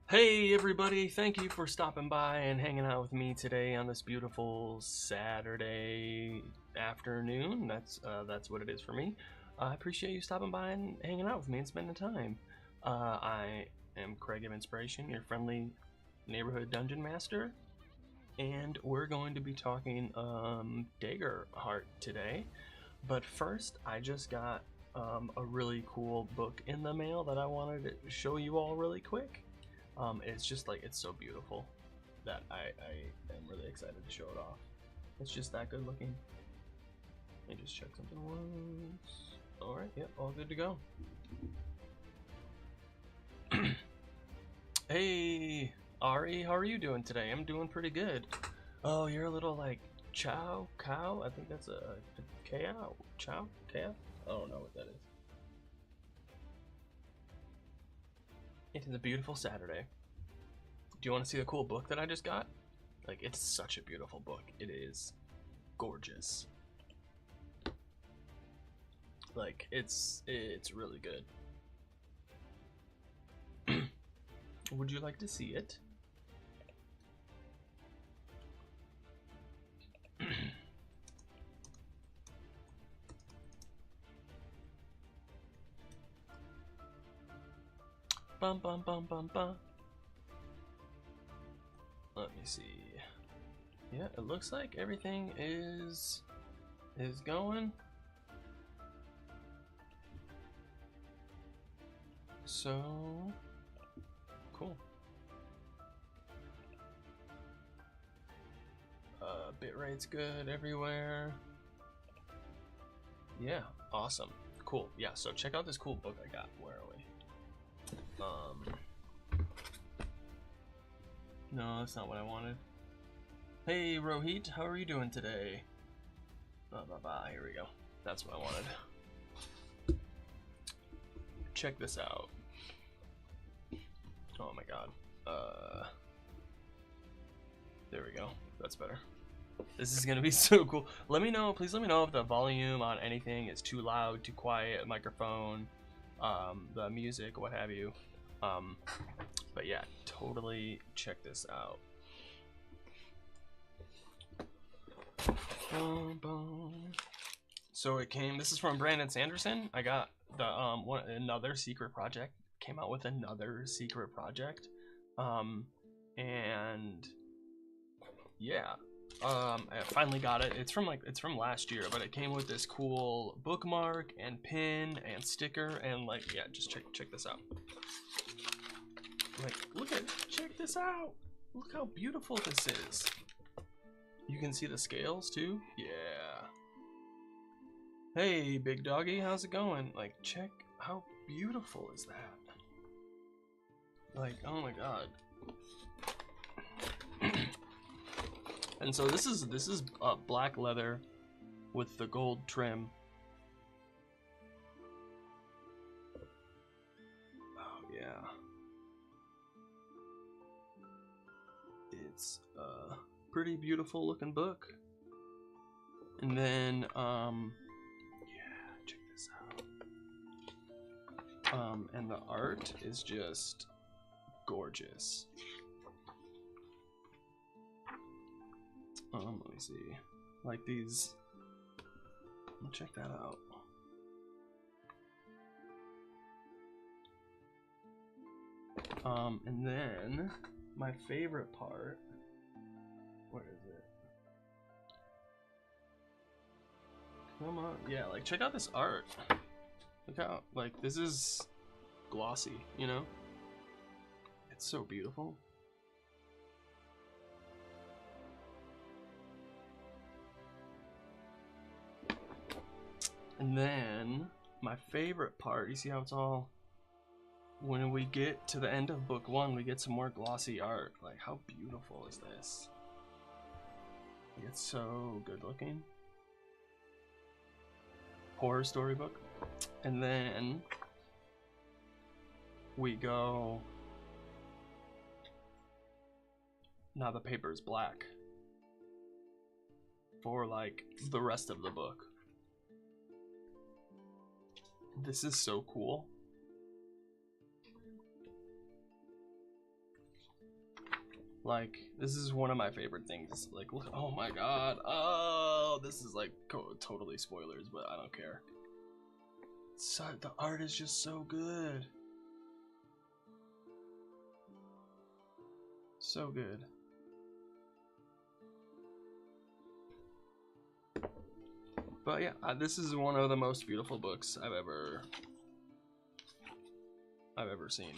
Hey everybody, thank you for stopping by and hanging out with me today on this beautiful Saturday afternoon. That's what it is for me. I appreciate you stopping by and hanging out with me and spending time. I am Craig of Inspiration, your friendly neighborhood dungeon master, and we're going to be talking Daggerheart today. But first, I just got a really cool book in the mail that I wanted to show you all really quick. It's just like, it's so beautiful that I am really excited to show it off. It's just that good looking. Let me just check something once. Alright, yep, all good to go. Hey, Ari, how are you doing today? I'm doing pretty good. Oh, you're a little like cow? I think that's a cow? Chow? Calf? I don't know what that is. It is a beautiful Saturday. Do you want to see the cool book that I just got? Like, it's such a beautiful book. It is gorgeous. Like, it's really good. Would you like to see it? Bum bum bum bum bum. Let me see. Yeah, it looks like everything is going. So cool. Bitrate's good everywhere. Yeah, awesome. Cool. Yeah, so check out this cool book I got. Where are we? No, that's not what I wanted. Hey, Rohit, how are you doing today? Here we go. That's what I wanted. Check this out. Oh my god. There we go. That's better. This is gonna be so cool. Let me know, please let me know if the volume on anything is too loud, too quiet, microphone, the music, what have you. But yeah, totally check this out. So it came, this is from Brandon Sanderson. I got the another secret project, came out with another secret project. And yeah, I finally got it. It's from last year, but it came with this cool bookmark and pin and sticker and like, yeah, just check this out. Like, check this out. Look how beautiful this is. You can see the scales too. Yeah. Hey, big doggy, how's it going? Like, check how beautiful is that? Like, oh my god. And so this is black leather with the gold trim. Oh yeah. It's a pretty beautiful looking book. And then yeah, check this out. And the art is just gorgeous. Let me see. Like these. Check that out. And then my favorite part. Where is it? Come on. Yeah, like check out this art. Look how, like, this is glossy, you know? It's so beautiful. And then my favorite part, you see how it's all, when we get to the end of book 1, we get some more glossy art. Like, how beautiful is this? It's so good looking. Horror storybook. And then we go, now the paper is black for like the rest of the book. This is so cool. Like, this is one of my favorite things. Like, look, oh my god. Oh, this is like totally spoilers, but I don't care. So, the art is just so good. So good. But yeah, this is one of the most beautiful books I've ever seen.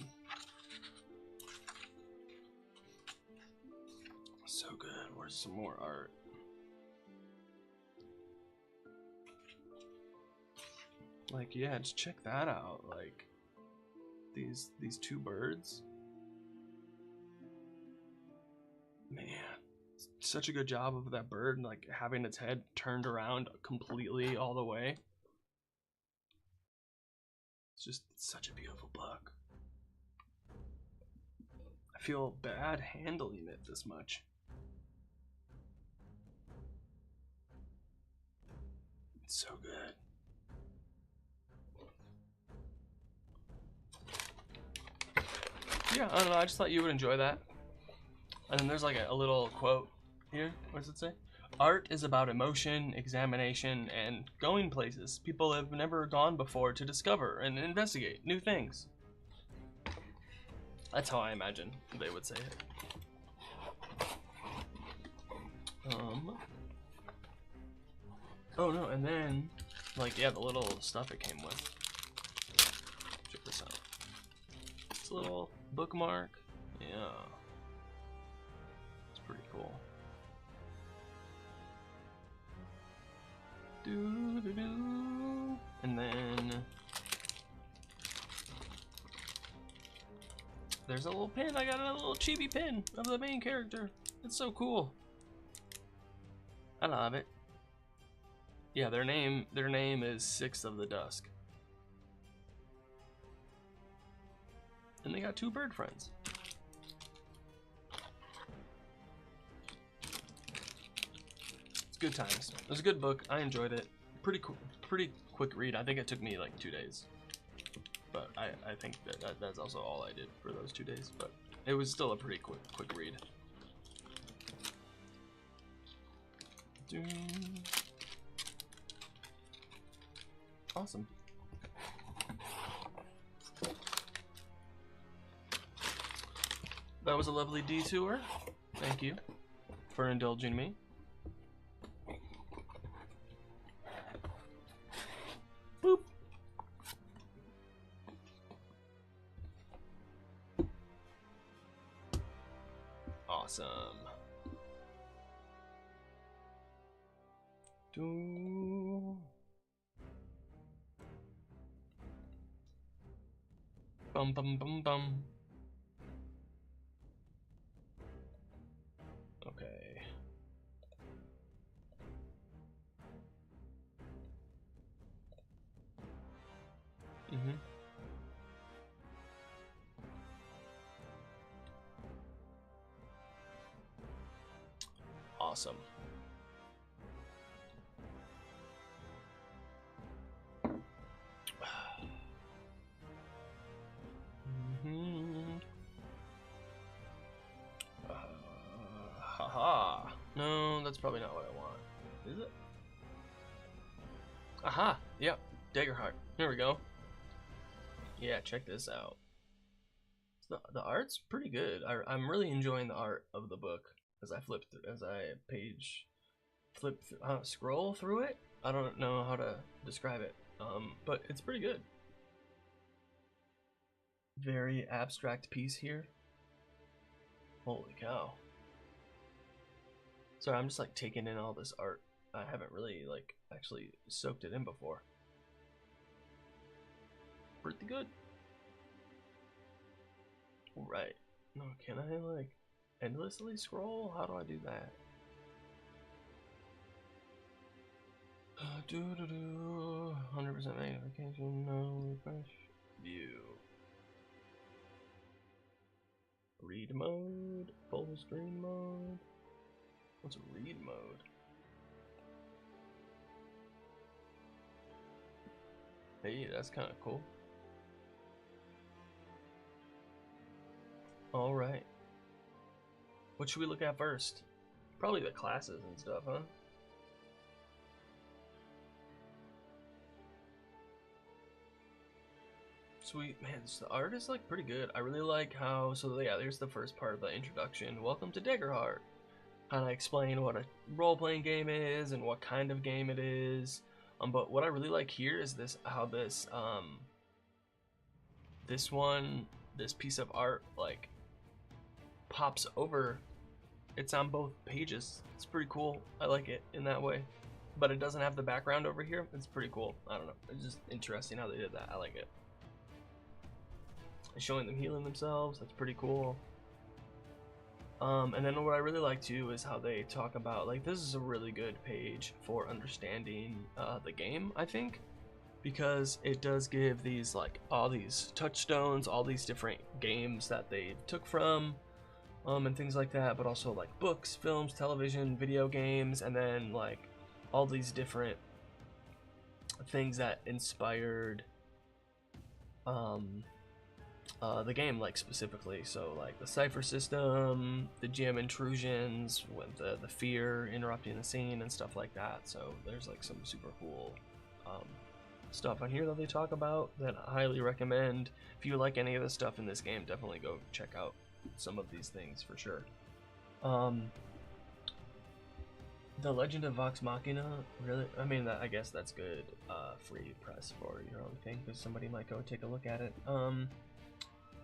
So good. Where's some more art? Like, yeah, just check that out. Like, these two birds. Man, such a good job of that bird, like having its head turned around completely all the way. It's just such a beautiful book. I feel bad handling it this much. It's so good. Yeah, I don't know, I just thought you would enjoy that. And then there's like a little quote here. What does it say? Art is about emotion, examination, and going places people have never gone before to discover and investigate new things. That's how I imagine they would say it. Oh no, and then, like, yeah, the little stuff it came with. Check this out. It's a little bookmark. Yeah. It's pretty cool. And then there's a little pin. I got a little chibi pin of the main character. It's so cool. I love it. Yeah, their name is Six of the Dusk. And they got two bird friends. It's good times. It was a good book. I enjoyed it. Pretty quick read. I think it took me like 2 days. But I think that's also all I did for those 2 days. But it was still a pretty quick read. Awesome. That was a lovely detour. Thank you for indulging me. Boop. Awesome. Bum bum bum bum. Okay. Awesome. Haha. No, that's probably not what I want. Is it? Aha. Yep. Daggerheart. Here we go. Yeah, check this out. The art's pretty good. I'm really enjoying the art of the book as I scroll through it. I don't know how to describe it, but it's pretty good. Very abstract piece here. Holy cow. Sorry, I'm just like taking in all this art. I haven't really like actually soaked it in before. Pretty good. Right. No, can I like endlessly scroll? How do I do that? 100% magnification, no refresh. View. Read mode, full screen mode. What's read mode? Hey, that's kind of cool. All right. What should we look at first? Probably the classes and stuff, huh? Sweet, man, the art is like pretty good. I really like how, so yeah, there's the first part of the introduction. Welcome to Daggerheart. Kind of explain what a role-playing game is and what kind of game it is. But what I really like here is this, how this this piece of art like pops over. It's on both pages. It's pretty cool. I like it in that way, but it doesn't have the background over here. It's pretty cool. I don't know. It's just interesting how they did that. I like it. Showing them healing themselves. That's pretty cool. And then what I really like too is how they talk about, like, this is a really good page for understanding the game, I think, because it does give these, like, all these touchstones, all these different games that they took from, and things like that, but also like books, films, television, video games, and then like all these different things that inspired the game, like specifically. So like the cipher system, the GM intrusions, with the fear interrupting the scene and stuff like that. So there's like some super cool stuff on here that they talk about that I highly recommend. If you like any of the stuff in this game, definitely go check out some of these things for sure. The Legend of Vox Machina, really, I mean, I guess that's good free press for your own thing, because somebody might go take a look at it.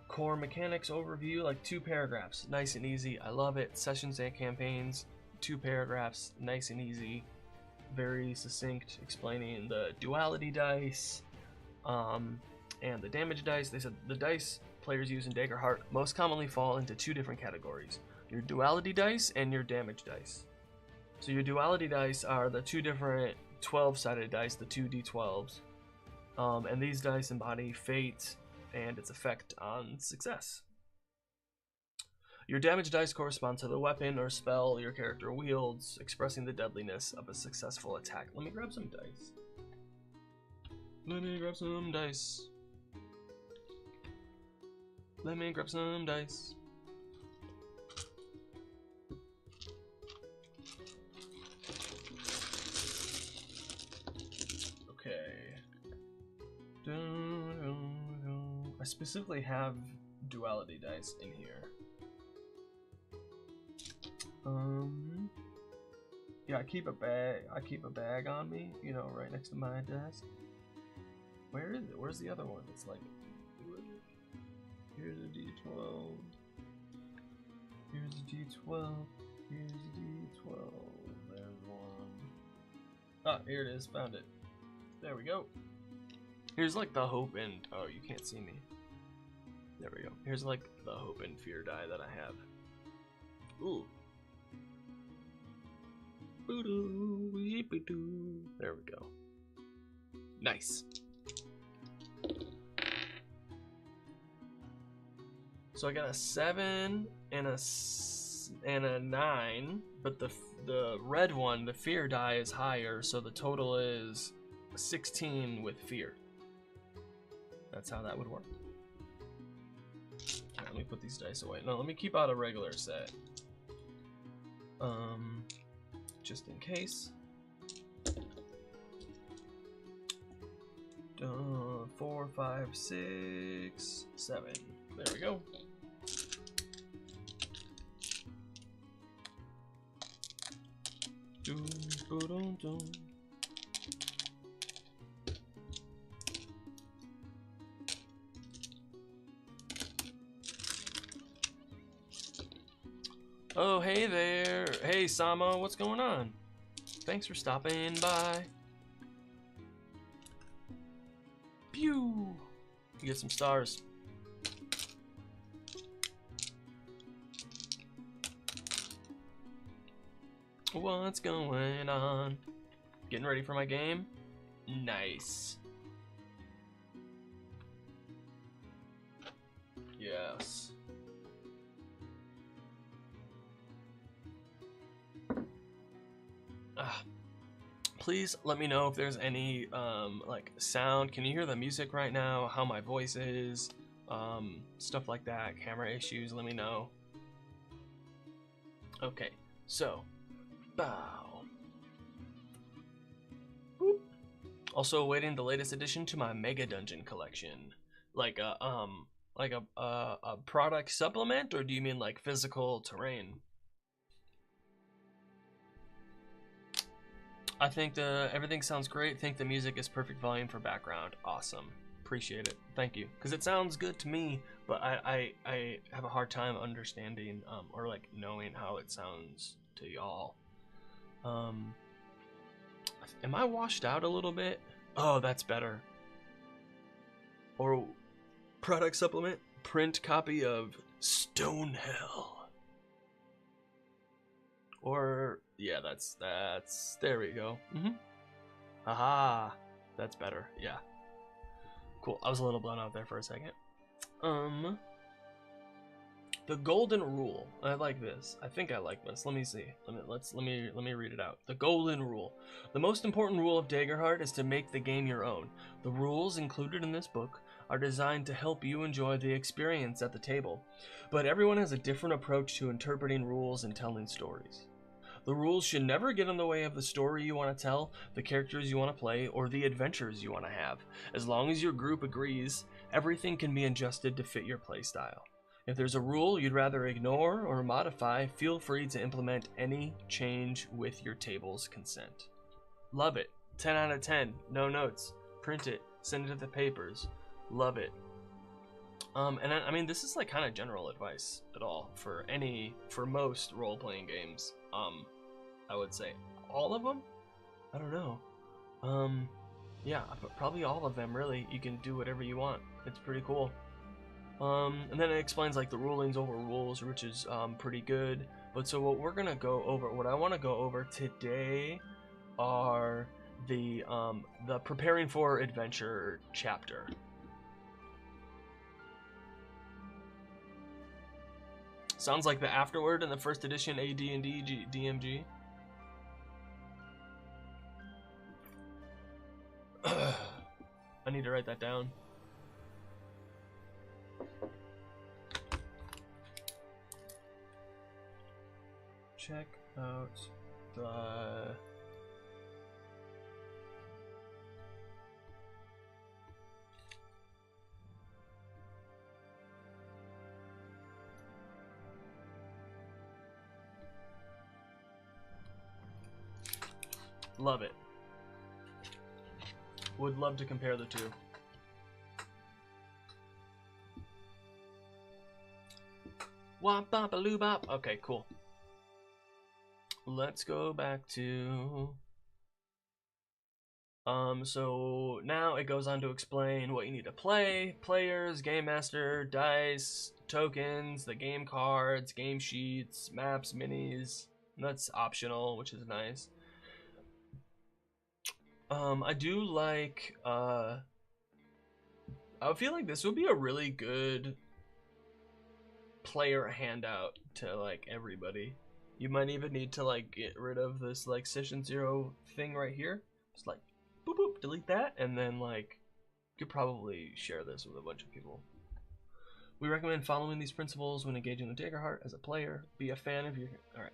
Core mechanics overview, like 2 paragraphs, nice and easy. I love it. Sessions and campaigns, 2 paragraphs, nice and easy, very succinct, explaining the duality dice and the damage dice. They said the dice players use in Daggerheart most commonly fall into 2 different categories: your duality dice and your damage dice. So your duality dice are the 2 different 12-sided dice, the 2d12s, and these dice embody fate and its effect on success. Your damage dice correspond to the weapon or spell your character wields, expressing the deadliness of a successful attack. Let me grab some dice. Let me grab some dice. Let me grab some dice. Okay. I specifically have duality dice in here. Yeah, I keep a bag on me, you know, right next to my desk. Where is it? Where's the other one? It's like, here's a D12. Here's a D12. Here's a D12. There's one. Ah, here it is. Found it. There we go. Here's like the hope and, oh, you can't see me. There we go. Here's like the hope and fear die that I have. Ooh. There we go. Nice. So I got a 7 and a 9, but the red one, the fear die, is higher, so the total is 16 with fear. That's how that would work. Okay, let me put these dice away. No, let me keep out a regular set. Just in case. 4, 5, 6, 7. There we go. Doom, boom, doom. Oh, hey there. Hey, Sama, what's going on? Thanks for stopping by. Pew! You get some stars. What's going on? Getting ready for my game? Nice. Yes. Please let me know if there's any like sound. Can you hear the music right now? How my voice is? Stuff like that. Camera issues, let me know. Okay, so bow. Boop. Also awaiting the latest addition to my Mega Dungeon collection. Like a product supplement, or do you mean like physical terrain? I think everything sounds great. Think the music is perfect volume for background. Awesome. Appreciate it. Thank you. Because it sounds good to me, but I have a hard time understanding or like knowing how it sounds to y'all. Am I washed out a little bit? Oh, that's better. Or product supplement, print copy of Stonehell. Or yeah, that's there we go. Haha, that's better. Yeah. Cool. I was a little blown out there for a second. The golden rule. I like this. I think I like this. Let me see. Let me read it out. The golden rule. The most important rule of Daggerheart is to make the game your own. The rules included in this book are designed to help you enjoy the experience at the table, but everyone has a different approach to interpreting rules and telling stories. The rules should never get in the way of the story you want to tell, the characters you want to play, or the adventures you want to have. As long as your group agrees, everything can be adjusted to fit your playstyle. If there's a rule you'd rather ignore or modify, feel free to implement any change with your table's consent. Love it. 10 out of 10. No notes. Print it. Send it to the papers. Love it. And I mean, this is like kind of general advice at all for most role-playing games. I would say all of them. I don't know. Yeah, probably all of them. Really, you can do whatever you want. It's pretty cool. And then it explains like the rulings over rules, which is pretty good. But so what I want to go over today are the preparing for adventure chapter. Sounds like the afterword in the first edition AD&D DMG. I need to write that down. Check out the love it. Would love to compare the two. Wop bop a loo bop. Okay, cool. Let's go back to so now it goes on to explain what you need to play, players, game master, dice, tokens, the game cards, game sheets, maps, minis. That's optional, which is nice. I do like I feel like this would be a really good player handout to like everybody. You might even need to like get rid of this like session 0 thing right here. Just like boop boop, delete that, and then like you could probably share this with a bunch of people. We recommend following these principles when engaging with Daggerheart as a player. Be a fan of your alright.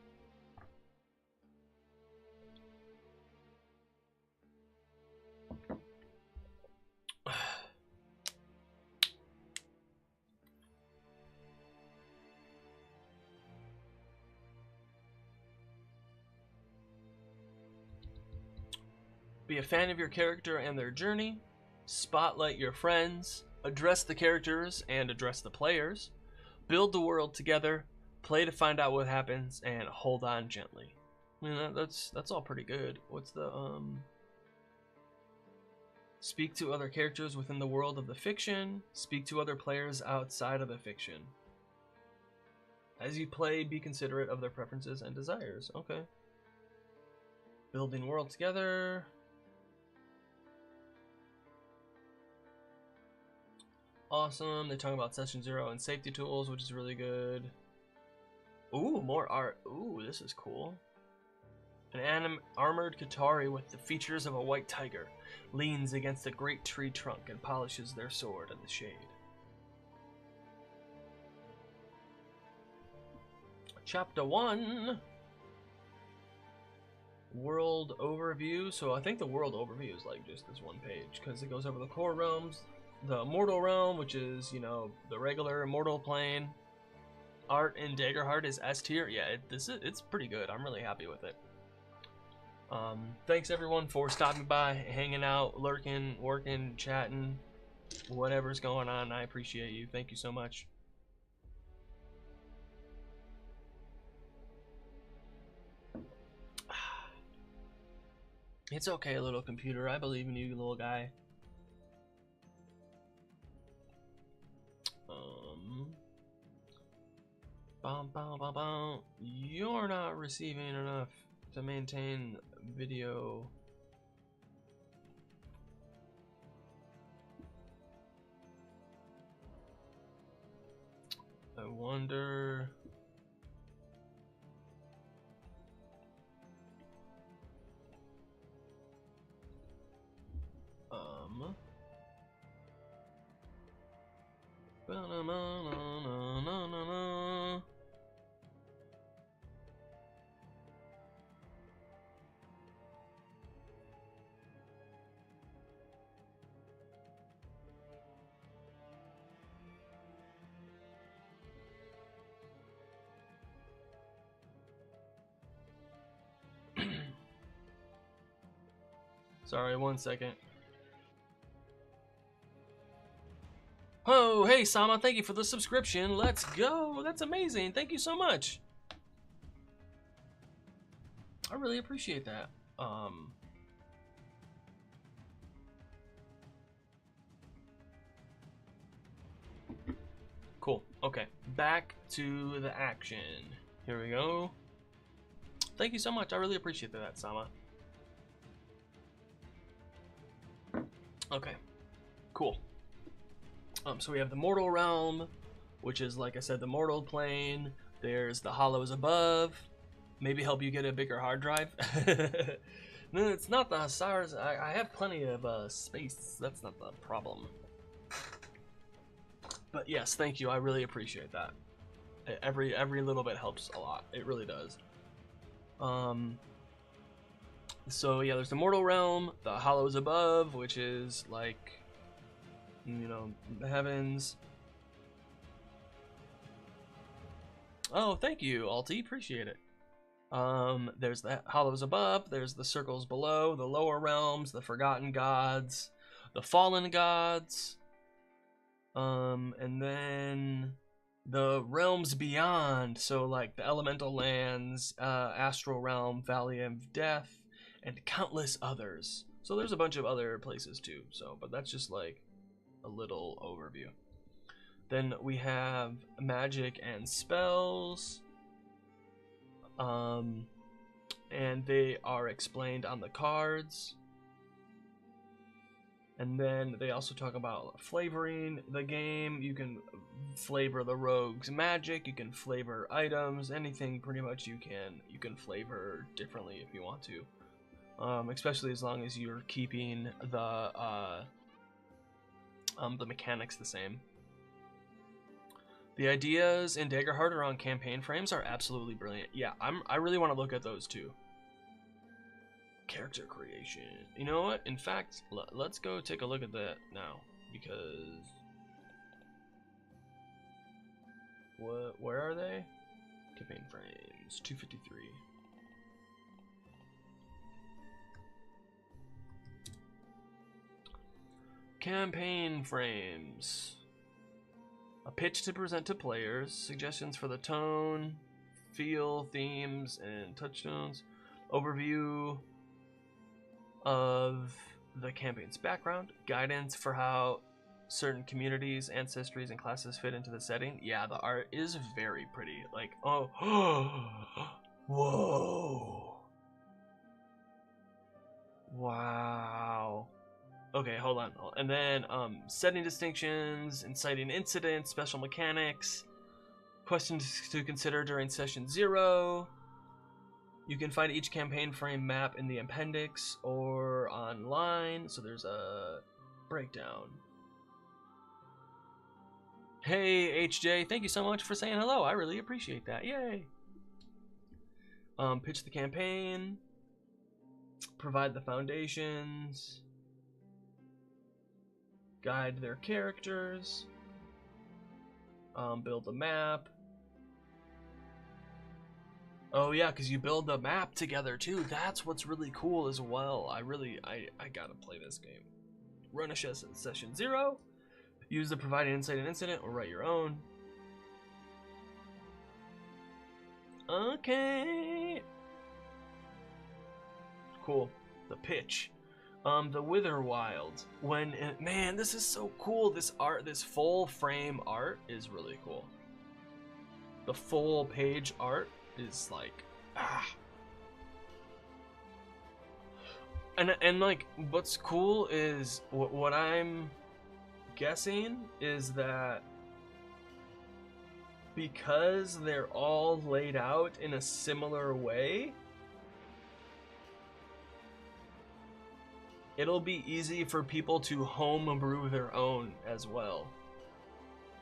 Be a fan of your character and their journey. Spotlight your friends. Address the characters and address the players. Build the world together. Play to find out what happens and hold on gently. I mean, that's all pretty good. What's the Speak to other characters within the world of the fiction. Speak to other players outside of the fiction. As you play, be considerate of their preferences and desires. Okay. Building world together. Awesome. They talk about session 0 and safety tools, which is really good. Ooh, more art. Ooh, this is cool. An armored Qatari with the features of a white tiger leans against a great tree trunk and polishes their sword in the shade. Chapter 1. World overview. So I think the world overview is like just this one page, because it goes over the core realms, the immortal realm, which is, you know, the regular immortal plane. Art in Daggerheart is S tier. Yeah, it's pretty good. I'm really happy with it. Thanks everyone for stopping by, hanging out, lurking, working, chatting, whatever's going on. I appreciate you. Thank you so much. It's okay, little computer. I believe in you, little guy. You're not receiving enough to maintain video. I wonder. Sorry, 1 second. Oh, hey Sama, thank you for the subscription. Let's go. That's amazing. Thank you so much. I really appreciate that. Cool. Okay, back to the action. Here we go. Thank you so much. I really appreciate that, Sama. Okay, cool. So we have the mortal realm, which is, like I said, the mortal plane. There's the hollows above. Maybe help you get a bigger hard drive. No, it's not the stars. I have plenty of space. That's not the problem. But yes, thank you. I really appreciate that. Every little bit helps a lot. It really does. So yeah, there's the mortal realm, the hollows above, which is like, you know, the heavens. Oh, thank you, Alti. Appreciate it. There's the hollows above, there's the circles below, the lower realms, the forgotten gods, the fallen gods, and then the realms beyond, so like the elemental lands, astral realm, valley of death, and countless others. So there's a bunch of other places too, so, but that's just like a little overview. Then we have magic and spells, and they are explained on the cards. And then they also talk about flavoring the game. You can flavor the rogue's magic, you can flavor items, anything pretty much you can flavor differently if you want to. Especially as long as you're keeping the mechanics the same. The ideas in Daggerheart around campaign frames are absolutely brilliant. Yeah, I really want to look at those too. Character creation. You know what? In fact, let's go take a look at that now, because where are they? Campaign frames 253. Campaign frames. A pitch to present to players, suggestions for the tone, feel, themes, and touchstones, overview of the campaign's background, guidance for how certain communities, ancestries, and classes fit into the setting. Yeah, the art is very pretty. Like, oh, whoa, wow. Okay, hold on. And then setting distinctions, inciting incidents, special mechanics, questions to consider during session 0. You can find each campaign frame map in the appendix or online, so there's a breakdown. Hey HJ, thank you so much for saying hello. I really appreciate that. Yay. Pitch the campaign, provide the foundations, guide their characters, build a map. Oh yeah, because you build the map together too. That's what's really cool as well. I gotta play this game. Run a session 0. Use the provided insight and incident, or write your own. Okay. Cool. The pitch. The Wither Wild. Man, this is so cool. This art, this full frame art is really cool. The full page art is like, And like, what's cool is what I'm guessing is that because they're all laid out in a similar way, it'll be easy for people to homebrew their own as well,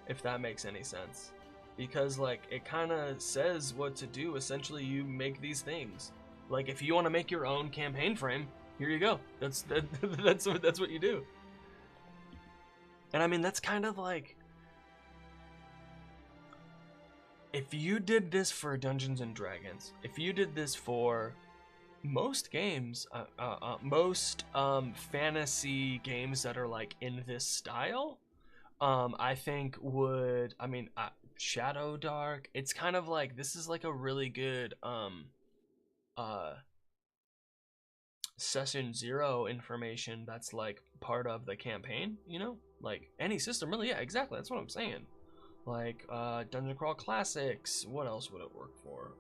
if that makes any sense. Because like, it kind of says what to do. Essentially, you make these things. Like, if you want to make your own campaign frame, here you go. That's what you do. And I mean, that's kind of like, if you did this for Dungeons and Dragons, if you did this for most games, most fantasy games that are like in this style, I think would, I mean, Shadow Dark, it's kind of like, this is like a really good session 0 information that's like part of the campaign, you know, like any system really. Yeah, exactly, that's what I'm saying. Like Dungeon Crawl Classics, what else would it work for?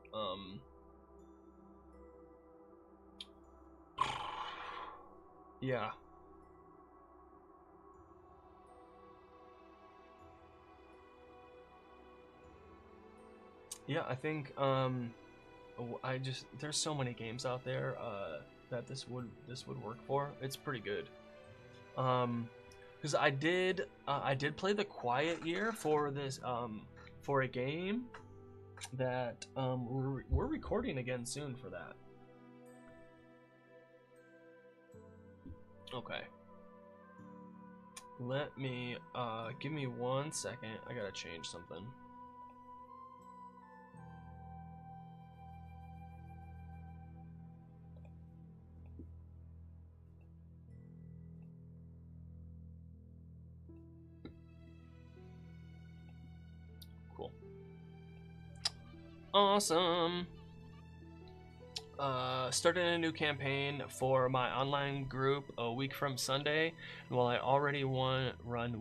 Yeah, I think there's so many games out there that this would work for. It's pretty good. Because I did play the Quiet Year for this for a game that we're recording again soon for that. Okay. Let me give me 1 second. I gotta change something. Cool. Awesome. Started a new campaign for my online group a week from Sunday, and while I already run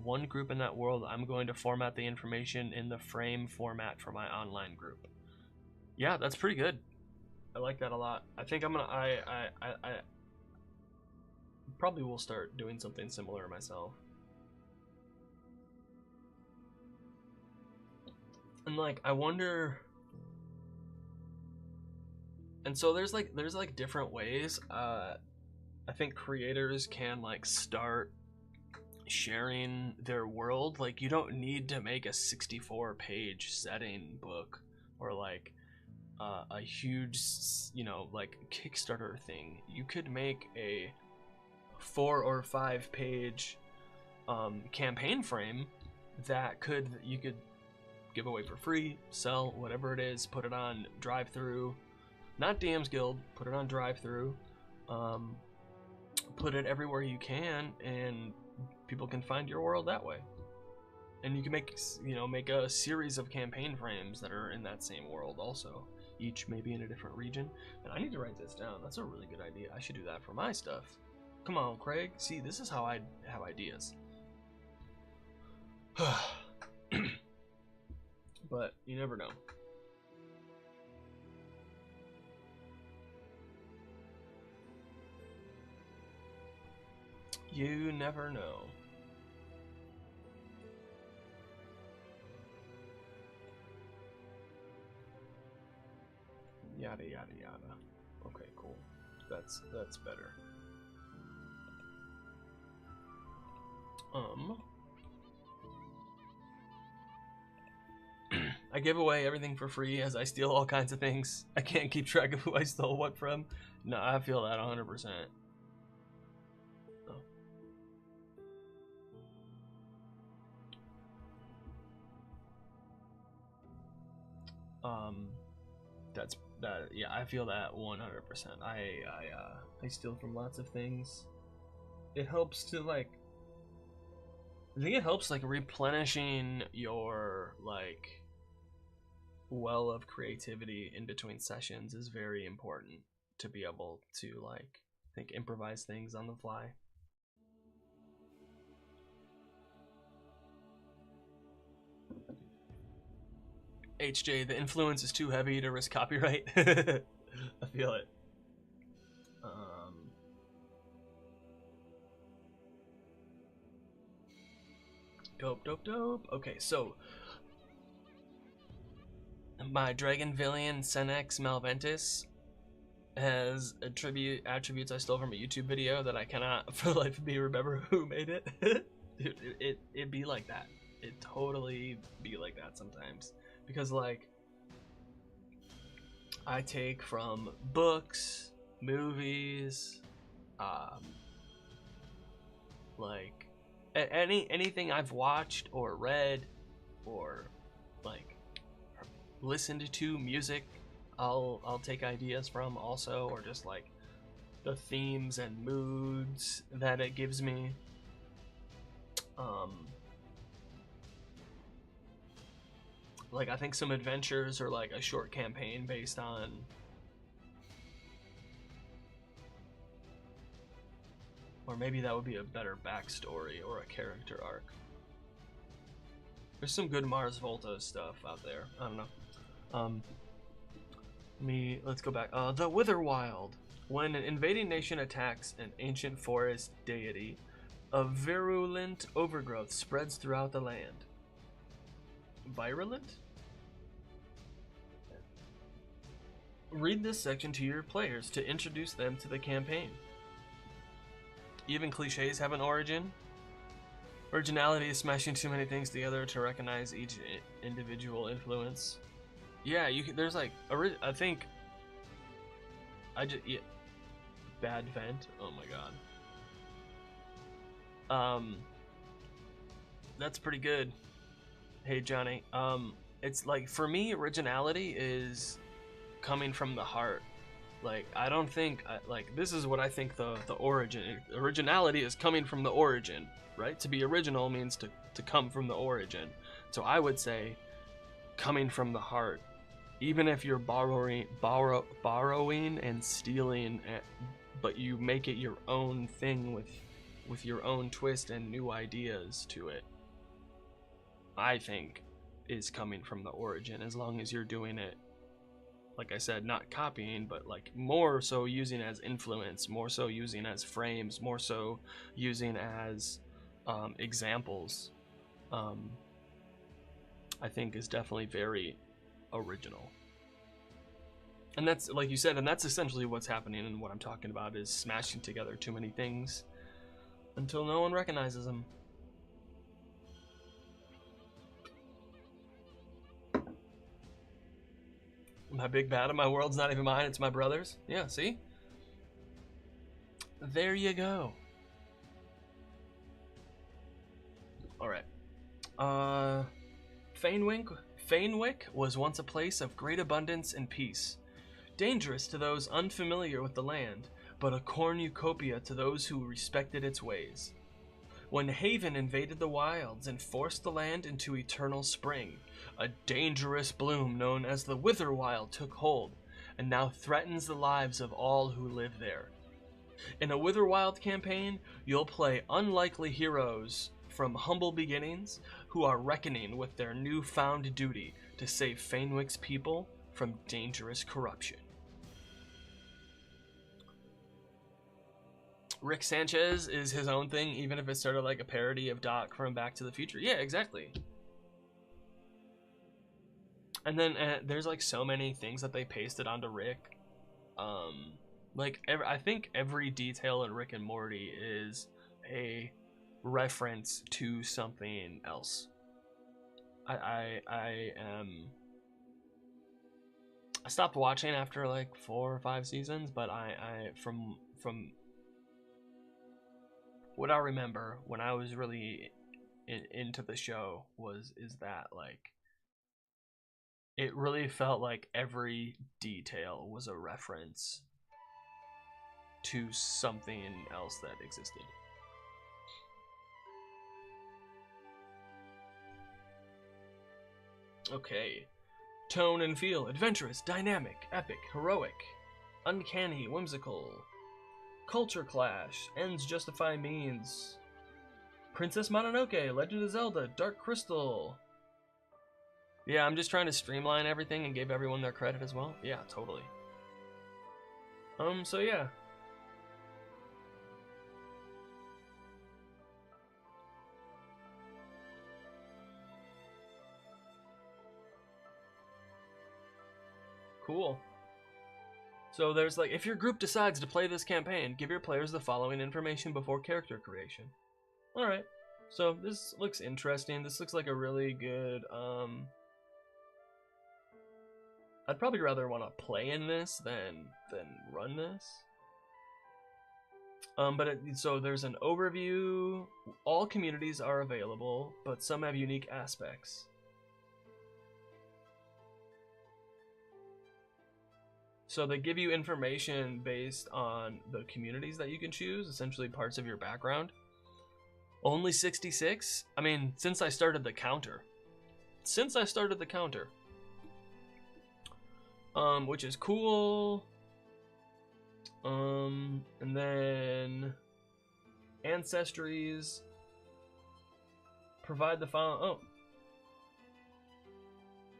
one group in that world, I'm going to format the information in the frame format for my online group. Yeah, that's pretty good. I like that a lot. I think I'm gonna I probably will start doing something similar myself. And like, I wonder. And so there's like different ways I think creators can like start sharing their world. Like, you don't need to make a 64-page setting book or like a huge, you know, like Kickstarter thing. You could make a 4 or 5 page campaign frame that you could give away for free, sell, whatever it is, put it on drive-through. Not DM's Guild, put it on drive-through, put it everywhere you can, and people can find your world that way. And you can make a series of campaign frames that are in that same world also, each maybe in a different region. And I need to write this down. That's a really good idea. I should do that for my stuff. Come on, Craig. See, this is how I have ideas. But you never know. You never know. Yada yada yada. Okay, cool. That's better. I give away everything for free as I steal all kinds of things. I can't keep track of who I stole what from. No, I feel that 100%. Yeah, I feel that 100%. I steal from lots of things. It helps to like, I think it helps like replenishing your like well of creativity in between sessions is very important to be able to like, I think, improvise things on the fly. HJ, the influence is too heavy to risk copyright. I feel it. Dope. Okay, so my Dragon Villian Senex Malventus has attributes I stole from a YouTube video that I cannot for the life of me remember who made it. Dude, it be like that. It totally be like that sometimes. Because like I take from books, movies, like anything I've watched or read or like listened to, music, I'll take ideas from also, or just like the themes and moods that it gives me. Like I think some adventures or like a short campaign based on or maybe that would be a better backstory or a character arc. There's some good Mars Volta stuff out there. I don't know. Let's go back. The Witherwild. When an invading nation attacks an ancient forest deity, a virulent overgrowth spreads throughout the land. Virulent? Read this section to your players to introduce them to the campaign. Even cliches have an origin. Originality is smashing too many things together to recognize each individual influence. Yeah, you can. There's like, I think. Yeah, Bad Vent. Oh my god. That's pretty good. Hey Johnny. It's like for me, originality is coming from the heart. Like I don't think like this is what I think the originality is coming from the origin, right? To be original means to come from the origin. So I would say coming from the heart. Even if you're borrowing and stealing, but you make it your own thing with your own twist and new ideas to it, I think is coming from the origin, as long as you're doing it, like I said, not copying, but like more so using as influence, more so using as frames, more so using as examples. I think is definitely very original. And that's, like you said, and that's essentially what's happening, and what I'm talking about is smashing together too many things until no one recognizes them. My big bad in my world's not even mine, it's my brother's. Yeah, see? There you go. Alright. Fainwick was once a place of great abundance and peace. Dangerous to those unfamiliar with the land, but a cornucopia to those who respected its ways. When Haven invaded the wilds and forced the land into eternal spring, a dangerous bloom known as the Witherwild took hold, and now threatens the lives of all who live there. In a Witherwild campaign, you'll play unlikely heroes from humble beginnings who are reckoning with their newfound duty to save Fainwick's people from dangerous corruption. Rick Sanchez is his own thing, even if it started like a parody of Doc from Back to the Future. Yeah, exactly. And then there's like so many things that they pasted onto Rick. I think every detail in Rick and Morty is a reference to something else. I am I stopped watching after like 4 or 5 seasons, but I from what I remember when I was really into the show is that like it really felt like every detail was a reference to something else that existed. Okay. Tone and feel: adventurous, dynamic, epic, heroic, uncanny, whimsical. Culture clash: ends justify means. Princess Mononoke, Legend of Zelda, Dark Crystal. Yeah, I'm just trying to streamline everything and give everyone their credit as well. Yeah, totally. So yeah. Cool. So there's like, if your group decides to play this campaign, give your players the following information before character creation. Alright. So this looks interesting. This looks like a really good, I'd probably rather want to play in this than run this. So there's an overview. All communities are available, but some have unique aspects. So they give you information based on the communities that you can choose, essentially parts of your background. Only 66? I mean, since I started the counter. Which is cool. And then ancestries. Provide the file.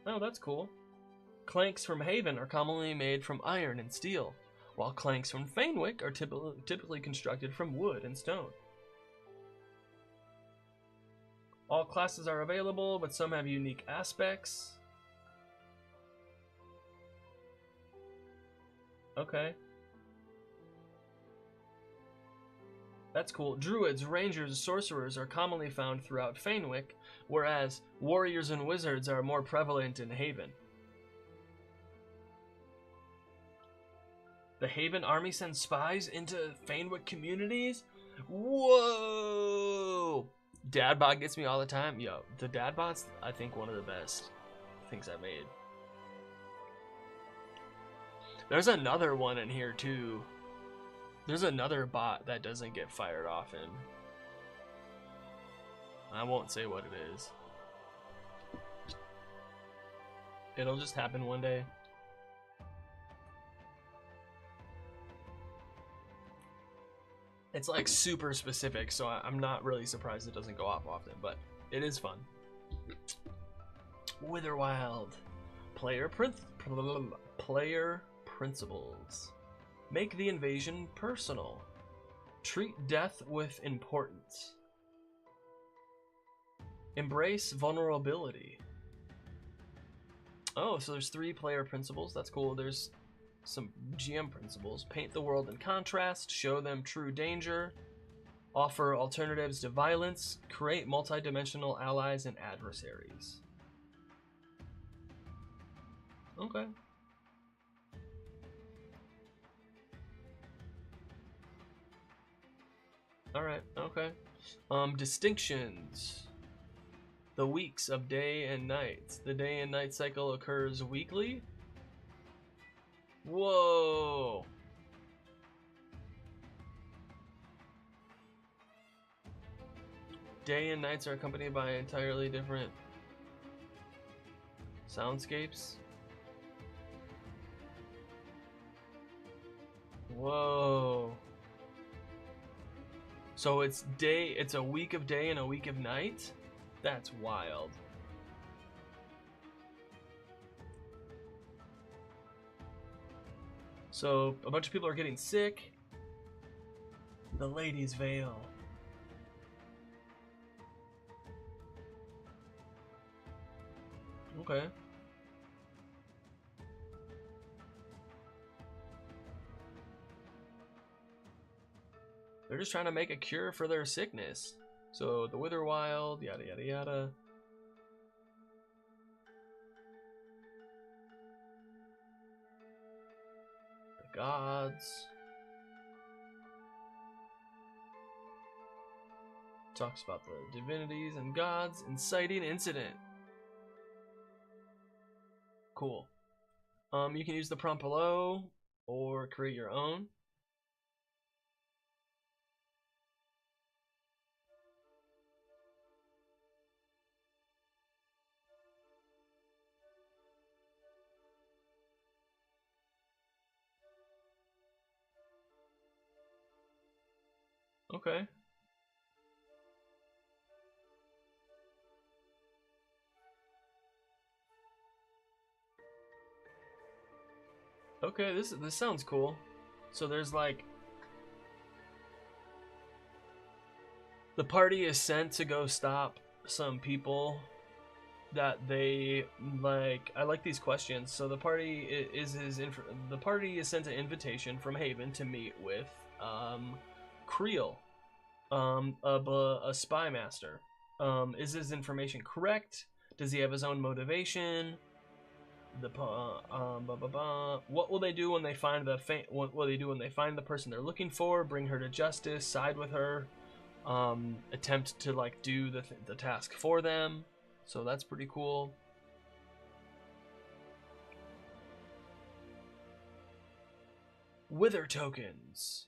Oh, that's cool. Clanks from Haven are commonly made from iron and steel, while clanks from Fainwick are typically constructed from wood and stone. All classes are available, but some have unique aspects. Okay. That's cool. Druids, rangers, sorcerers are commonly found throughout Fainwick, whereas warriors and wizards are more prevalent in Haven. The Haven army sends spies into Fainwick communities? Whoa! Dadbot gets me all the time. Yo, the Dadbot's, I think, one of the best things I made. There's another one in here, too. There's another bot that doesn't get fired often. I won't say what it is. It'll just happen one day. It's like super specific, so I'm not really surprised it doesn't go off often, but it is fun. Witherwild. Player principles. Make the invasion personal. Treat death with importance. Embrace vulnerability. Oh, so there's 3 player principles. That's cool. There's some GM principles. Paint the world in contrast. Show them true danger. Offer alternatives to violence. Create multi-dimensional allies and adversaries. Okay. Alright, okay. Distinctions. The weeks of day and night. The day and night cycle occurs weekly. Whoa. Day and nights are accompanied by entirely different soundscapes. Whoa. So it's a week of day and a week of night? That's wild. So a bunch of people are getting sick. The Lady's Veil. Okay. They're just trying to make a cure for their sickness. So the Witherwild, yada yada yada. gods. Talks about the divinities and gods. Inciting incident. Cool. You can use the prompt below or create your own. Okay. Okay, this sounds cool. So there's like the party is sent to go stop some people that they like. I like these questions. So the party the party is sent an invitation from Haven to meet with Creel, a spy master. Is his information correct? Does he have his own motivation? What will they do when they find what will they do when they find the person they're looking for? Bring her to justice, side with her, attempt to like do the task for them. So that's pretty cool. Wither tokens.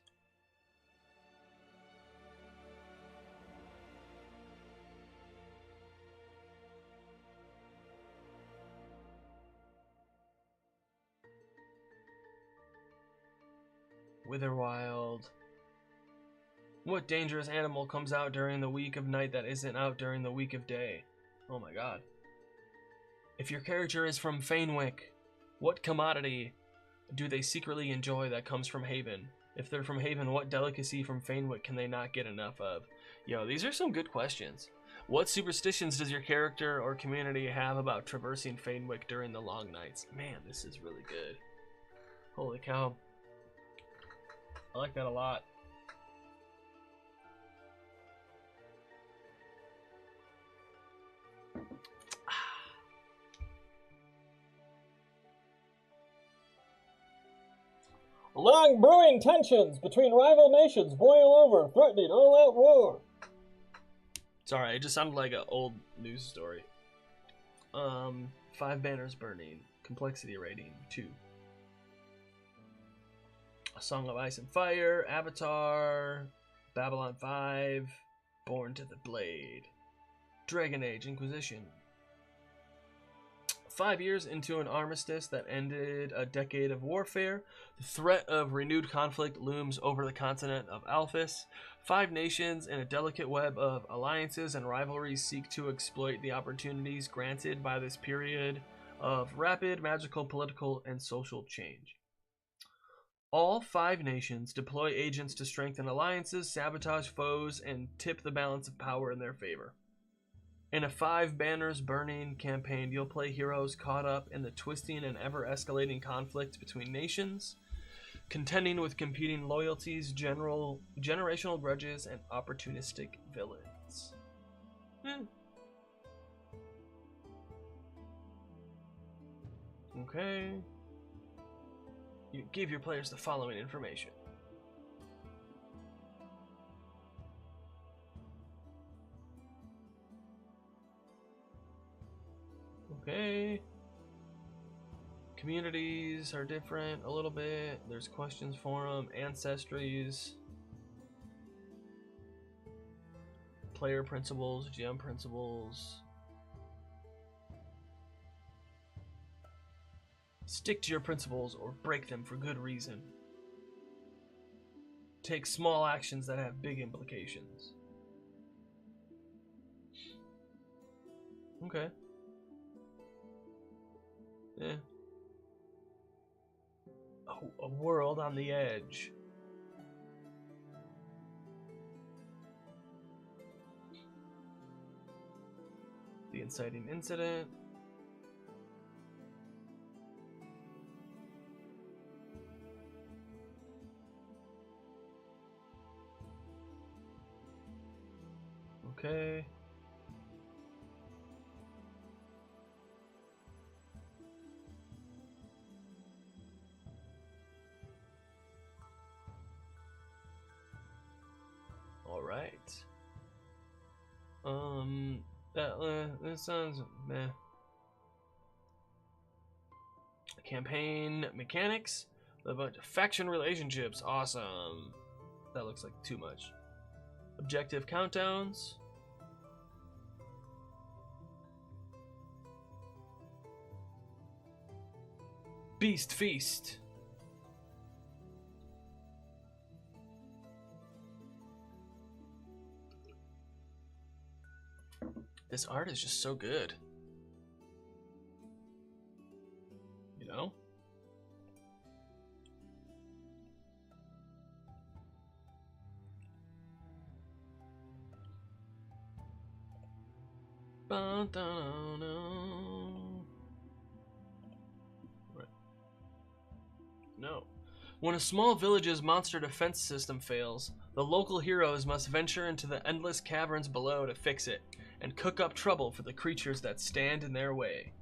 Witherwild. What dangerous animal comes out during the week of night that isn't out during the week of day? Oh my god. If your character is from Fainwick, what commodity do they secretly enjoy that comes from Haven? If they're from Haven, what delicacy from Fainwick can they not get enough of? Yo, these are some good questions. What superstitions does your character or community have about traversing Fainwick during the long nights? Man, this is really good. Holy cow. I like that a lot. Long brewing tensions between rival nations boil over, threatening all-out war. Sorry, it just sounded like an old news story. 5 banners burning. Complexity rating 2. A Song of Ice and Fire, Avatar, Babylon 5, Born to the Blade, Dragon Age Inquisition. 5 years into an armistice that ended a decade of warfare, the threat of renewed conflict looms over the continent of Alphys. 5 nations in a delicate web of alliances and rivalries seek to exploit the opportunities granted by this period of rapid magical, political, and social change. All 5 nations deploy agents to strengthen alliances, sabotage foes, and tip the balance of power in their favor. In a 5 banners burning campaign, you'll play heroes caught up in the twisting and ever-escalating conflict between nations, contending with competing loyalties, generational grudges, and opportunistic villains. Okay. You give your players the following information. Okay. Communities are different a little bit. There's questions for them. Ancestries. Player principles, GM principles. Stick to your principles or break them for good reason. Take small actions that have big implications. Okay. Yeah. Oh, a world on the edge. The inciting incident. Okay. right. That sounds meh. Campaign mechanics, a bunch of faction relationships, awesome. That looks like too much. Objective countdowns. Beast feast. This art is just so good. You know? No. When a small village's monster defense system fails, the local heroes must venture into the endless caverns below to fix it, and cook up trouble for the creatures that stand in their way.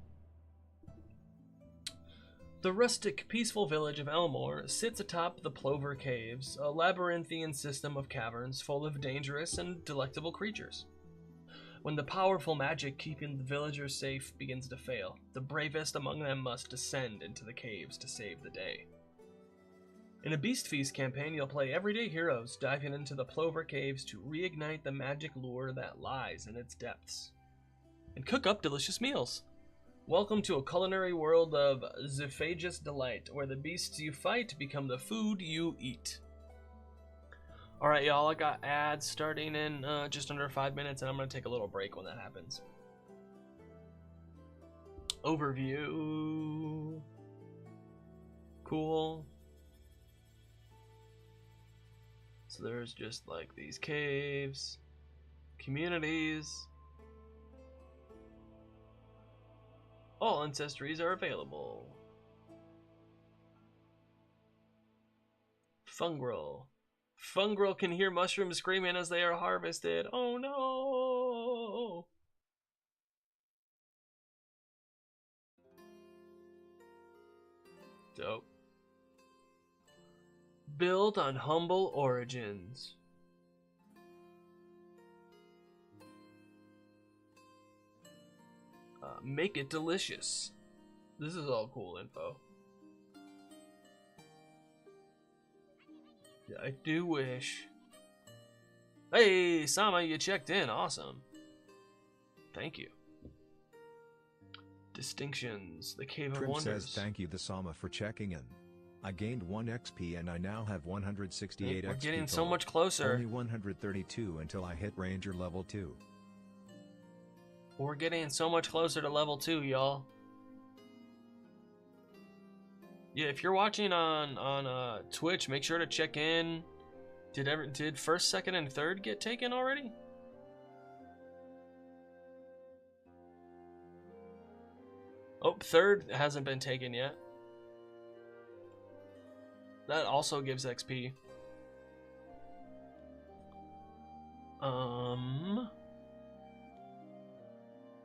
The rustic, peaceful village of Elmore sits atop the Plover Caves, a labyrinthian system of caverns full of dangerous and delectable creatures. When the powerful magic keeping the villagers safe begins to fail, the bravest among them must descend into the caves to save the day. In a Beast Feast campaign, you'll play everyday heroes diving into the Plover Caves to reignite the magic lure that lies in its depths, and cook up delicious meals. Welcome to a culinary world of zoophagous delight, where the beasts you fight become the food you eat. Alright, y'all, I got ads starting in just under 5 minutes, and I'm going to take a little break when that happens. Overview. Cool. So there's just like these caves, communities. All ancestries are available. Fungrel. Fungrel can hear mushrooms screaming as they are harvested. Oh no! Dope. Built on humble origins. Make it delicious. This is all cool info. Yeah, I do wish. Hey, Sama, you checked in. Awesome. Thank you. Distinctions. The Cave of Wonders. Says thank you, the Sama, for checking in. I gained 1 XP and I now have 168 XP. We're getting so much closer. Only 132 until I hit Ranger level 2. We're getting so much closer to level 2, y'all. Yeah, if you're watching on Twitch, make sure to check in. Did first, second, and third get taken already? Oh, third hasn't been taken yet. That also gives XP.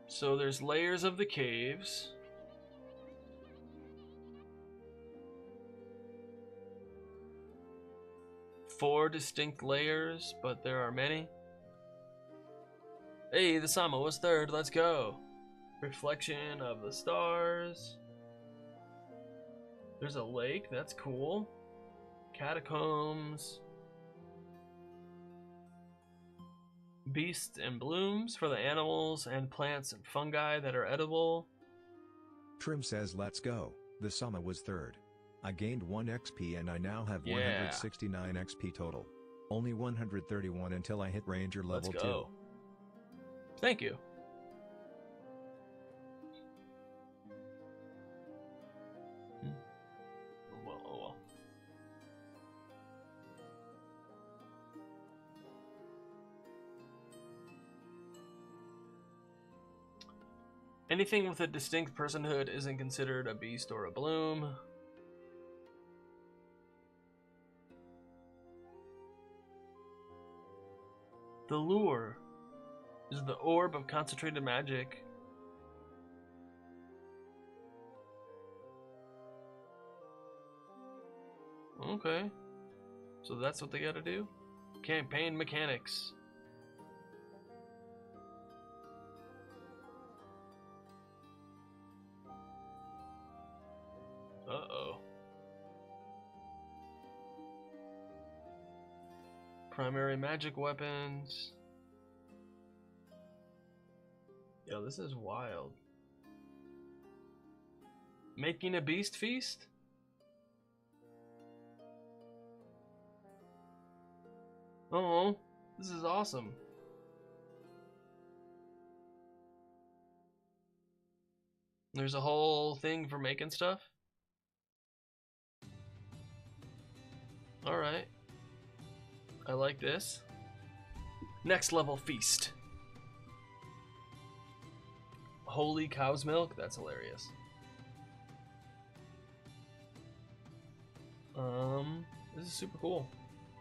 So there's layers of the caves. Four distinct layers, but there are many. Hey, the Sama was third, let's go. Reflection of the stars. There's a lake, that's cool. Catacombs. Beasts and blooms for the animals and plants and fungi that are edible. Trim says let's go. The Sama was third. I gained 1 XP and I now have 169 XP total. Only 131 until I hit Ranger level 2. Thank you. Well. Anything with a distinct personhood isn't considered a beast or a bloom. The lure is the orb of concentrated magic. Okay. So that's what they gotta do? Campaign mechanics. Uh-oh. Primary magic weapons. Yo, this is wild. Making a beast feast? Oh, this is awesome. There's a whole thing for making stuff? Alright. I like this. Next level feast. Holy cow's milk? That's hilarious. This is super cool.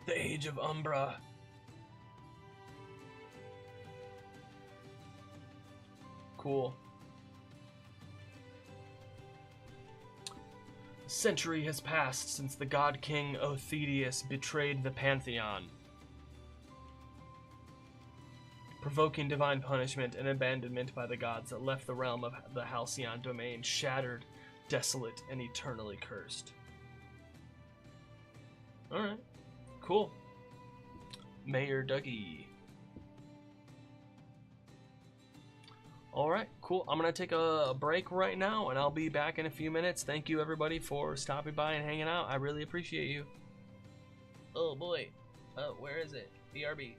The Age of Umbra. Cool. A century has passed since the god king Othedius betrayed the Pantheon, provoking divine punishment and abandonment by the gods that left the realm of the Halcyon domain shattered, desolate, and eternally cursed. Alright, cool. Mayor Dougie. Alright, cool. I'm going to take a break right now, and I'll be back in a few minutes. Thank you, everybody, for stopping by and hanging out. I really appreciate you. Oh, boy. Where is it? BRB.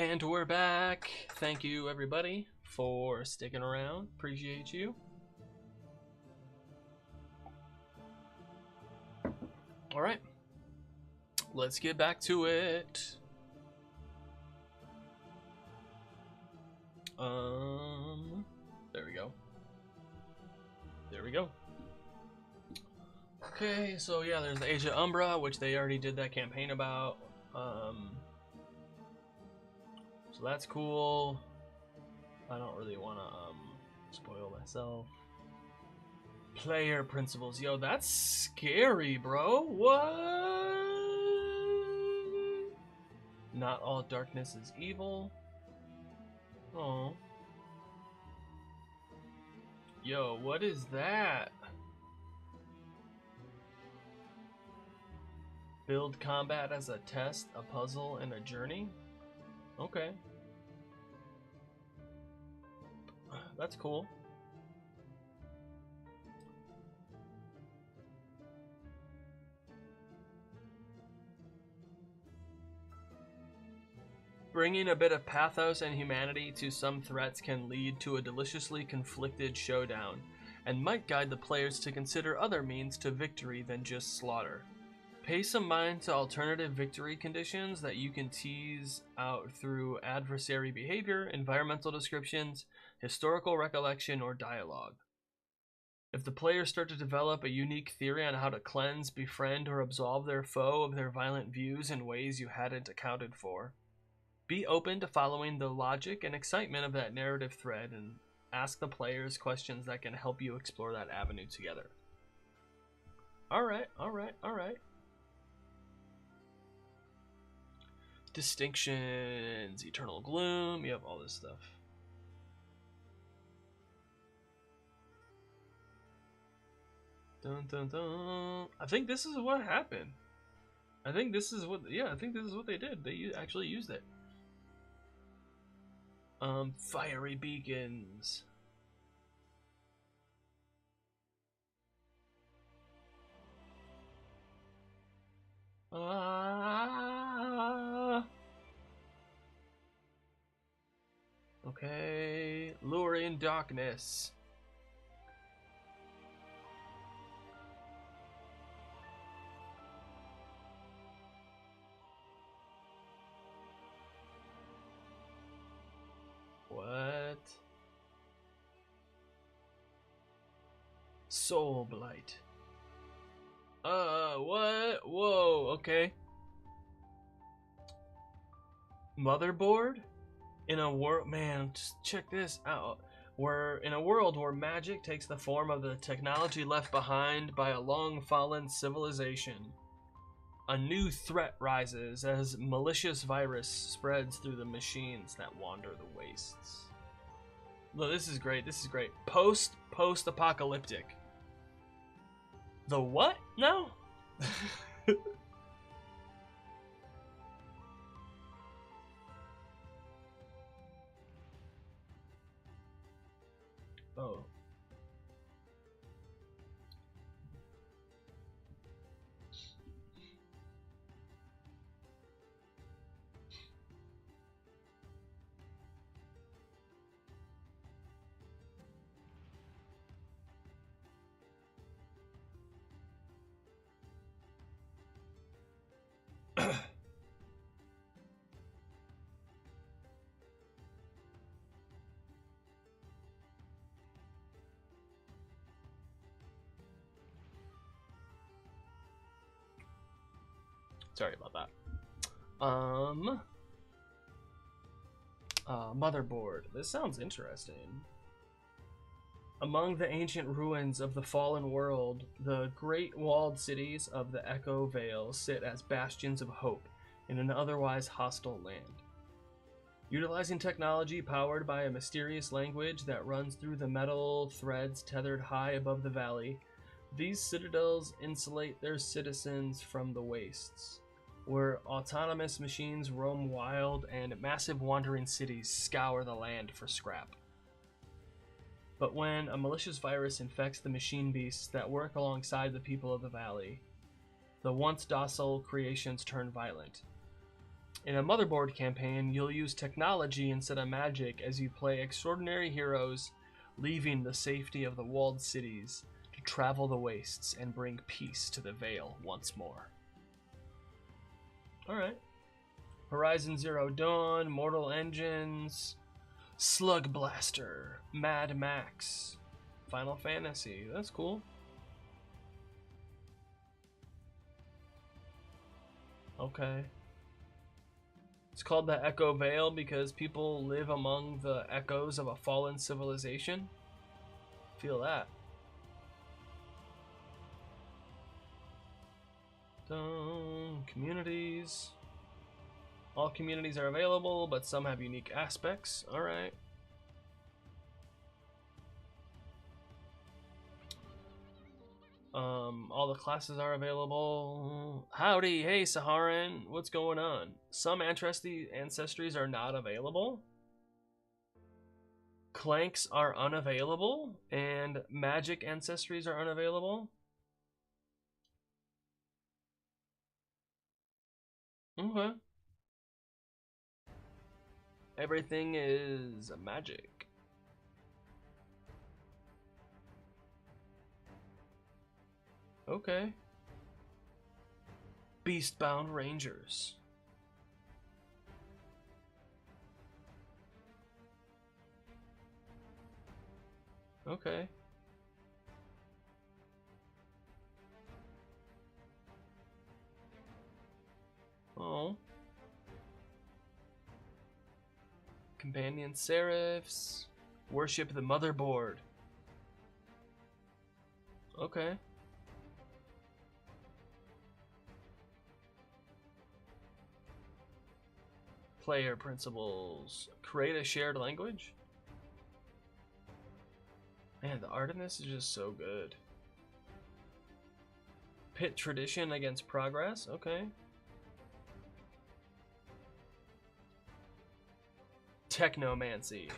And we're back. Thank you, everybody, for sticking around. Appreciate you. All right. Let's get back to it. There we go. There we go. Okay, so yeah, there's the Age of Umbra, which they already did that campaign about. So that's cool. I don't really want to spoil myself. Player principles. Yo, that's scary, bro. What? Not all darkness is evil. Oh. Yo, what is that? Build combat as a test, a puzzle, and a journey? Okay. That's cool. Bringing a bit of pathos and humanity to some threats can lead to a deliciously conflicted showdown, and might guide the players to consider other means to victory than just slaughter. Pay some mind to alternative victory conditions that you can tease out through adversary behavior, environmental descriptions, historical recollection, or dialogue. If the players start to develop a unique theory on how to cleanse, befriend, or absolve their foe of their violent views in ways you hadn't accounted for, be open to following the logic and excitement of that narrative thread and ask the players questions that can help you explore that avenue together. Alright. Distinctions, Eternal Gloom, you have all this stuff. Dun dun dun. I think this is what happened. I think this is what they did. They actually used it. Fiery beacons. Okay, luring darkness. What? Soul blight. What? Whoa, okay. Motherboard? In a world, man, just check this out. We're in a world where magic takes the form of the technology left behind by a long-fallen civilization. A new threat rises as malicious virus spreads through the machines that wander the wastes. Look, this is great. This is great. Post-apocalyptic. The what? No? Oh. Sorry about that. Motherboard. This sounds interesting. Among the ancient ruins of the fallen world, the great walled cities of the Echo Vale sit as bastions of hope in an otherwise hostile land. Utilizing technology powered by a mysterious language that runs through the metal threads tethered high above the valley, these citadels insulate their citizens from the wastes, where autonomous machines roam wild and massive wandering cities scour the land for scrap. But when a malicious virus infects the machine beasts that work alongside the people of the valley, the once docile creations turn violent. In a motherboard campaign, you'll use technology instead of magic as you play extraordinary heroes, leaving the safety of the walled cities to travel the wastes and bring peace to the Vale once more. Alright. Horizon Zero Dawn, Mortal Engines, Slug Blaster, Mad Max, Final Fantasy. That's cool. Okay. It's called the Echo Vale because people live among the echoes of a fallen civilization. Feel that. Communities. All communities are available, but some have unique aspects. Alright. All the classes are available. Howdy, hey Saharan, what's going on? Some ancestries are not available. Clanks are unavailable, and magic ancestries are unavailable. Okay. Everything is magic. Okay. Beastbound Rangers. Okay. Oh. Companion Seraphs. Worship the motherboard. Okay. Player principles. Create a shared language. Man, the art in this is just so good. Pit tradition against progress. Okay. Technomancy.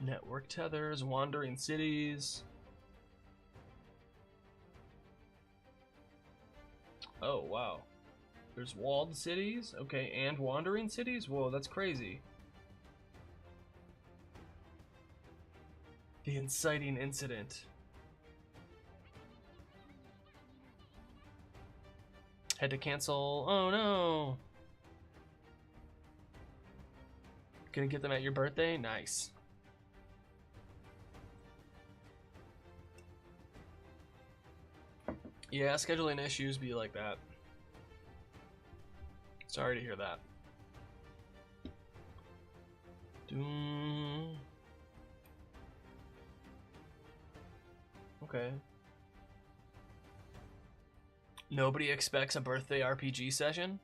Network tethers. Wandering cities. Oh, wow. There's walled cities? Okay, and wandering cities? Whoa, that's crazy. The inciting incident. Had to cancel. Oh no. Gonna get them at your birthday? Nice. Yeah, scheduling issues be like that. Sorry to hear that. Okay. Nobody expects a birthday RPG session?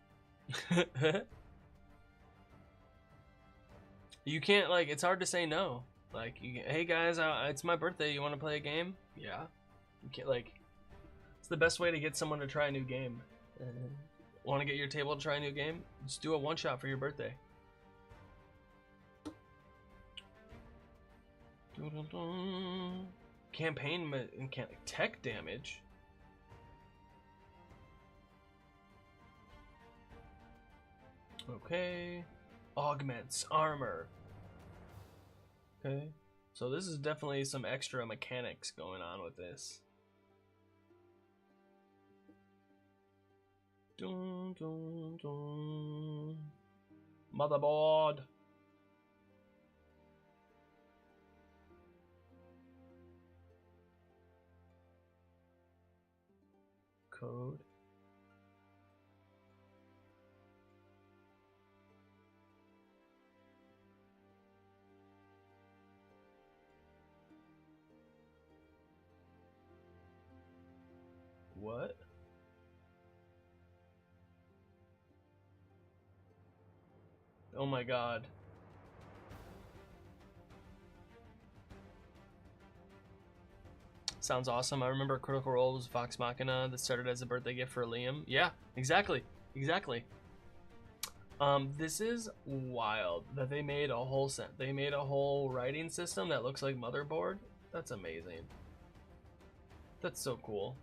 You can't, like, it's hard to say no. Like, hey guys, it's my birthday, you want to play a game? Yeah. You can't, like, it's the best way to get someone to try a new game. Want to get your table to try a new game? Just do a one-shot for your birthday. Campaign tech damage. Okay. Augments armor. Okay. So this is definitely some extra mechanics going on with this. Dun, dun, dun. Motherboard. Code. What? Oh my god. Sounds awesome. I remember Critical Role was Vox Machina that started as a birthday gift for Liam. Yeah, exactly. Exactly. This is wild that they made a whole set. They made a whole writing system that looks like Motherboard. That's amazing. That's so cool.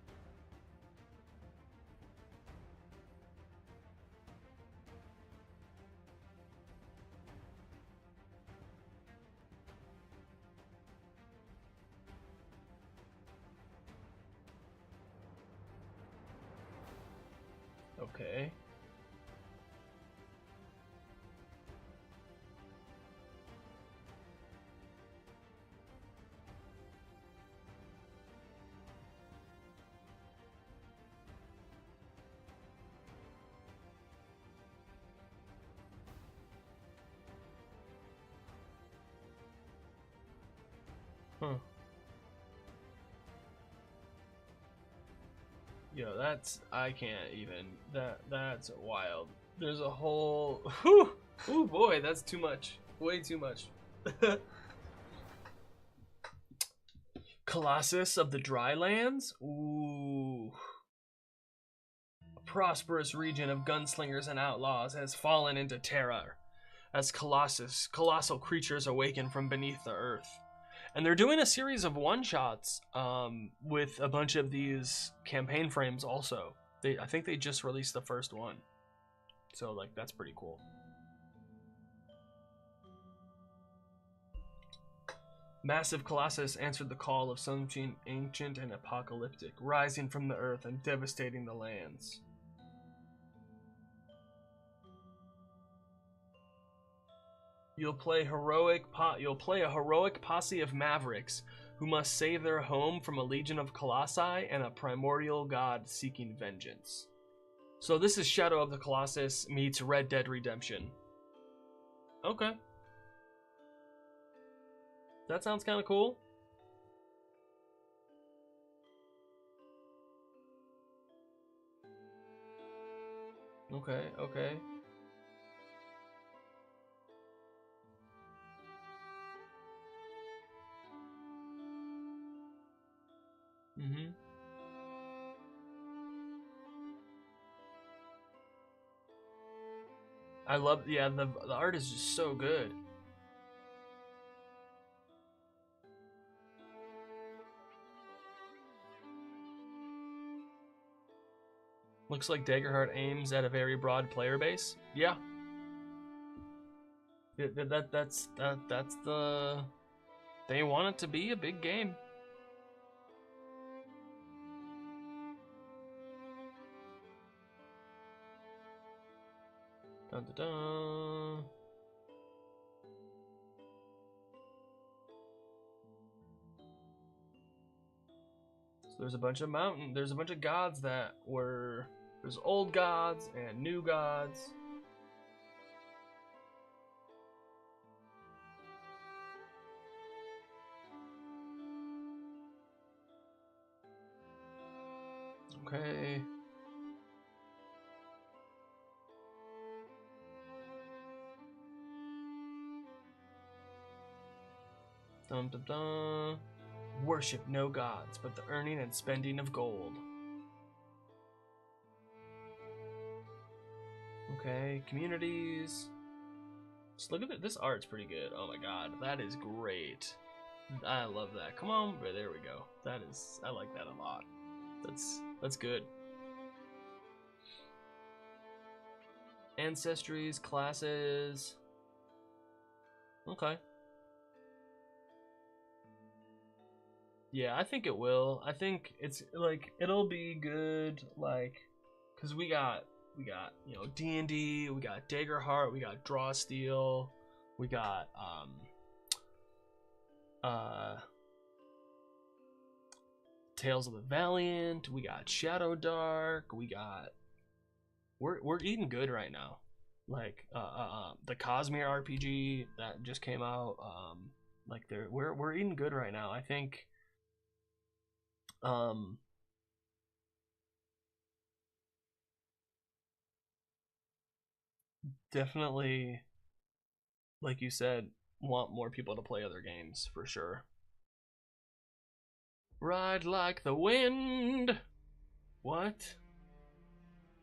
Okay. Huh. Yo, I can't even, that's wild. There's a whole, whew, oh boy, that's too much, way too much. Colossus of the Drylands? Ooh. A prosperous region of gunslingers and outlaws has fallen into terror as colossal creatures awaken from beneath the earth. And they're doing a series of one-shots with a bunch of these campaign frames also. I think they just released the first one. So, like, that's pretty cool. Massive Colossus answered the call of something ancient and apocalyptic, rising from the earth and devastating the lands. You'll play a heroic posse of mavericks who must save their home from a legion of colossi and a primordial god seeking vengeance. So this is Shadow of the Colossus meets Red Dead Redemption. Okay. That sounds kind of cool. Okay, okay. Mm-hmm. I love, yeah, the art is just so good. Looks like Daggerheart aims at a very broad player base. Yeah. That's the... They want it to be a big game. Dun, dun, dun. So there's a bunch of there's a bunch of gods that were... There's old gods and new gods. Okay. Dun, dun, dun. Worship no gods, but the earning and spending of gold. Okay, communities. Just look at it. This art's pretty good. Oh my god, that is great. I love that. Come on, there we go. That is, I like that a lot. That's good. Ancestries, classes. Okay. Yeah, I think it will. I think it's like it'll be good, like, cause we got you know D&D, we got Daggerheart, we got Draw Steel, we got Tales of the Valiant, we got Shadow Dark, we got we're eating good right now. Like the Cosmere RPG that just came out, like we're eating good right now. I think definitely, like you said, want more people to play other games for sure. Ride like the wind. What?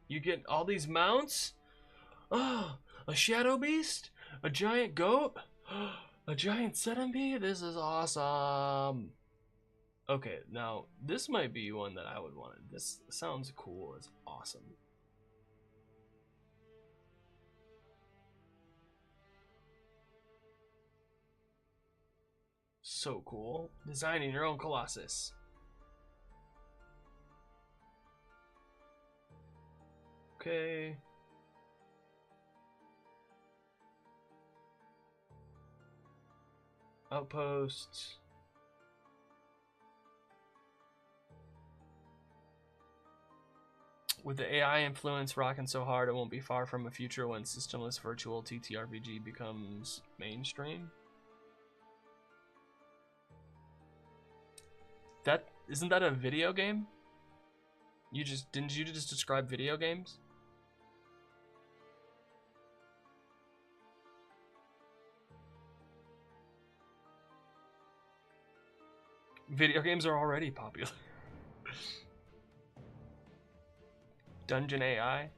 You get all these mounts? Oh, a shadow beast? A giant goat? A giant centipede? This is awesome. Okay, now this might be one that I would want. This sounds cool. It's awesome. So cool. Designing your own Colossus. Okay. Outposts. With the AI influence rocking so hard, it won't be far from a future when systemless virtual ttrpg becomes mainstream. That isn't that a video game? Didn't you just describe video games? Video games are already popular. Dungeon AI.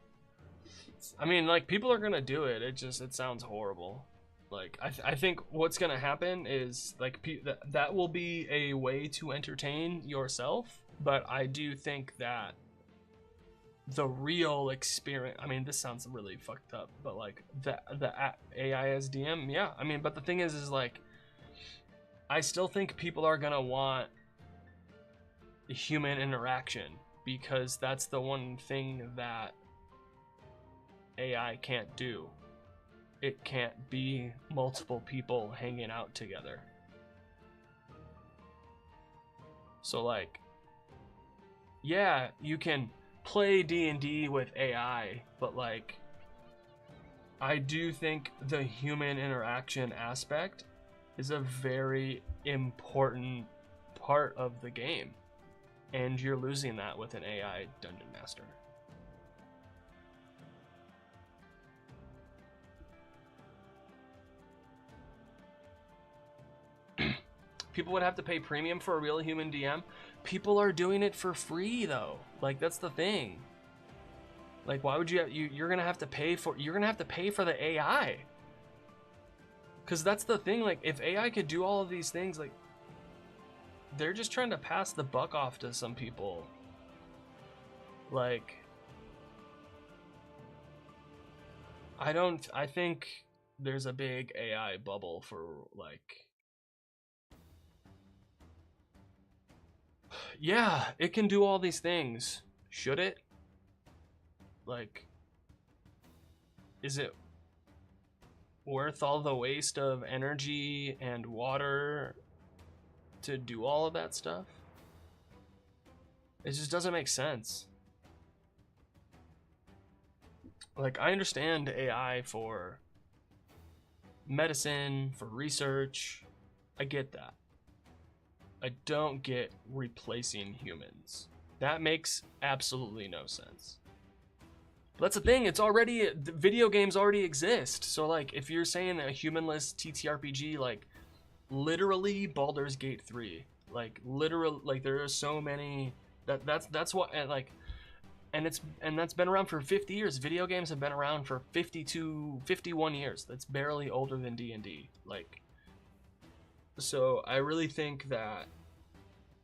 I mean, like, people are gonna do it. It sounds horrible. Like, I think what's gonna happen is like that will be a way to entertain yourself. But I do think that the real experience. I mean, this sounds really fucked up, but like the AI as DM, yeah. I mean, but the thing is like, I still think people are gonna want human interaction because that's the one thing that AI can't do. It can't be multiple people hanging out together. So like, yeah, you can play D&D with AI, but like, I do think the human interaction aspect is a very important part of the game, and you're losing that with an AI dungeon master. People would have to pay premium for a real human DM. People are doing it for free though. Like, that's the thing. Like, why would you're gonna have to pay for the AI? Because that's the thing. Like, if AI could do all of these things, like, they're just trying to pass the buck off to some people. Like, I think there's a big AI bubble for like, yeah, it can do all these things. Should it? Like, is it worth all the waste of energy and water to do all of that stuff? It just doesn't make sense. Like, I understand AI for medicine, for research. I get that. I don't get replacing humans. That makes absolutely no sense. But that's the thing, the video games already exist. So like, if you're saying a humanless TTRPG, like literally Baldur's Gate 3, like literal, like there are so many that's what, and like, and that's been around for 50 years. Video games have been around for 51 years. That's barely older than D&D. Like, so I really think that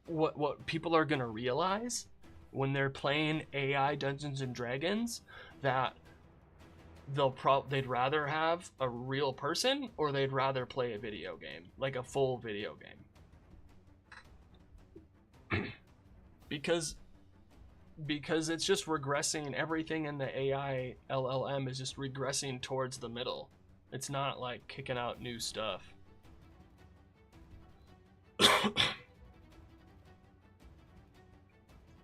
what people are gonna realize when they're playing AI Dungeons and Dragons, that they'd rather have a real person, or they'd rather play a video game, like a full video game. because it's just regressing. Everything in the AI LLM is just regressing towards the middle. It's not like kicking out new stuff.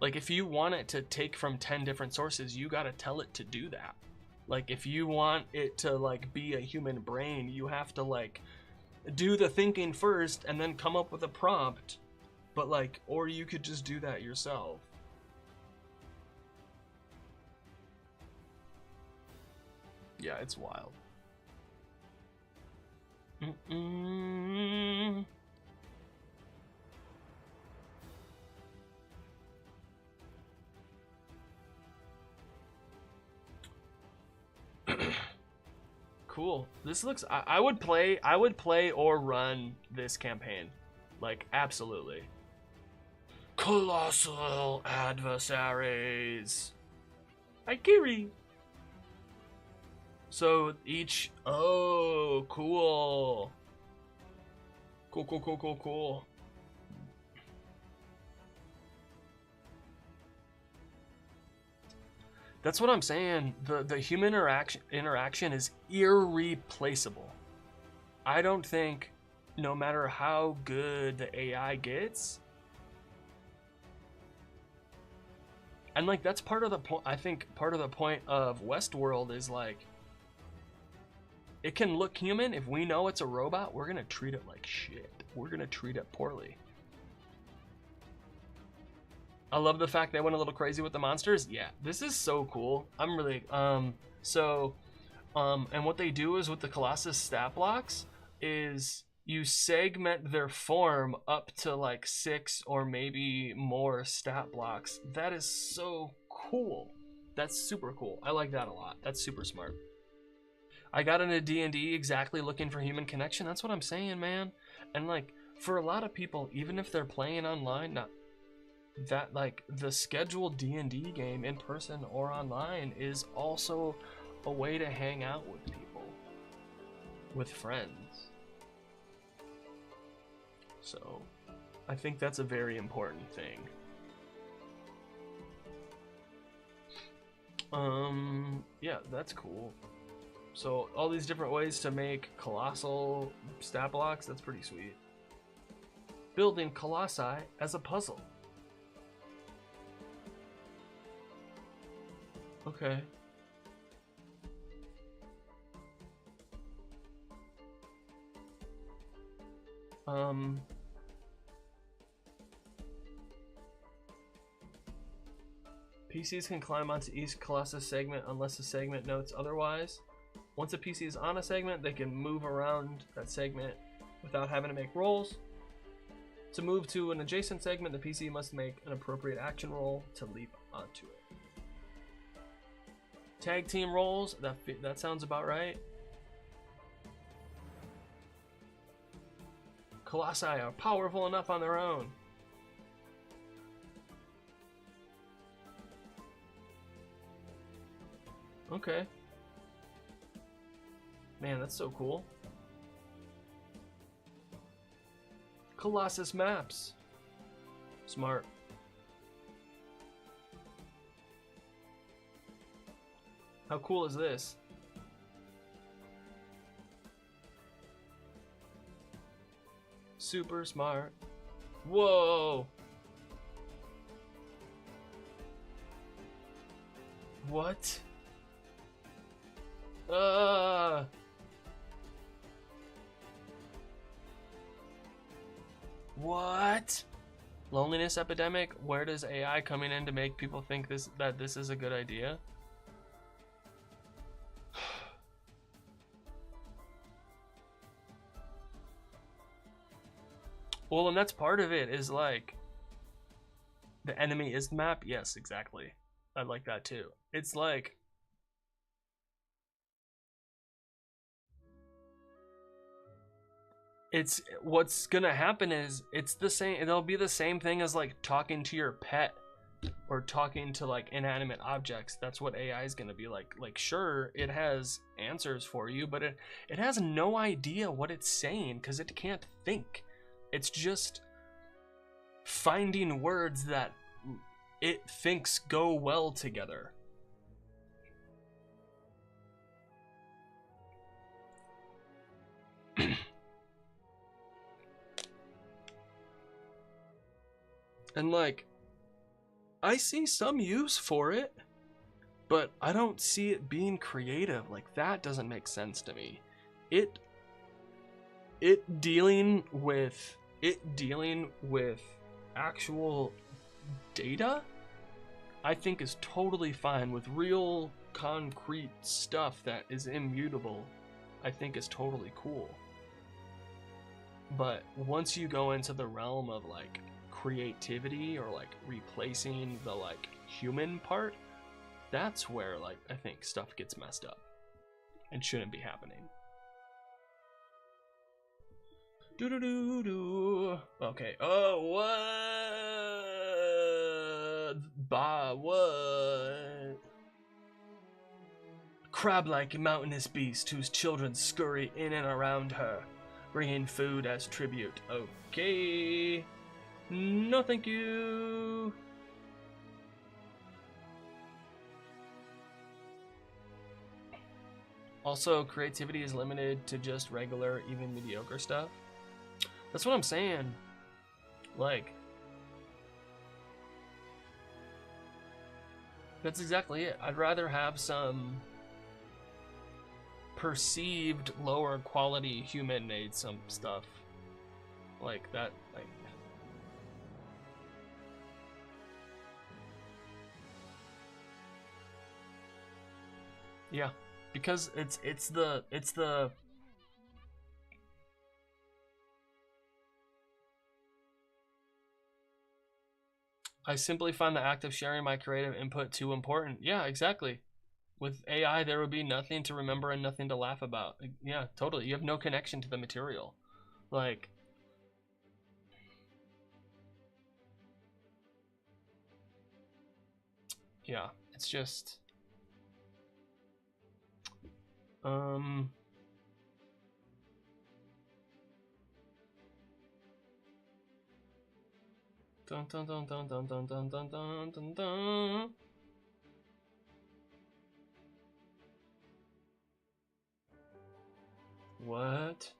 Like, if you want it to take from 10 different sources, you gotta tell it to do that. Like, if you want it to like be a human brain, you have to like do the thinking first and then come up with a prompt. But like, or you could just do that yourself. Yeah, it's wild. Cool. This looks. I would play or run this campaign, like, absolutely. Colossal adversaries. Aikiri. So each. Oh, cool. Cool. That's what I'm saying. The human interaction is irreplaceable. I don't think, no matter how good the AI gets, and like that's part of the point. I think part of the point of Westworld is like, it can look human. If we know it's a robot, we're gonna treat it like shit. We're gonna treat it poorly. I love the fact they went a little crazy with the monsters. Yeah, this is so cool. I'm really and what they do is with the Colossus stat blocks is you segment their form up to like 6 or maybe more stat blocks. That is so cool. That's super cool. I like that a lot. That's super smart. I got into D&D exactly looking for human connection. That's what I'm saying, man. And like for a lot of people, even if they're playing online, not that like the scheduled D&D game in person or online is also a way to hang out with people, with friends. So I think that's a very important thing. Yeah, that's cool. So all these different ways to make colossal stat blocks, that's pretty sweet. Building colossi as a puzzle. Okay. PCs can climb onto each Colossus segment unless the segment notes otherwise. Once a PC is on a segment, they can move around that segment without having to make rolls. To move to an adjacent segment, the PC must make an appropriate action roll to leap onto it. Tag team rolls, that sounds about right. Colossi are powerful enough on their own. Okay. Man, that's so cool. Colossus maps. Smart. How cool is this? Super smart. Whoa. What? What? Loneliness epidemic? Where does AI coming in to make people think that this is a good idea? Well, and that's part of it is like the enemy is the map. Yes, exactly. I like that too. It's like it's what's gonna happen is it's the same. It'll be the same thing as like talking to your pet or talking to like inanimate objects. That's what AI is gonna be like. Like, sure, it has answers for you, but it has no idea what it's saying because it can't think. It's just finding words that it thinks go well together. And like, I see some use for it, but I don't see it being creative. Like, that doesn't make sense to me. It dealing with actual data, I think is totally fine. With real concrete stuff that is immutable, I think is totally cool. But once you go into the realm of like creativity or like replacing the like human part, that's where like I think stuff gets messed up and shouldn't be happening. Do. Okay. Oh, what? What? Crab-like mountainous beast whose children scurry in and around her, bringing food as tribute. Okay. No, thank you. Also, creativity is limited to just regular, even mediocre stuff. That's what I'm saying. Like, that's exactly it. I'd rather have some perceived lower quality human-made some stuff like that. Like, yeah, because it's the I simply find the act of sharing my creative input too important. Yeah, exactly. With AI, there would be nothing to remember and nothing to laugh about. Yeah, totally. You have no connection to the material. Like, yeah, it's just, um, dun dun dun dun dun dun dun dun dun dun dun. What?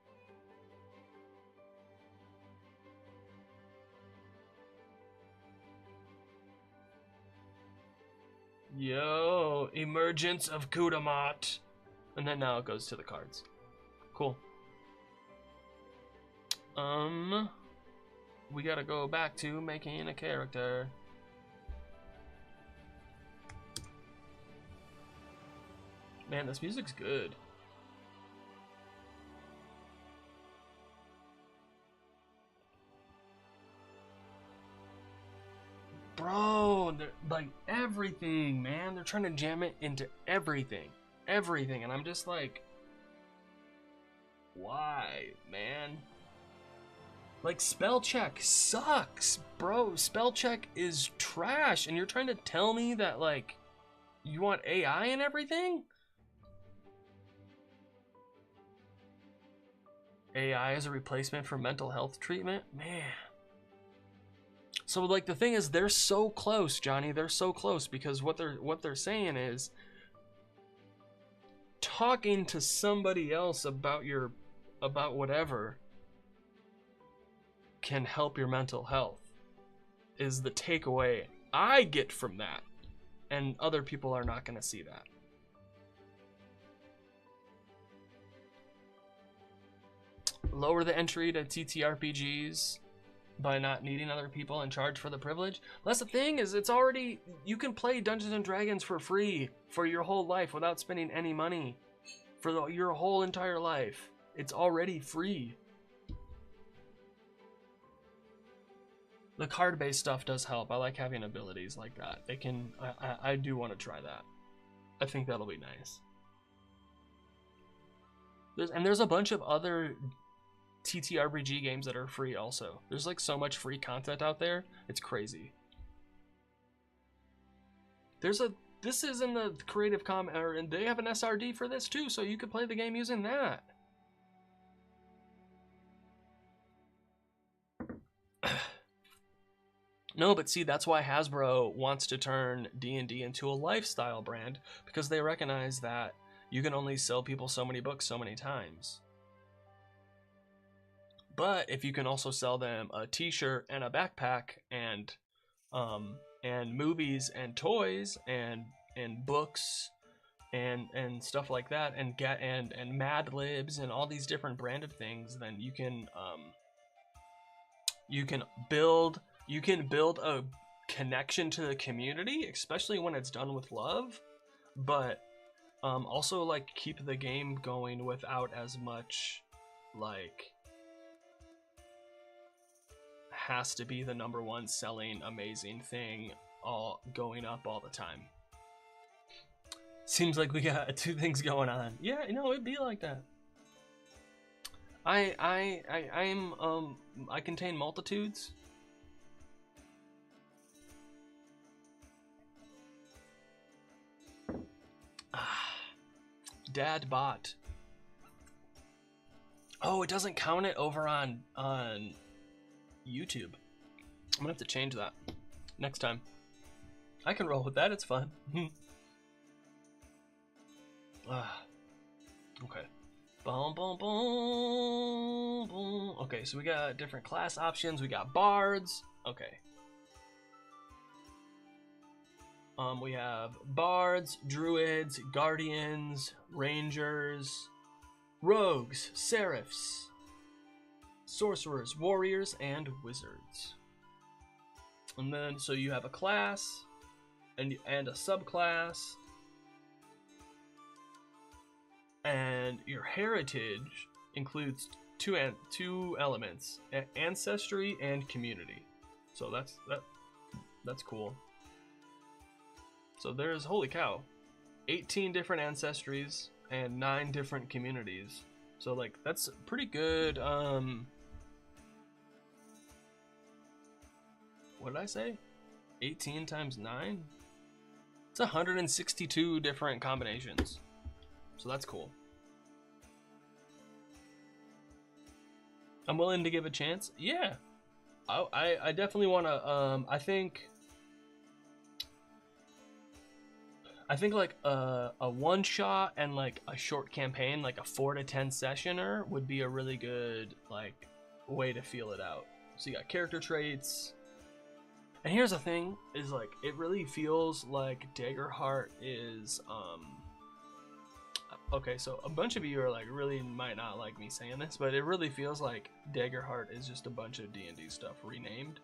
Yo, emergence of Kudamat. And then now it goes to the cards. Cool. We gotta go back to making a character. Man, this music's good. Bro, like everything, man. They're trying to jam it into everything. Everything. And I'm just like, why, man? Like, spell check sucks, bro. Spell check is trash. And you're trying to tell me that, like, you want AI and everything? AI as a replacement for mental health treatment? Man. So, like, the thing is, they're so close, Johnny. They're so close because what they're saying is talking to somebody else about whatever can help your mental health is the takeaway I get from that, and other people are not going to see that. Lower the entry to ttrpgs by not needing other people and charge for the privilege. That's the thing, is it's already, you can play Dungeons and Dragons for free for your whole life without spending any money for your whole entire life. It's already free. The card-based stuff does help. I like having abilities like that. They can, I do want to try that. I think that'll be nice. There's a bunch of other TTRPG games that are free also. There's like so much free content out there. It's crazy. This is in the Creative Commons, and they have an SRD for this too, so you could play the game using that. No, but see, that's why Hasbro wants to turn D&D into a lifestyle brand, because they recognize that you can only sell people so many books so many times. But if you can also sell them a t-shirt and a backpack and movies and toys and books and stuff like that, and Mad Libs and all these different branded things, then you can build a connection to the community, especially when it's done with love, but also like keep the game going without as much like has to be the #1 selling amazing thing all going up all the time. Seems like we got two things going on. Yeah, it'd be like that. I contain multitudes. Dad bot. Oh, it doesn't count it over on YouTube. I'm gonna have to change that next time. I can roll with that, it's fun. Okay. Boom, boom, boom, boom. Okay, so we got different class options. We got bards. Okay. We have bards, druids, guardians, rangers, rogues, seraphs, sorcerers, warriors, and wizards. And then, so you have a class and a subclass. And your heritage includes two elements: ancestry and community. So that's cool. So there's, holy cow, 18 different ancestries and 9 different communities. So like that's pretty good. What did I say? 18 times 9? It's 162 different combinations. So that's cool. I'm willing to give a chance. Yeah, I definitely want to. I think like a one shot and like a short campaign, like a 4 to 10 sessioner, would be a really good like way to feel it out. So you got character traits. And here's the thing: is like it really feels like Daggerheart is okay, so a bunch of you are like really might not like me saying this, but it really feels like Daggerheart is just a bunch of D&D stuff renamed.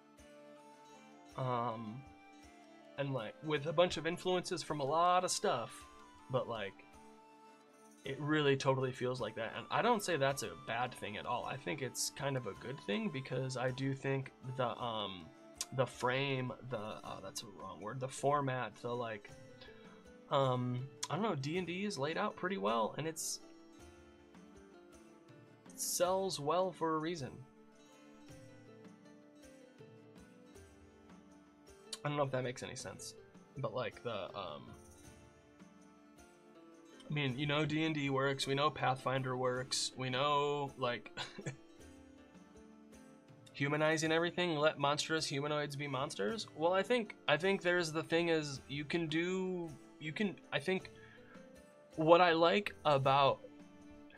And like with a bunch of influences from a lot of stuff, but like it really totally feels like that. And I don't say that's a bad thing at all. I think it's kind of a good thing, because I do think the frame, that's a wrong word, the format, the like I don't know, D&D is laid out pretty well, and it sells well for a reason. I don't know if that makes any sense, but like I mean, you know, D&D works, we know Pathfinder works, we know like humanizing everything, let monstrous humanoids be monsters. Well, I think there's the thing is I think what I like about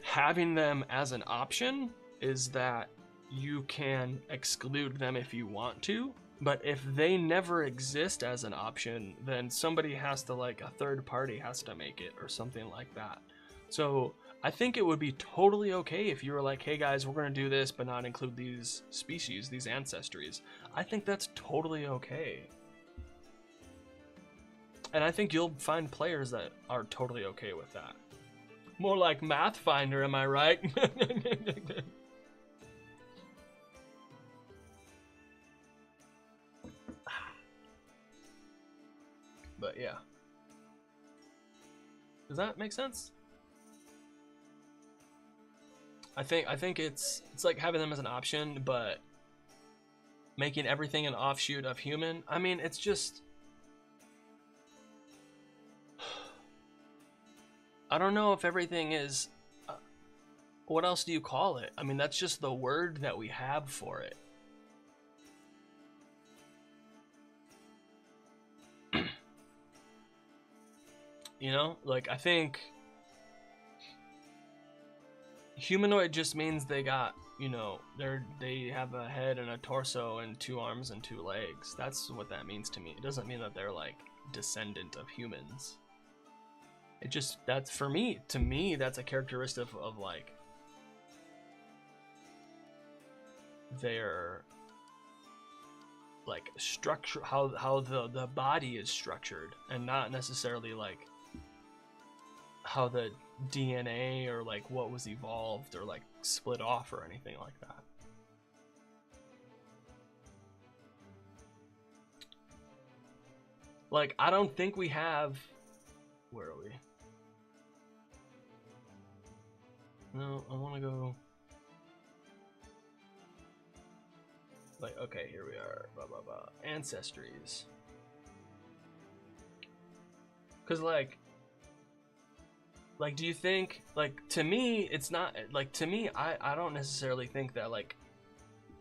having them as an option is that you can exclude them if you want to, but if they never exist as an option, then somebody has to, like a third party has to make it or something like that. So I think it would be totally okay if you were like, hey guys, we're going to do this but not include these species, these ancestries. I think that's totally okay. And I think you'll find players that are totally okay with that. More like Mathfinder, am I right? But yeah. Does that make sense? I think it's like having them as an option, but making everything an offshoot of human. I mean, it's just, I don't know if everything is, what else do you call it? I mean, that's just the word that we have for it. You know, like I think humanoid just means they got, you know, they have a head and a torso and 2 arms and 2 legs. That's what that means to me. It doesn't mean that they're like descendant of humans. It just, that's, for me, to me, that's a characteristic of like their like structure, how the body is structured, and not necessarily like how the DNA or like what was evolved or like split off or anything like that. Like, I don't think we have, where are we? No, I want to go like, okay, here we are, blah blah blah, ancestries. Because like do you think, like, to me, it's not, like, to me, I don't necessarily think that, like,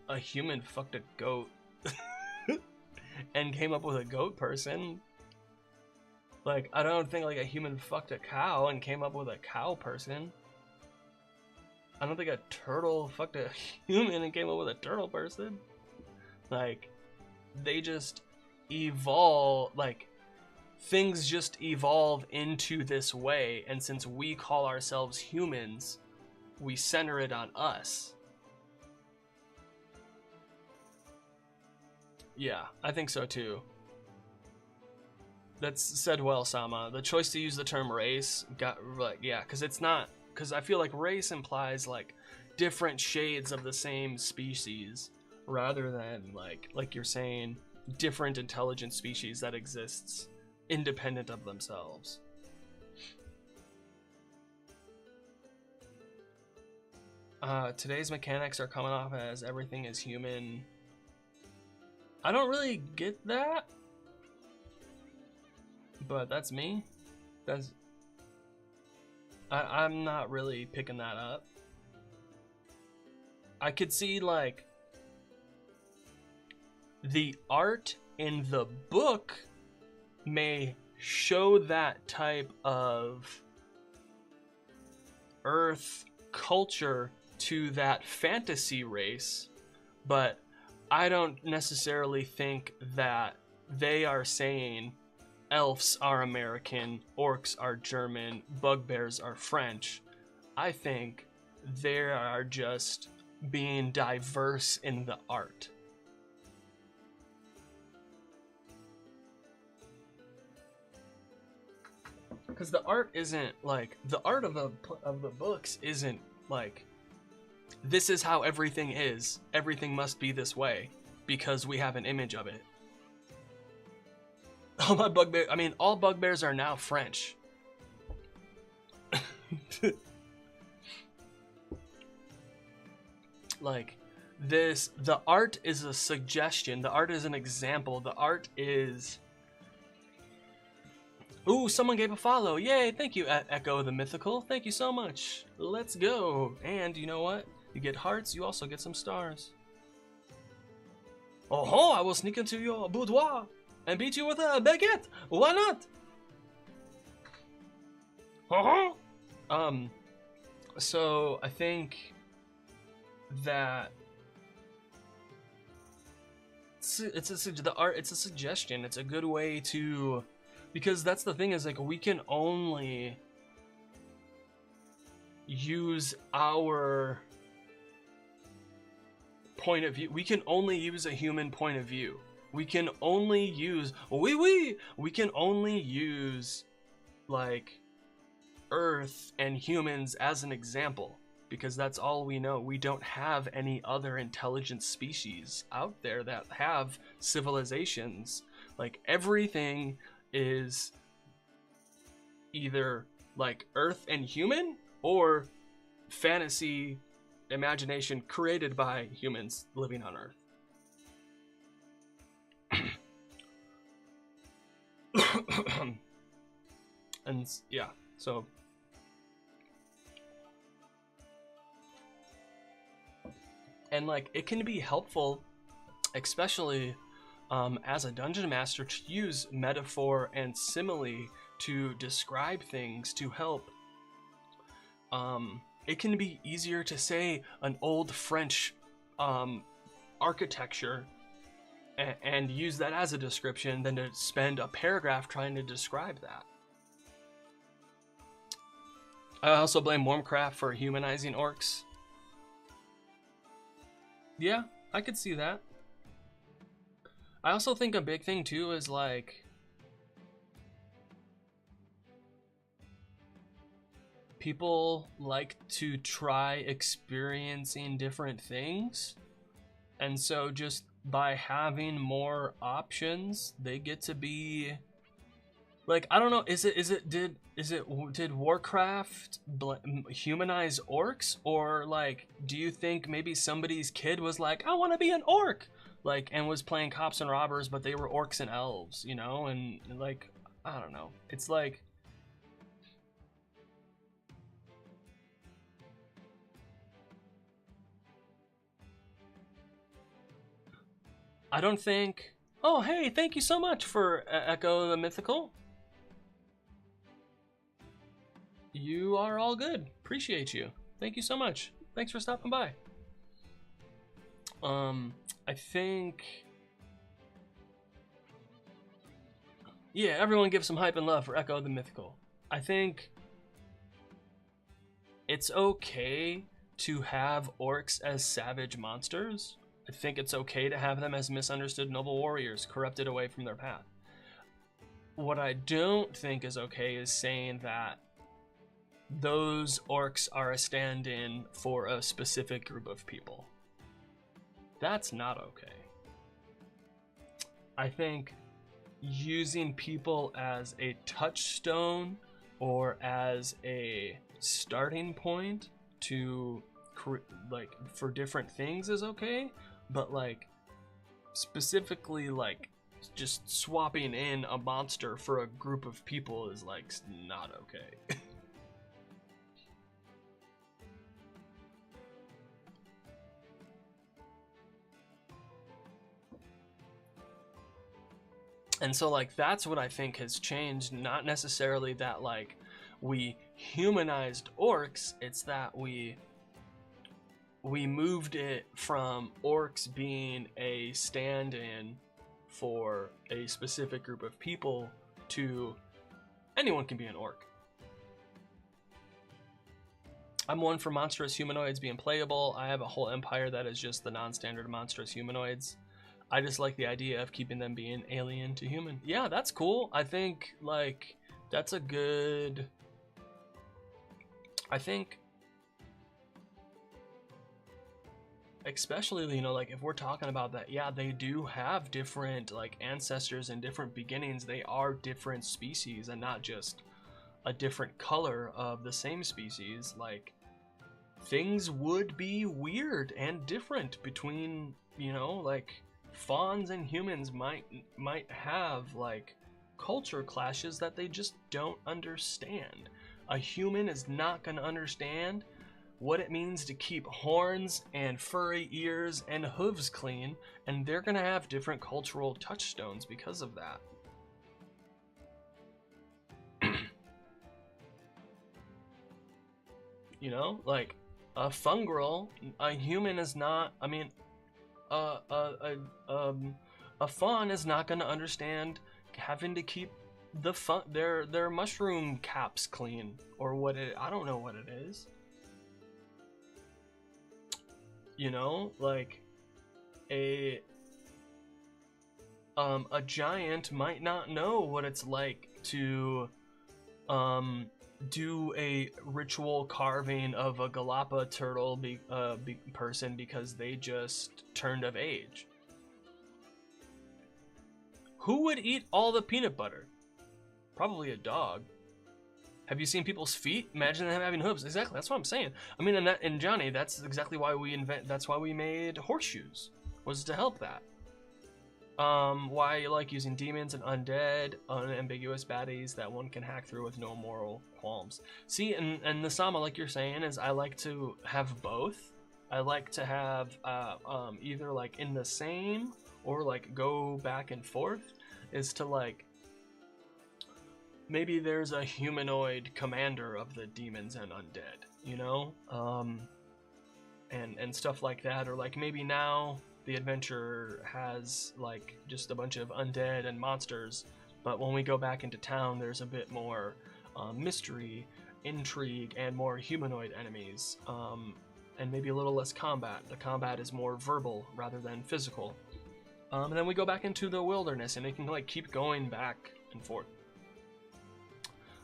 a human fucked a goat and came up with a goat person. Like, I don't think, like, a human fucked a cow and came up with a cow person. I don't think a turtle fucked a human and came up with a turtle person. Like, they just evolve, like, things just evolve into this way, and since we call ourselves humans, we center it on us. Yeah, I think so too. That's said well, Sama. The choice to use the term race got, like, yeah, because it's not, because I feel like race implies like different shades of the same species rather than like you're saying, different intelligent species that exists independent of themselves. Today's mechanics are coming off as everything is human. I don't really get that, but that's me. I'm not really picking that up. I could see like the art in the book may show that type of Earth culture to that fantasy race, but I don't necessarily think that they are saying elves are American, orcs are German, bugbears are French. I think they are just being diverse in the art. Because the art isn't like, the art of the books isn't like, this is how everything is. Everything must be this way because we have an image of it. All my bugbears, I mean, all bugbears are now French. Like this, the art is a suggestion. The art is an example. The art is. Ooh, someone gave a follow. Yay, thank you, Echo the Mythical. Thank you so much. Let's go. And you know what? You get hearts, you also get some stars. Oh, I will sneak into your boudoir and beat you with a baguette. Why not? So I think that it's a suggestion. It's a good way to, because that's the thing is like we can only use our point of view. We can only use a human point of view. We can only use we can only use like Earth and humans as an example because that's all we know. We don't have any other intelligent species out there that have civilizations. Like everything is either like Earth and human or fantasy imagination created by humans living on Earth. And yeah, so and like it can be helpful, especially as a dungeon master, to use metaphor and simile to describe things to help. It can be easier to say an old French architecture and use that as a description than to spend a paragraph trying to describe that. I also blame Warmcraft for humanizing orcs. Yeah, I could see that. I also think a big thing too is like people like to try experiencing different things, and so just by having more options they get to be like, I don't know, did Warcraft humanize orcs, or like do you think maybe somebody's kid was like, I want to be an orc, like, and was playing cops and robbers but they were orcs and elves, you know? And like, I don't know, it's like I don't think. Oh, hey, thank you so much for Echo the Mythical. You are all good. Appreciate you. Thank you so much. Thanks for stopping by. I think... Yeah, everyone give some hype and love for Echo the Mythical. I think it's okay to have orcs as savage monsters. I think it's okay to have them as misunderstood noble warriors, corrupted away from their path. What I don't think is okay is saying that those orcs are a stand-in for a specific group of people. That's not okay. I think using people as a touchstone or as a starting point to like for different things is okay, but like specifically like just swapping in a monster for a group of people is like not okay. And so like that's what I think has changed, not necessarily that like we humanized orcs, it's that we moved it from orcs being a stand-in for a specific group of people to anyone can be an orc. I'm one for monstrous humanoids being playable. I have a whole empire that is just the non-standard monstrous humanoids. I just like the idea of keeping them being alien to human. Yeah, that's cool. I think, like, that's a good... I think... especially, you know, like, if we're talking about that, yeah, they do have different, like, ancestors and different beginnings. They are different species and not just a different color of the same species. Like, things would be weird and different between, you know, like... fawns and humans might have like culture clashes that they just don't understand. A human is not going to understand what it means to keep horns and furry ears and hooves clean, and they're going to have different cultural touchstones because of that. You know, like a fungrel, a human is not, I mean, a fawn is not going to understand having to keep their mushroom caps clean, or what it, I don't know what it is. You know, like a giant might not know what it's like to do a ritual carving of a Galapa turtle person because they just turned of age. Who would eat all the peanut butter? Probably a dog. Have you seen people's feet? Imagine them having hooves. Exactly, that's what I'm saying. I mean, and Johnny, that's exactly why that's why we made horseshoes, was to help that. Why you like using demons and undead, unambiguous baddies that one can hack through with no moral qualms. See, and the Sama, like you're saying, is I like to have both. I like to have either like in the same or like go back and forth, is to like maybe there's a humanoid commander of the demons and undead, you know, and stuff like that, or like maybe now the adventure has like just a bunch of undead and monsters, but when we go back into town there's a bit more mystery, intrigue, and more humanoid enemies, and maybe a little less combat. The combat is more verbal rather than physical, and then we go back into the wilderness and it can like keep going back and forth.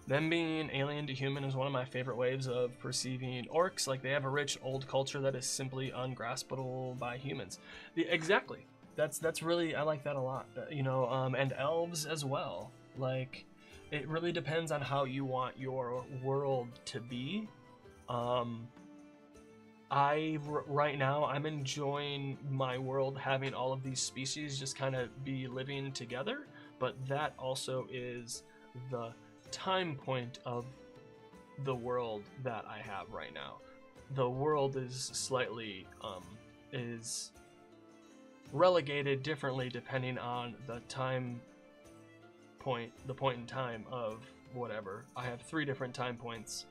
Them being alien to human is one of my favorite ways of perceiving orcs. Like, they have a rich old culture that is simply ungraspable by humans. Exactly. That's really, I like that a lot. You know, and elves as well. Like, it really depends on how you want your world to be. Right now, I'm enjoying my world having all of these species just kind of be living together, but that also is the time point of the world that I have right now. The world is slightly is relegated differently depending on the point in time of whatever. I have 3 different time points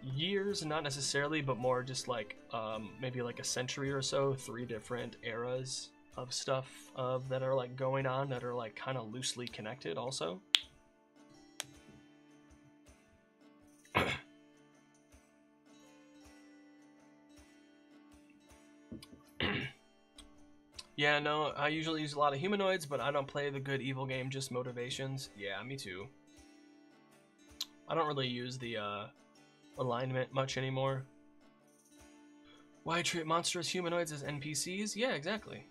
years, not necessarily, but more just like maybe like a century or so, 3 different eras of stuff that are like going on that are like kind of loosely connected also. Yeah, no, I usually use a lot of humanoids, but I don't play the good evil game, just motivations. Yeah, me too. I don't really use the alignment much anymore. Why treat monstrous humanoids as NPCs? Yeah, exactly.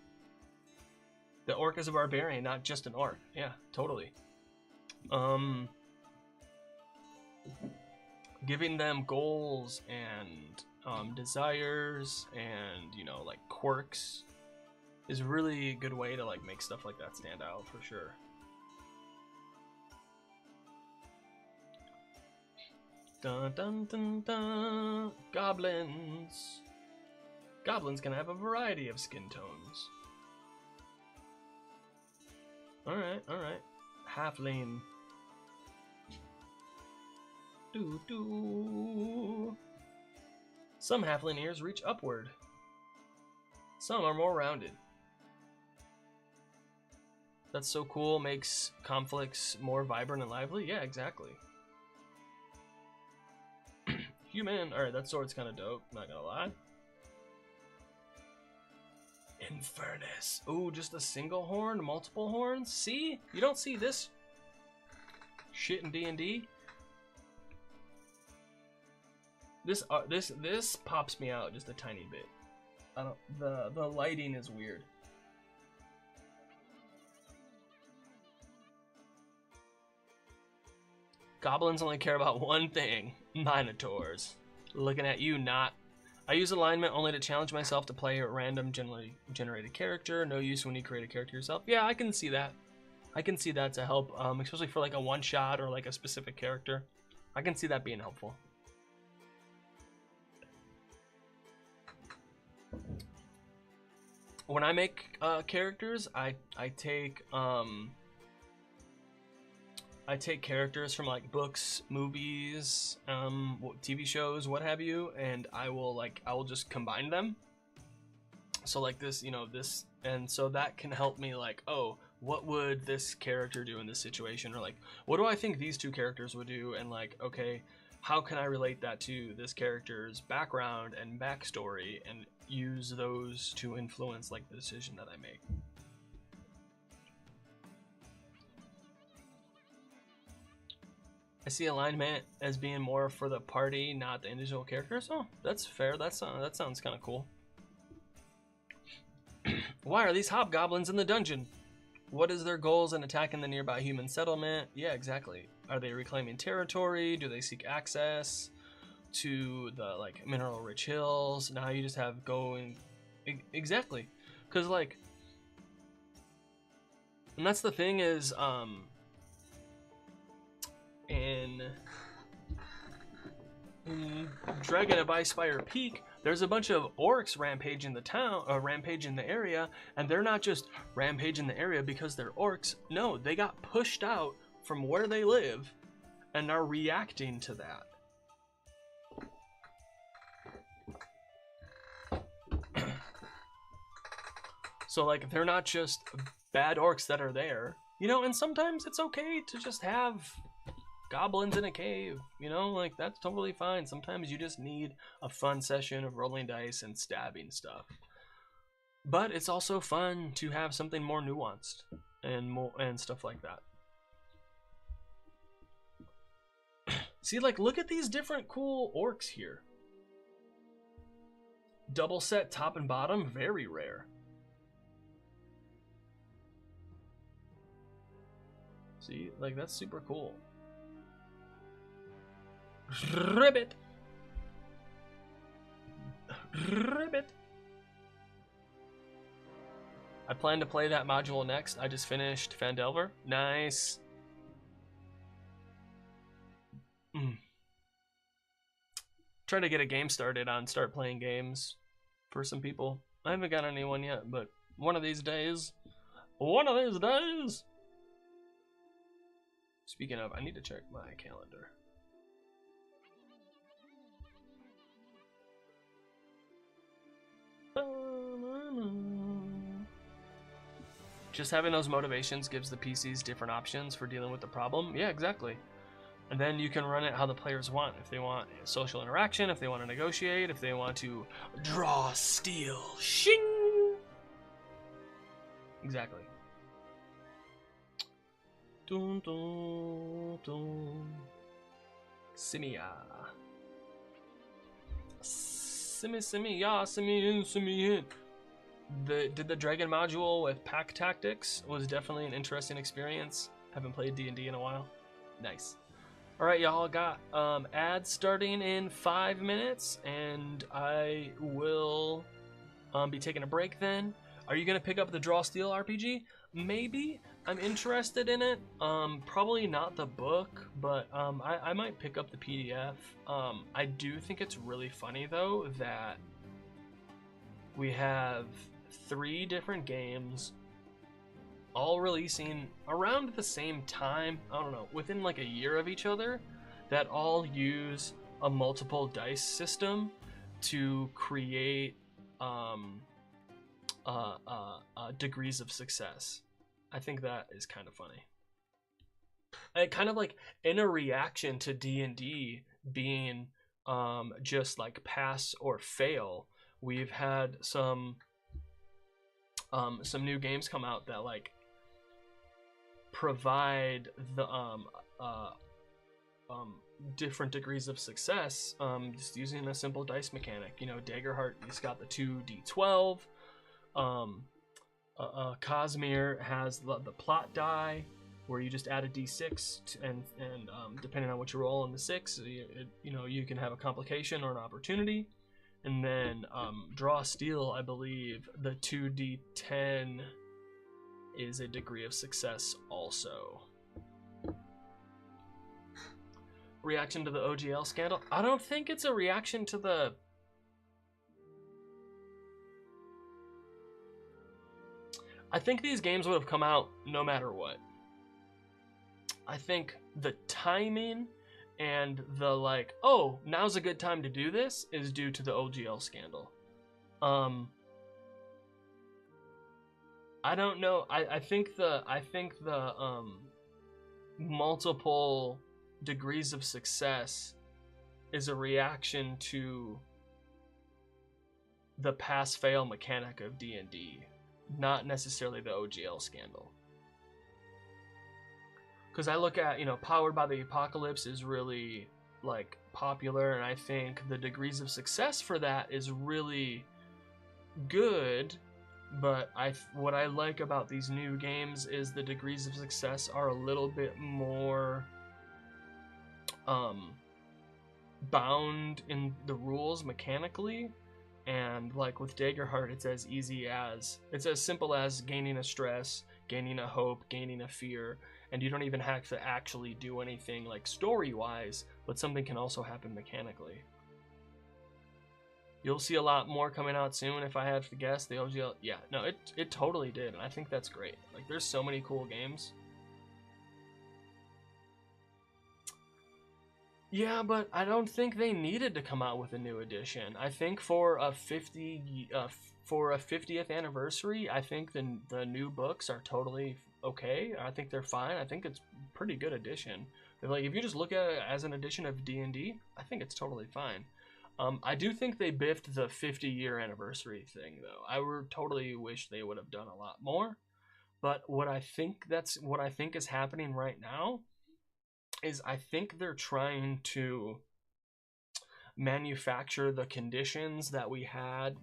The orc is a barbarian, not just an orc. Yeah, totally. Giving them goals and desires and, you know, like quirks is a really good way to like make stuff like that stand out for sure. Dun dun dun dun. Goblins. Goblins can have a variety of skin tones. Alright, alright. Halfling. Doo doo. Some halfling ears reach upward. Some are more rounded. That's so cool, makes conflicts more vibrant and lively. Yeah, exactly. Human. Alright, that sword's kind of dope, not gonna lie. Infernus. Ooh, just a single horn, multiple horns? See? You don't see this shit in D&D. This pops me out just a tiny bit. I don't, the lighting is weird. Goblins only care about one thing. Minotaurs. Looking at you, not. I use alignment only to challenge myself to play a random generally generated character. No use when you create a character yourself. Yeah, I can see that. I can see that to help, especially for like a one-shot or like a specific character. I can see that being helpful. When I make characters, I take characters from like books, movies, TV shows, what have you, and I will just combine them. So like this, you know, this, and so that can help me like, oh, what would this character do in this situation, or like, what do I think these two characters would do, and like, okay, how can I relate that to this character's background and backstory, and use those to influence like the decision that I make. I see alignment as being more for the party, not the individual characters. Oh, that's fair. That sounds kind of cool. Why are these hobgoblins in the dungeon? What is their goals in attacking the nearby human settlement? Yeah, exactly. Are they reclaiming territory? Do they seek access to the like mineral-rich hills? Now you just have going exactly, because like, and that's the thing is in Dragon of Icefire Peak, there's a bunch of orcs rampaging the town, rampaging the area, and they're not just rampaging the area because they're orcs. No, they got pushed out from where they live and are reacting to that. So like, they're not just bad orcs that are there, you know, and sometimes it's okay to just have goblins in a cave, you know, like that's totally fine. Sometimes you just need a fun session of rolling dice and stabbing stuff. But it's also fun to have something more nuanced and stuff like that. See, like, look at these different cool orcs here. Double set top and bottom, very rare. See, like, that's super cool. Ribbit. Ribbit. I plan to play that module next. I just finished Fandelver. Nice. Trying to get a game started on start playing games for some people. I haven't got anyone yet, but one of these days. One of these days. Speaking of, I need to check my calendar. Just having those motivations gives the PCs different options for dealing with the problem. Yeah, exactly. And then you can run it how the players want. If they want social interaction, if they want to negotiate, if they want to draw steel. Shing! Exactly. Dun, dun, dun. Simia. Simi in. Did the dragon module with pack tactics was definitely an interesting experience. Haven't played D&D in a while. Nice. All right, y'all, got ads starting in 5 minutes, and I will be taking a break then. Are you gonna pick up the Draw Steel RPG? Maybe. I'm interested in it. Probably not the book, but I might pick up the PDF. I do think it's really funny though that we have 3 different games all releasing around the same time, I don't know, within like a year of each other, that all use a multiple dice system to create degrees of success. I think that is kind of funny. Kind of like in a reaction to D&D being just like pass or fail, we've had some new games come out that like provide the different degrees of success just using a simple dice mechanic. You know, Daggerheart, it's got the 2d12. Cosmere has the plot die, where you just add a d6 and depending on what you roll on the 6, you know, you can have a complication or an opportunity. And then Draw Steel, I believe the 2d10 is a degree of success also. Reaction to the OGL scandal? I don't think it's a reaction to the... I think these games would have come out no matter what. I think the timing and the like, oh, now's a good time to do this is due to the OGL scandal. I don't know. I think the multiple degrees of success is a reaction to the pass-fail mechanic of D&D, not necessarily the OGL scandal. Because I look at, you know, Powered by the Apocalypse is really like popular, and I think the degrees of success for that is really good. But what I like about these new games is the degrees of success are a little bit more bound in the rules mechanically. And like with Daggerheart, it's as simple as gaining a stress, gaining a hope, gaining a fear, and you don't even have to actually do anything like story-wise, but something can also happen mechanically. You'll see a lot more coming out soon, if I had to guess. The OGL, yeah, no, it totally did, and I think that's great. Like, there's so many cool games. Yeah, but I don't think they needed to come out with a new edition. I think for a 50th anniversary, I think the new books are totally okay. I think they're fine. I think it's a pretty good edition. Like, if you just look at it as an edition of D&D, I think it's totally fine. I do think they biffed the 50-year anniversary thing, though. I totally wish they would have done a lot more. But what I think is happening right now is I think they're trying to manufacture the conditions that we had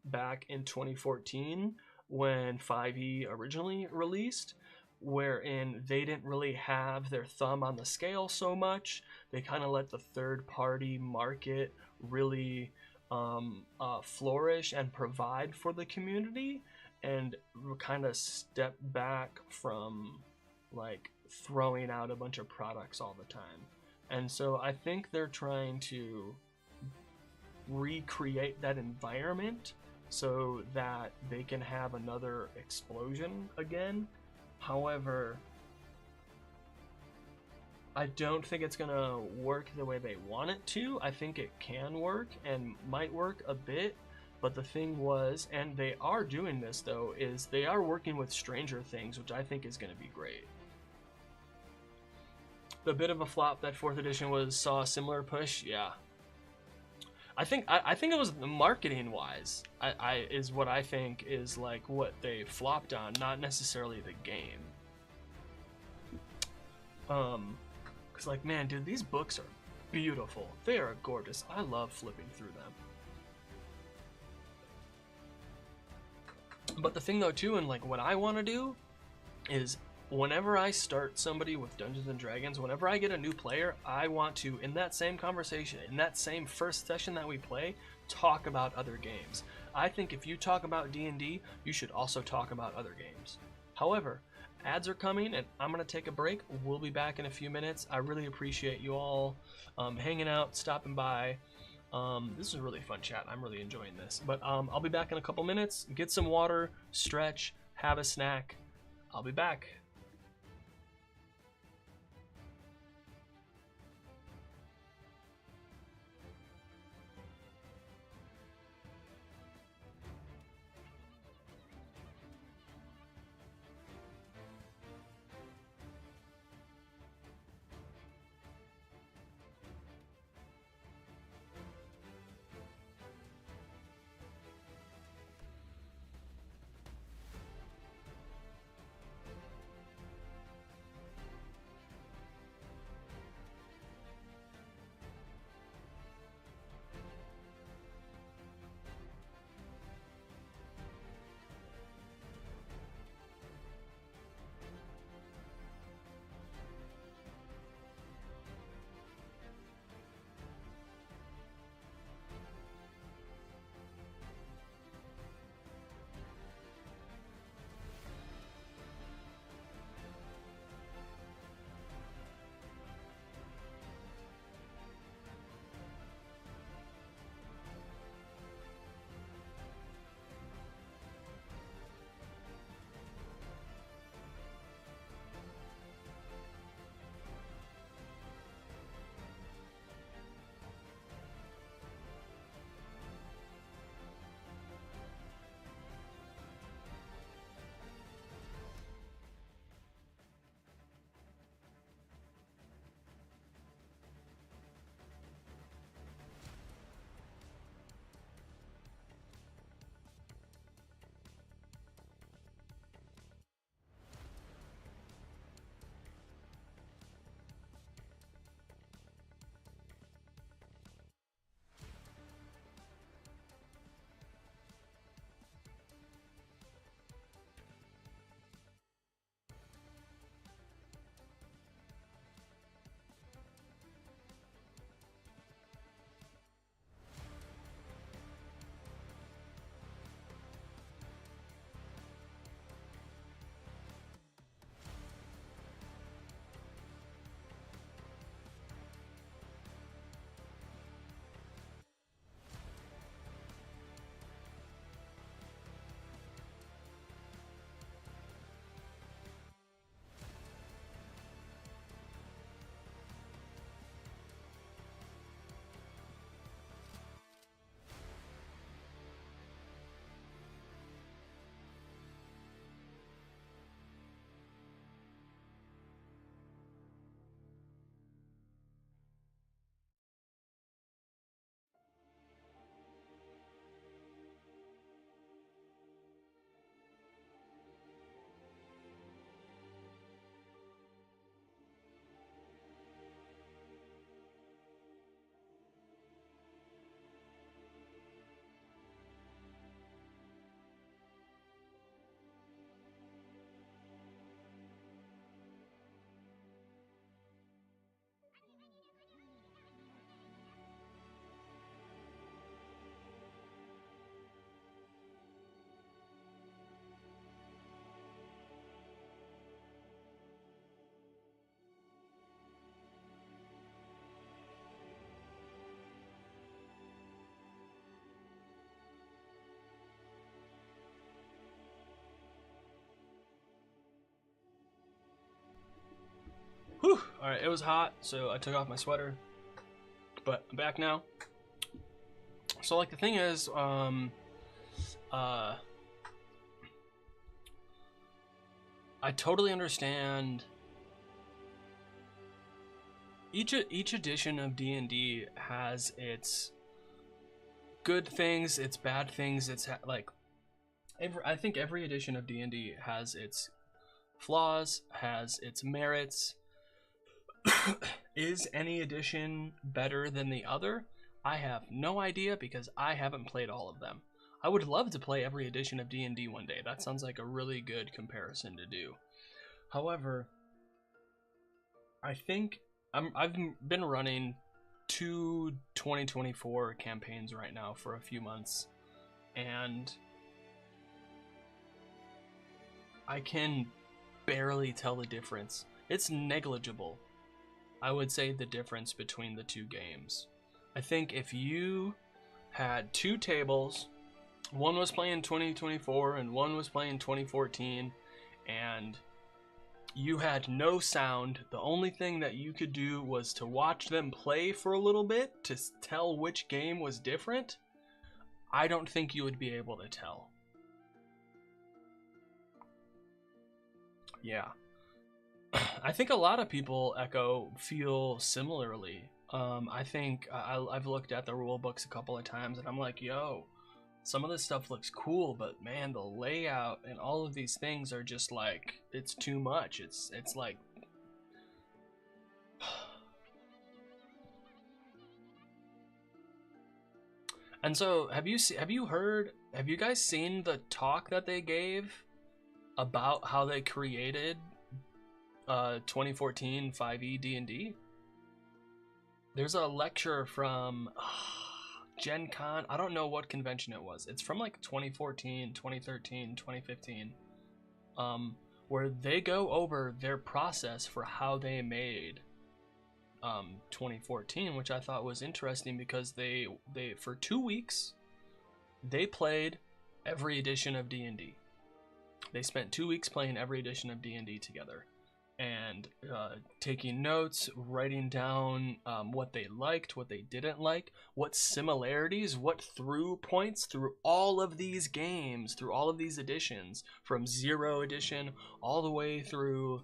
back in 2014 when 5e originally released, wherein they didn't really have their thumb on the scale so much. They kind of let the third-party market really flourish and provide for the community, and kind of step back from like throwing out a bunch of products all the time. And so I think they're trying to recreate that environment so that they can have another explosion again. However, I don't think it's gonna work the way they want it to. I think it can work and might work a bit, But the thing was, and they are doing this though, is they are working with Stranger Things, which I think is going to be great. The bit of a flop that 4th edition saw a similar push, yeah. I think it was marketing wise. Is what I think is like what they flopped on, not necessarily the game. Cause like, man, dude, these books are beautiful. They are gorgeous. I love flipping through them. But the thing though too, and like what I want to do is whenever I start somebody with Dungeons and Dragons, whenever I get a new player, I want to, in that same conversation, in that same first session that we play, talk about other games. I think if you talk about D&D, you should also talk about other games. However, ads are coming and I'm going to take a break. We'll be back in a few minutes. I really appreciate you all hanging out, stopping by. This is a really fun chat. I'm really enjoying this. But I'll be back in a couple minutes. Get some water, stretch, have a snack. I'll be back. Whew. Alright, it was hot, so I took off my sweater. But I'm back now. So like the thing is, I totally understand. Each edition of D&D has its good things, its bad things. I think every edition of D&D has its flaws, has its merits. Is any edition better than the other? I have no idea because I haven't played all of them. I would love to play every edition of D&D one day. That sounds like a really good comparison to do. However, I think I've been running 2 2024 campaigns right now for a few months, and I can barely tell the difference. It's negligible, I would say, the difference between the two games. I think if you had 2 tables, one was playing 2024 and one was playing 2014, and you had no sound, the only thing that you could do was to watch them play for a little bit to tell which game was different, I don't think you would be able to tell. Yeah. I think a lot of people, Echo, feel similarly. I think I've looked at the rule books a couple of times and I'm like, yo, some of this stuff looks cool, but man, the layout and all of these things are just like, it's too much. It's like, and so have you guys seen the talk that they gave about how they created 2014 5e D&D? There's a lecture from Gen Con. I don't know what convention it was. It's from like 2014, 2013, 2015. Where they go over their process for how they made 2014, which I thought was interesting because they for 2 weeks they played every edition of D&D. They spent 2 weeks playing every edition of D&D together, and taking notes, writing down what they liked, what they didn't like, what similarities, what through points through all of these games, through all of these editions, from 0 edition all the way through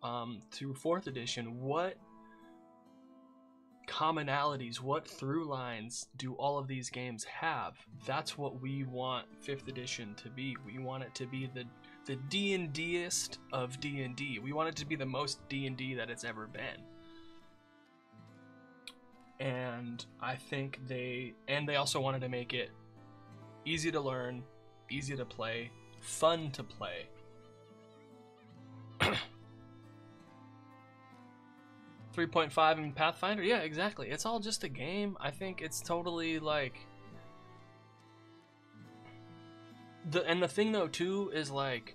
4th edition. What commonalities, what through lines do all of these games have? That's what we want 5th edition to be. We want it to be the D&D-est of D&D. We want it to be the most D&D that it's ever been. And I think they also wanted to make it easy to learn, easy to play, fun to play. 3.5 in Pathfinder? Yeah, exactly. It's all just a game. I think it's totally like... And the thing though too is like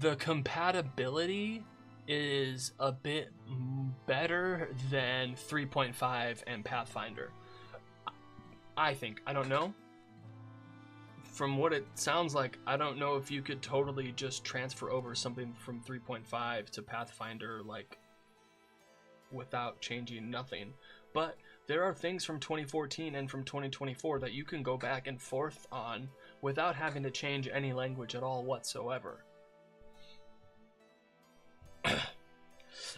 the compatibility is a bit better than 3.5 and Pathfinder. I think. I don't know. From what it sounds like, I don't know if you could totally just transfer over something from 3.5 to Pathfinder like without changing nothing. But there are things from 2014 and from 2024 that you can go back and forth on without having to change any language at all whatsoever.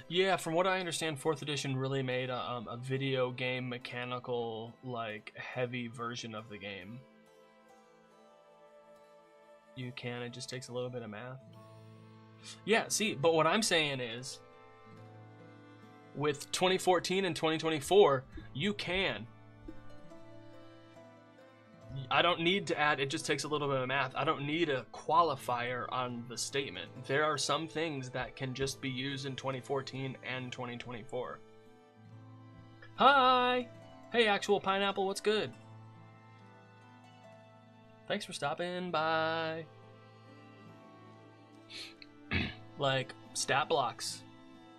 Yeah, from what I understand, 4th edition really made a video game mechanical, like, heavy version of the game. You can, it just takes a little bit of math. Yeah, see, but what I'm saying is, with 2014 and 2024, you can. I don't need to add, it just takes a little bit of math. I don't need a qualifier on the statement. There are some things that can just be used in 2014 and 2024. Hi! Hey, Actual Pineapple, what's good? Thanks for stopping by. Like, stat blocks.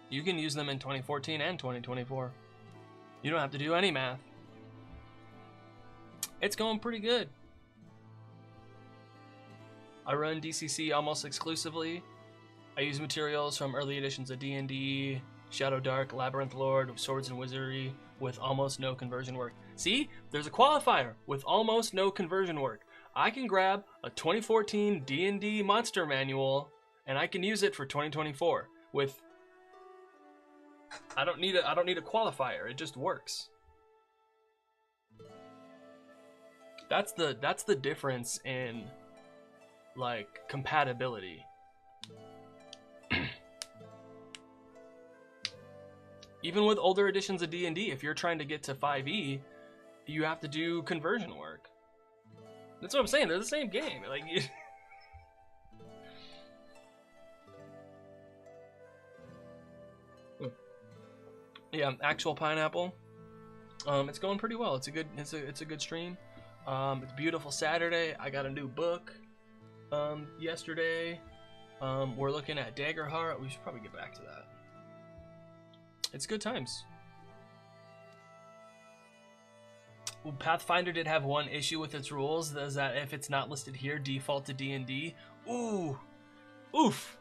You can use them in 2014 and 2024. You don't have to do any math. It's going pretty good. I run DCC almost exclusively. I use materials from early editions of D&D, Shadow Dark, Labyrinth Lord, Swords and Wizardry, with almost no conversion work. See, there's a qualifier with almost no conversion work. I can grab a 2014 D&D monster manual and I can use it for 2024 with I don't need a qualifier. It just works. That's the difference in like compatibility. Even with older editions of D&D, if you're trying to get to 5e, you have to do conversion work. That's what I'm saying. They're the same game. Like, yeah, actual pineapple. It's going pretty well. It's a good stream. It's a beautiful Saturday. I got a new book yesterday. We're looking at Daggerheart. We should probably get back to that. It's good times. Well, Pathfinder did have one issue with its rules. Is that if it's not listed here, default to D&D. Ooh, oof.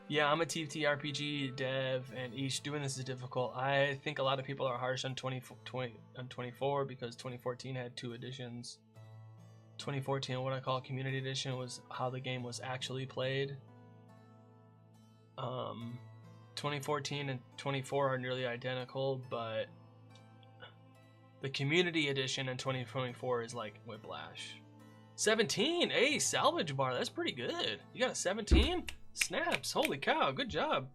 Yeah, I'm a ttrpg dev, and each doing this is difficult. I think a lot of people are harsh on 24 because 2014 had 2 editions. 2014, what I call Community Edition, was how the game was actually played. 2014 and 24 are nearly identical, but the Community Edition in 2024 is like whiplash. 17, hey, salvage bar, that's pretty good. You got a 17? Snaps, holy cow, good job.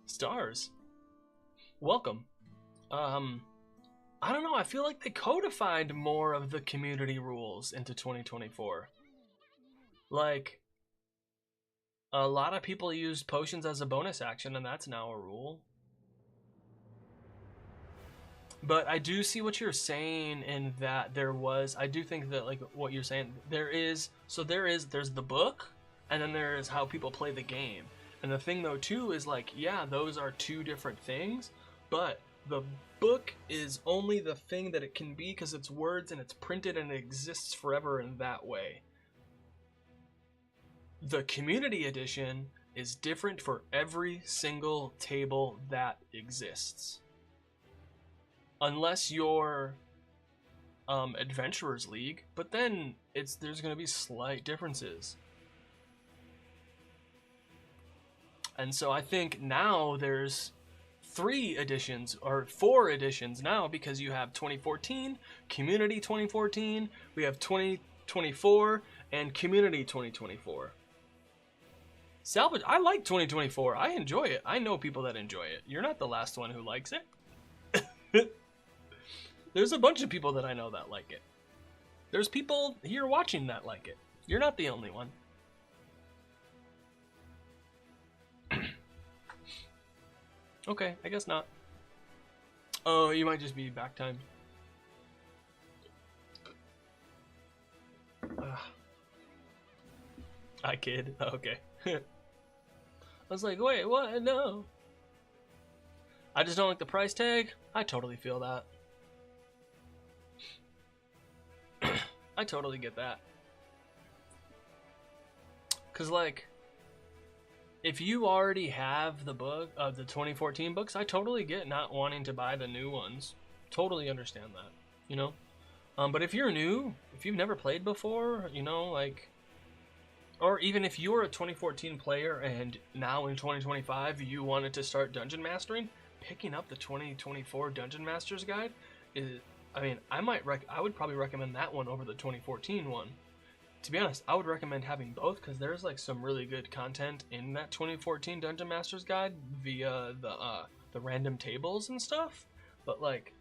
Stars. Welcome. I don't know, I feel like they codified more of the community rules into 2024. Like, a lot of people used potions as a bonus action, and that's now a rule. But I do see what you're saying in that I do think that, like, what you're saying, there's the book, and then there's how people play the game. And the thing, though, too, is, like, yeah, those are 2 different things, but the book is only the thing that it can be because it's words and it's printed and it exists forever in that way. The Community Edition is different for every single table that exists. Unless you're Adventurers League, but then there's going to be slight differences. And so I think now there's 3 editions or 4 editions now because you have 2014, Community 2014, we have 2024, and Community 2024. Salvage, I like 2024. I enjoy it. I know people that enjoy it. You're not the last one who likes it. There's a bunch of people that I know that like it. There's people here watching that like it. You're not the only one. Okay, I guess not. Oh, you might just be back time. I kid. Okay. I was like, wait, what? No. I just don't like the price tag. I totally feel that. I totally get that. Cause like, if you already have the book of the 2014 books, I totally get not wanting to buy the new ones. Totally understand that, you know? But if you're new, if you've never played before, you know, like, or even if you're a 2014 player and now in 2025 you wanted to start dungeon mastering, picking up the 2024 Dungeon Master's Guide is, I mean, I would probably recommend that one over the 2014 one. To be honest, I would recommend having both because there's like some really good content in that 2014 Dungeon Master's Guide via the random tables and stuff. But like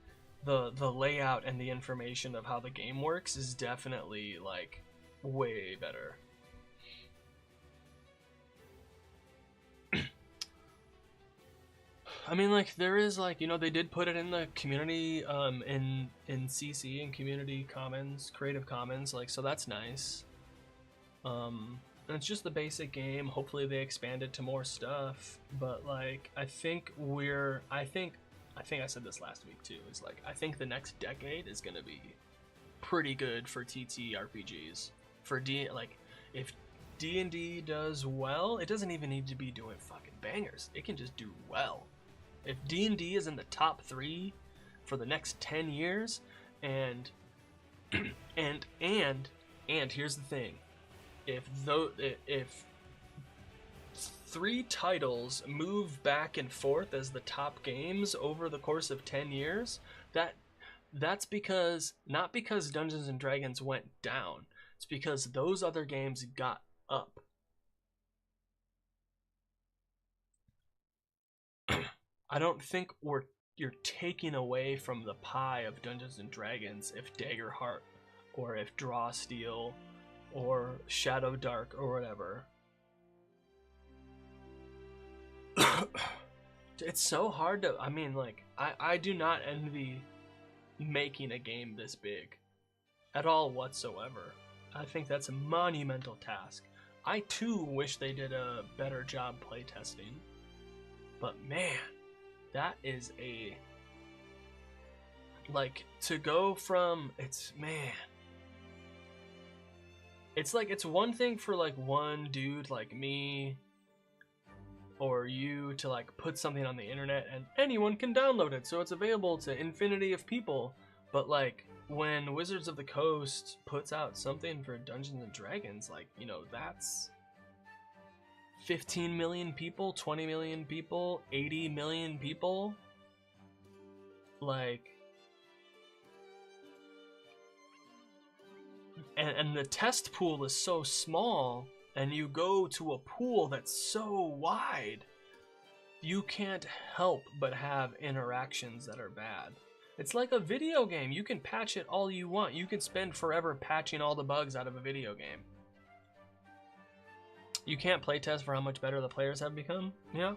the layout and the information of how the game works is definitely like way better. I mean, like, there is, like, you know, they did put it in the community, in CC, in Community Commons, Creative Commons, like, so that's nice. And it's just the basic game. Hopefully they expand it to more stuff, but, like, I think I said this last week, too, is, like, I think the next decade is gonna be pretty good for TTRPGs. If D&D does well, it doesn't even need to be doing fucking bangers. It can just do well. If D&D is in the top 3 for the next 10 years, and here's the thing, if 3 titles move back and forth as the top games over the course of 10 years, that's because, not because Dungeons and Dragons went down, it's because those other games got up. I don't think you're taking away from the pie of Dungeons and Dragons if Daggerheart or if Drawsteel or Shadow Dark or whatever. It's so hard to, I mean, like, I do not envy making a game this big at all whatsoever. I think that's a monumental task. I too wish they did a better job playtesting, but man, that is a, like, to go from, it's like, it's one thing for like one dude like me or you to like put something on the internet and anyone can download it, so it's available to infinity of people. But like when Wizards of the Coast puts out something for Dungeons and Dragons, like, you know, that's 15 million people, 20 million people, 80 million people. Like, and the test pool is so small, and you go to a pool that's so wide, you can't help but have interactions that are bad. It's like a video game. You can patch it all you want. You can spend forever patching all the bugs out of a video game. You can't playtest for how much better the players have become. Yeah.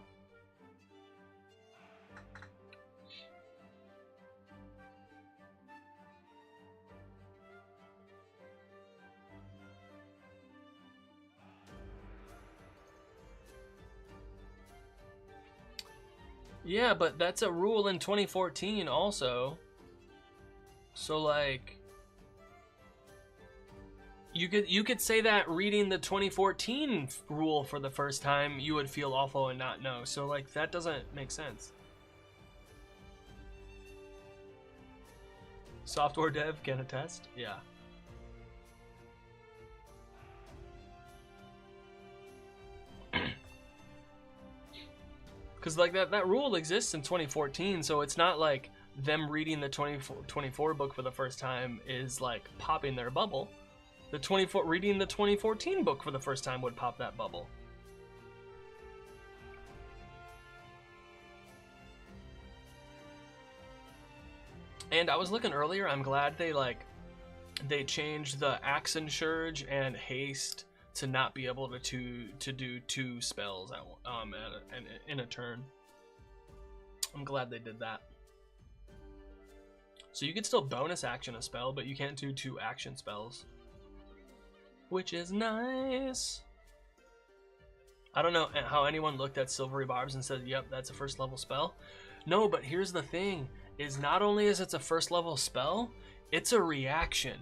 Yeah, but that's a rule in 2014 also. So like, you could say that reading the 2014 rule for the first time, you would feel awful and not know. So like, that doesn't make sense. Software dev can attest. Yeah. Because like that rule exists in 2014, so it's not like them reading the 24 book for the first time is like popping their bubble. Reading the 2014 book for the first time would pop that bubble. And I was looking earlier, I'm glad they changed the Action Surge and Haste to not be able to do 2 spells in a turn. I'm glad they did that. So you could still bonus action a spell, but you can't do 2 action spells, which is nice. I don't know how anyone looked at Silvery Barbs and said, yep, that's a first level spell. No, but here's the thing, is not only is it a first level spell, it's a reaction.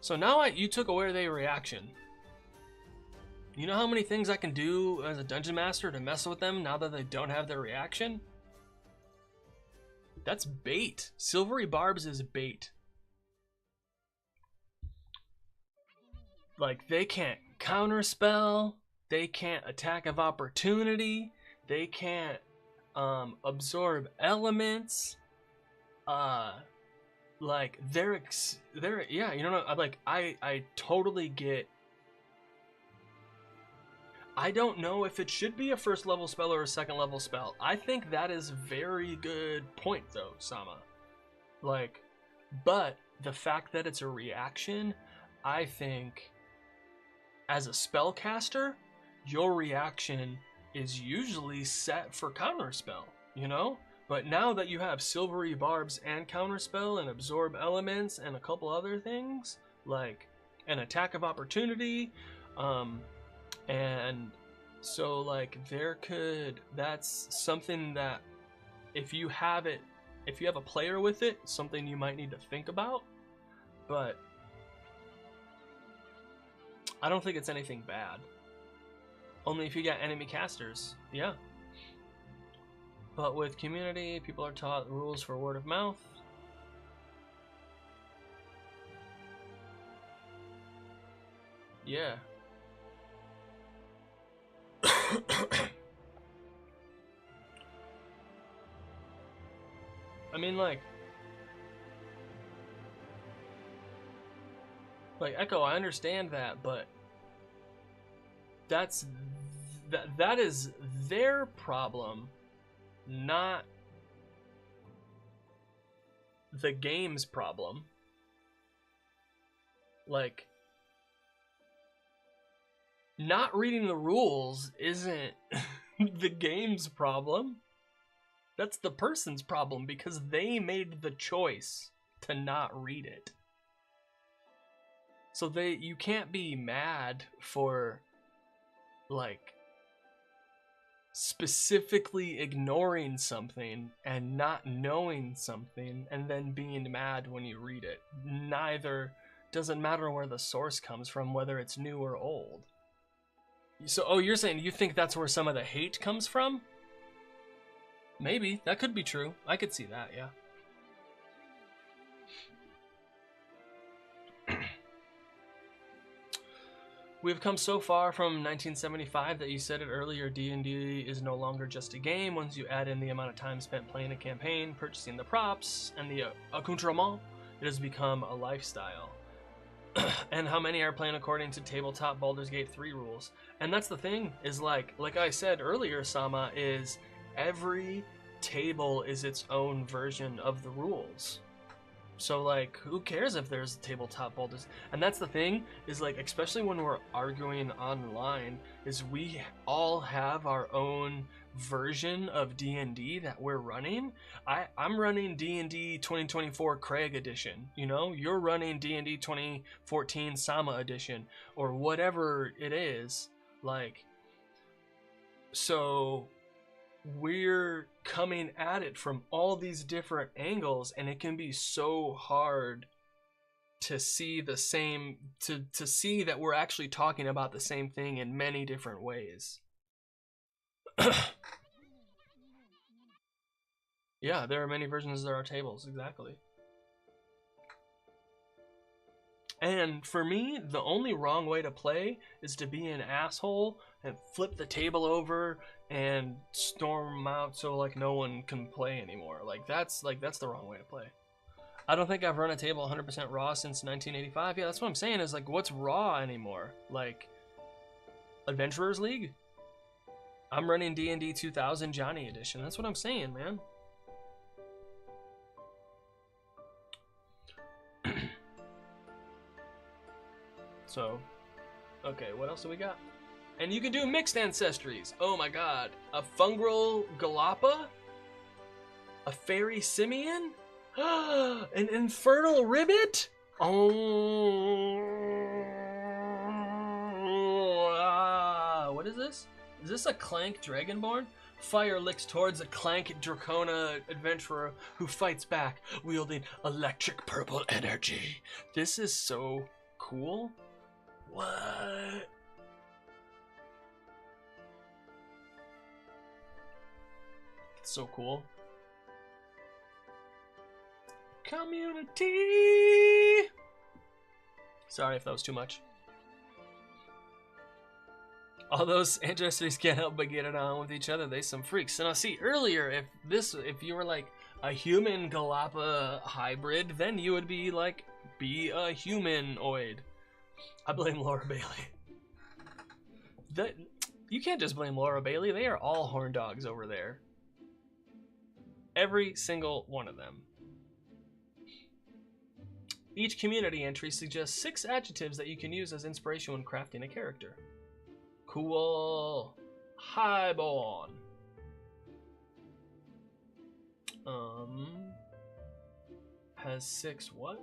So now you took away their reaction. You know how many things I can do as a dungeon master to mess with them now that they don't have their reaction? That's bait. Silvery Barbs is bait. Like, they can't counterspell, they can't attack of opportunity, they can't absorb elements. Like, they're yeah, you know, like, I totally get. I don't know if it should be a first level spell or a second level spell. I think that is very good point though, Sama. Like, but the fact that it's a reaction, I think as a spellcaster, your reaction is usually set for counterspell, you know? But now that you have Silvery Barbs and counterspell and absorb elements and a couple other things, like an attack of opportunity, and so like that's something that if you have a player with it, something you might need to think about. But I don't think it's anything bad. Only if you got enemy casters, yeah. But with community, people are taught rules for word of mouth. Yeah. I mean, like Echo, I understand that, but that is their problem, not the game's problem. Like, not reading the rules isn't the game's problem. That's the person's problem because they made the choice to not read it. So you can't be mad for, like, specifically ignoring something and not knowing something and then being mad when you read it. Neither. Doesn't matter where the source comes from, whether it's new or old. So, oh, you're saying you think that's where some of the hate comes from? Maybe. That could be true. I could see that, yeah. We've come so far from 1975 that you said it earlier, D&D is no longer just a game. Once you add in the amount of time spent playing a campaign, purchasing the props, and the accoutrement, it has become a lifestyle. And how many are playing according to tabletop Baldur's Gate 3 rules? And that's the thing, is like I said earlier, Sama, is every table is its own version of the rules. So, like, who cares if there's tabletop Baldur's? And that's the thing, is like, especially when we're arguing online, is we all have our own version of D&D that we're running. I'm running D&D 2024 Craig edition, you know? You're running D&D 2014 Sama edition, or whatever it is. Like, so we're coming at it from all these different angles, and it can be so hard to see the same, to see that we're actually talking about the same thing in many different ways. Yeah, there are many versions, there are tables, exactly. And for me, the only wrong way to play is to be an asshole and flip the table over and storm out so like no one can play anymore. That's the wrong way to play. I don't think I've run a table 100% raw since 1985. Yeah, that's what I'm saying, is like, what's raw anymore? Like, Adventurers League? I'm running D&D 2000 Johnny Edition. That's what I'm saying, man. So, okay, what else do we got? And you can do mixed ancestries. Oh my god. A fungal Galapa? A fairy simian? An infernal ribbit? Oh. What is this? Is this a Clank Dragonborn? Fire licks towards a Clank Dracona adventurer who fights back, wielding electric purple energy. This is so cool. What? It's so cool. Community! Sorry if that was too much. All those ancestors can't help but get it on with each other. They some freaks. So now see, earlier, if you were like a human Galapa hybrid, then you would be like, be a humanoid. I blame Laura Bailey. You can't just blame Laura Bailey. They are all horn dogs over there. Every single one of them. Each community entry suggests 6 adjectives that you can use as inspiration when crafting a character. Cool. Highborn. Has 6 what?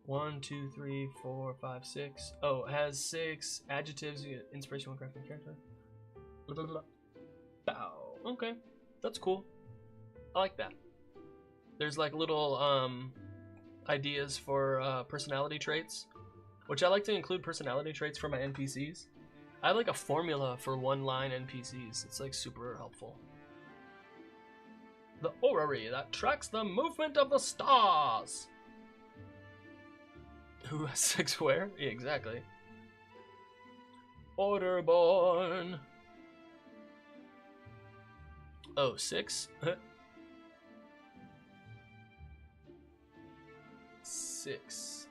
1, 2, 3, 4, 5, 6. Oh, it has 6 adjectives, inspiration when crafting a character. Blah, blah, blah. Bow. Okay, that's cool. I like that. There's like little ideas for personality traits, which I like to include personality traits for my NPCs. I have like a formula for one-line NPCs. It's like super helpful. The orrery that tracks the movement of the stars. Who has 6 where? Yeah, exactly. Orderborn. Oh, 6? 6.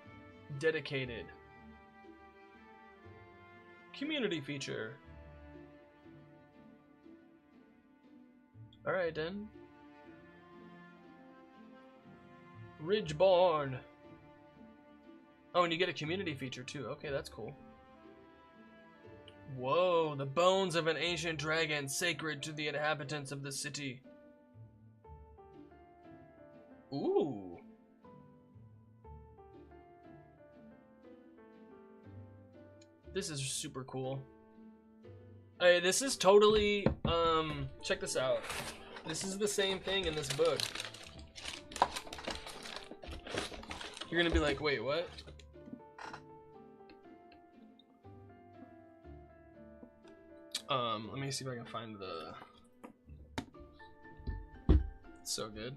Dedicated. Community feature. Alright then. Ridgeborn. Oh, and you get a community feature too. Okay, that's cool. Whoa, the bones of an ancient dragon sacred to the inhabitants of the city. Ooh. This is super cool. Hey, this is totally, check this out. This is the same thing in this book. You're gonna be like, wait, what? Let me see if I can find the... It's so good.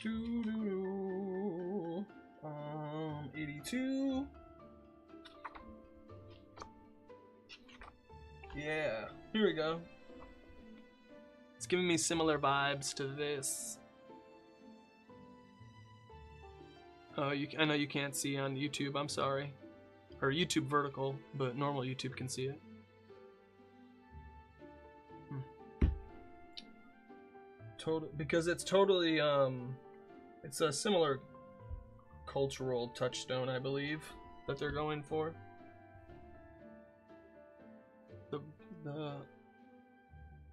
Doo-doo-doo. 82. Yeah, here we go. It's giving me similar vibes to this. Oh, I know you can't see on YouTube, I'm sorry. Or YouTube vertical, but normal YouTube can see it. Because it's totally, it's a similar cultural touchstone, I believe, that they're going for.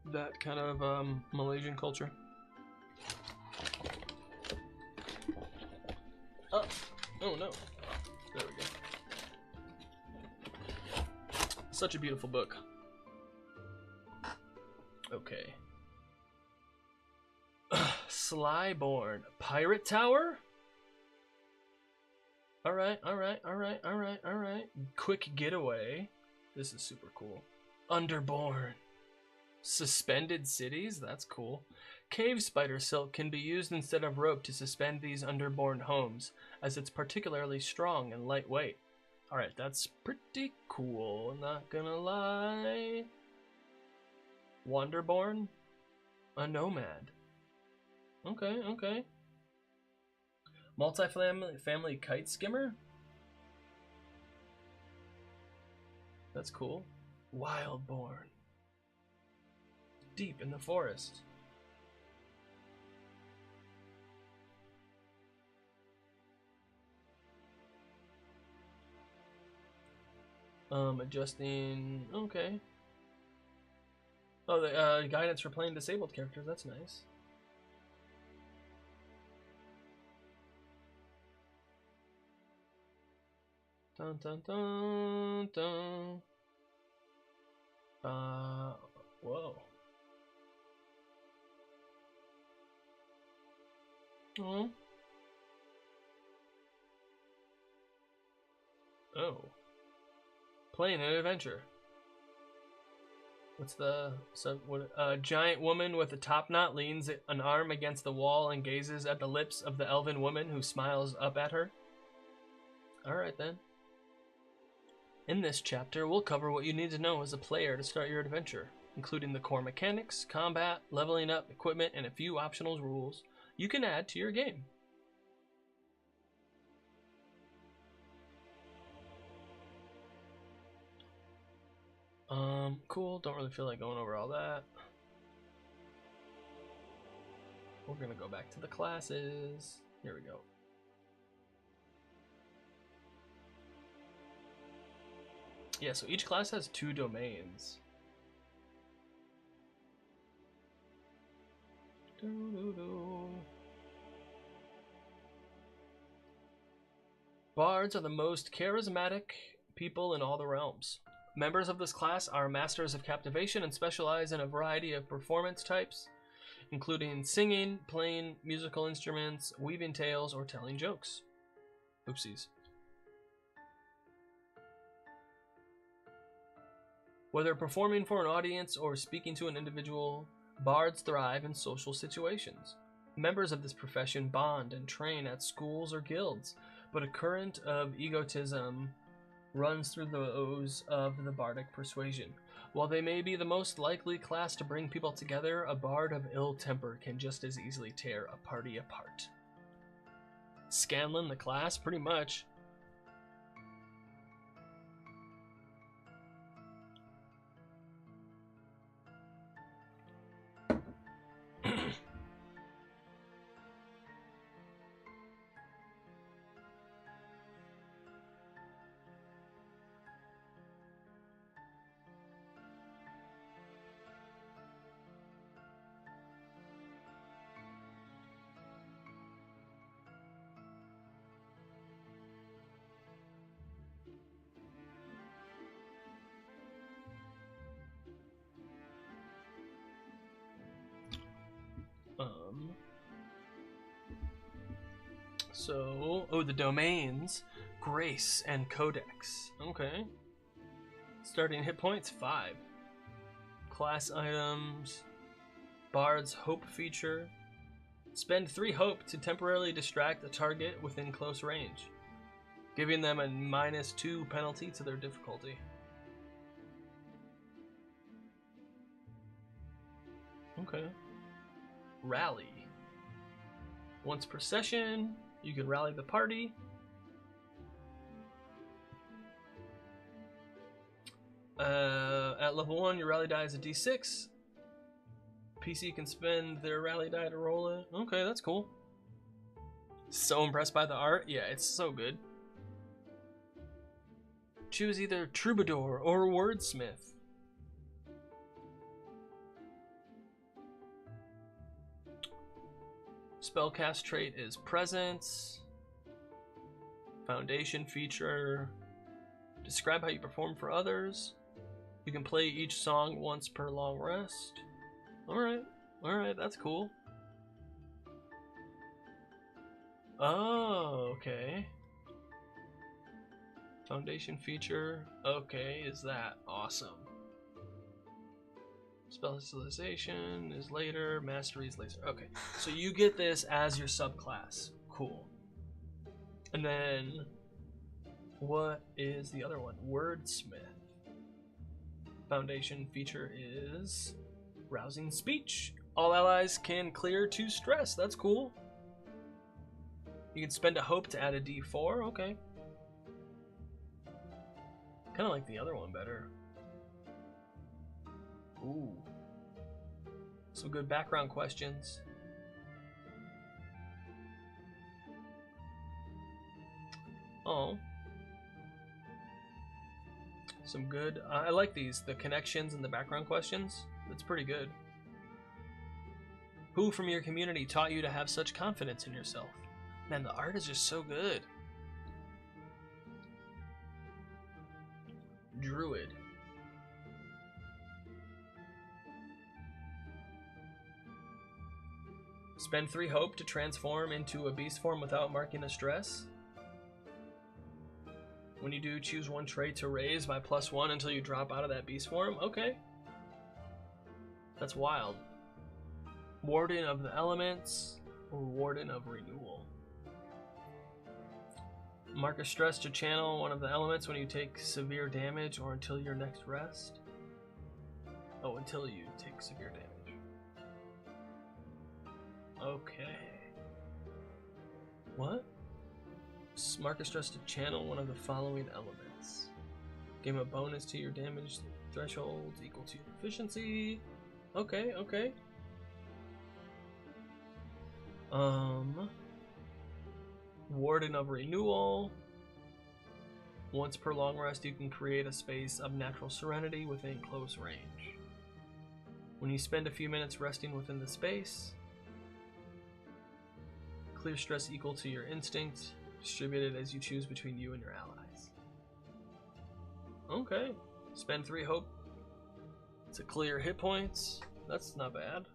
That kind of Malaysian culture. Oh no. There we go. Such a beautiful book. Okay. Slyborn. Pirate Tower? Alright. Quick Getaway. This is super cool. Underborn. Suspended cities? That's cool. Cave spider silk can be used instead of rope to suspend these underborn homes, as it's particularly strong and lightweight. Alright, that's pretty cool, not gonna lie. Wanderborn? A nomad. Okay. Multi-family kite skimmer? That's cool. Wildborn. Deep in the forest. Adjusting. Okay. Oh, the guidance for playing disabled characters. That's nice. Dun dun dun dun. Whoa. Oh. Oh. Playing an adventure. What's the a giant woman with a top knot leans an arm against the wall and gazes at the lips of the elven woman who smiles up at her. Alright then. In this chapter, we'll cover what you need to know as a player to start your adventure, including the core mechanics, combat, leveling up, equipment, and a few optional rules you can add to your game. Cool. Don't really feel like going over all that. We're gonna go back to the classes. Here we go. Yeah, so each class has 2 domains. Bards are the most charismatic people in all the realms. Members of this class are masters of captivation and specialize in a variety of performance types, including singing, playing musical instruments, weaving tales, or telling jokes. Oopsies. Whether performing for an audience or speaking to an individual, bards thrive in social situations. Members of this profession bond and train at schools or guilds, but a current of egotism runs through those of the bardic persuasion. While they may be the most likely class to bring people together, a bard of ill temper can just as easily tear a party apart. Scanlan, the class, pretty much. The domains, Grace and Codex. Okay. Starting hit points, 5. Class items, Bard's Hope feature. Spend 3 hope to temporarily distract a target within close range, giving them a -2 penalty to their difficulty. Okay. Rally. Once per session, you can rally the party. At level 1, your rally die is a d6. PC can spend their rally die to roll it. Okay, that's cool. So impressed by the art. Yeah, it's so good. Choose either Troubadour or Wordsmith. Spellcast trait is Presence. Foundation feature. Describe how you perform for others. You can play each song once per long rest. Alright, that's cool. Oh, okay. Foundation feature. Okay, is that awesome? Specialization is later. Mastery is later. Okay, so you get this as your subclass. Cool. And then, what is the other one? Wordsmith. Foundation feature is Rousing Speech. All allies can clear 2 stress. That's cool. You can spend a hope to add a d4. Okay. Kind of like the other one better. Ooh. Some good background questions. Oh. Some good. I like these. The connections and the background questions. That's pretty good. Who from your community taught you to have such confidence in yourself? Man, the art is just so good. Druid. Spend 3 hope to transform into a beast form without marking a stress. When you do, choose 1 trait to raise by +1 until you drop out of that beast form. Okay. That's wild. Warden of the Elements or Warden of Renewal. Mark a stress to channel one of the elements when you take severe damage or until your next rest. Oh, until you take severe damage. Okay. What? Mark a stress to channel one of the following elements. Give a bonus to your damage thresholds equal to your efficiency. Okay, okay. Warden of Renewal. Once per long rest, you can create a space of natural serenity within close range. When you spend a few minutes resting within the space, clear stress equal to your instinct, distributed as you choose between you and your allies. Okay. Spend 3 hope to clear hit points. That's not bad.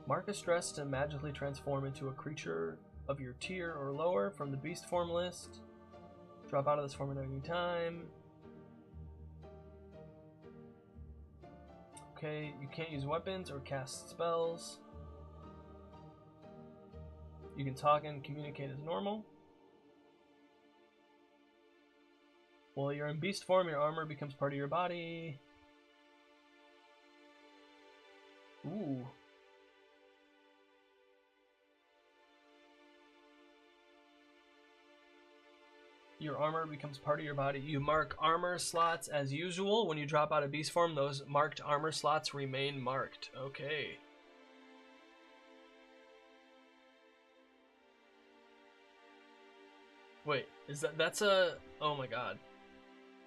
Mark a stress to magically transform into a creature of your tier or lower from the beast form list. Drop out of this form at any time. Okay, you can't use weapons or cast spells. You can talk and communicate as normal. While you're in beast form, your armor becomes part of your body. Ooh. Your armor becomes part of your body. You mark armor slots as usual. When you drop out of beast form, those marked armor slots remain marked. Okay. Wait, that's a... Oh my god.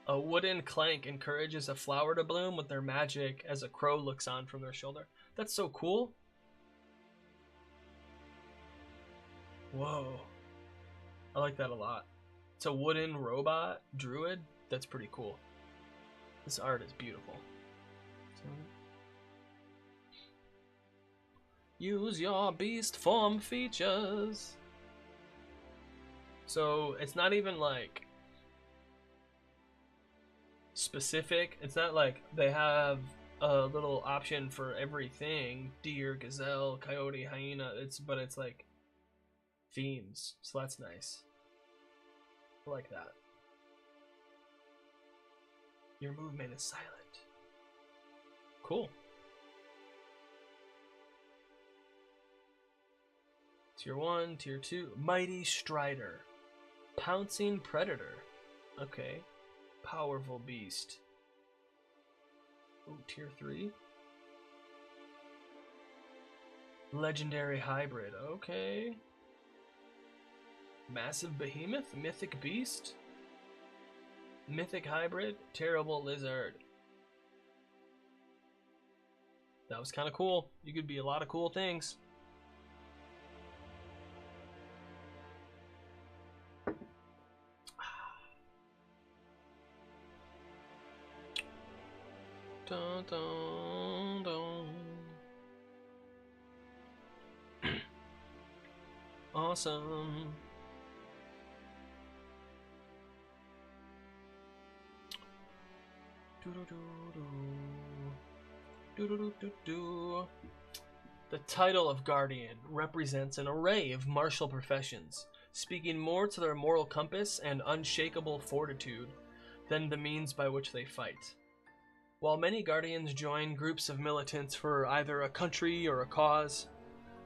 A wooden clank encourages a flower to bloom with their magic as a crow looks on from their shoulder. That's so cool. Whoa. I like that a lot. It's a wooden robot druid. That's pretty cool. This art is beautiful. Use your beast form features. So it's not even like specific. It's not like they have a little option for everything: deer, gazelle, coyote, hyena. But it's like themes, so that's nice. I like that. Your movement is silent. Cool. Tier 1, Tier 2, Mighty Strider, Pouncing Predator. Okay. Powerful Beast. Ooh, Tier 3. Legendary Hybrid. Okay. Massive Behemoth, Mythic Beast. Mythic Hybrid, Terrible Lizard. That was kind of cool. You could be a lot of cool things. Dun, dun, dun. Awesome. The title of Guardian represents an array of martial professions, speaking more to their moral compass and unshakable fortitude than the means by which they fight. While many Guardians join groups of militants for either a country or a cause,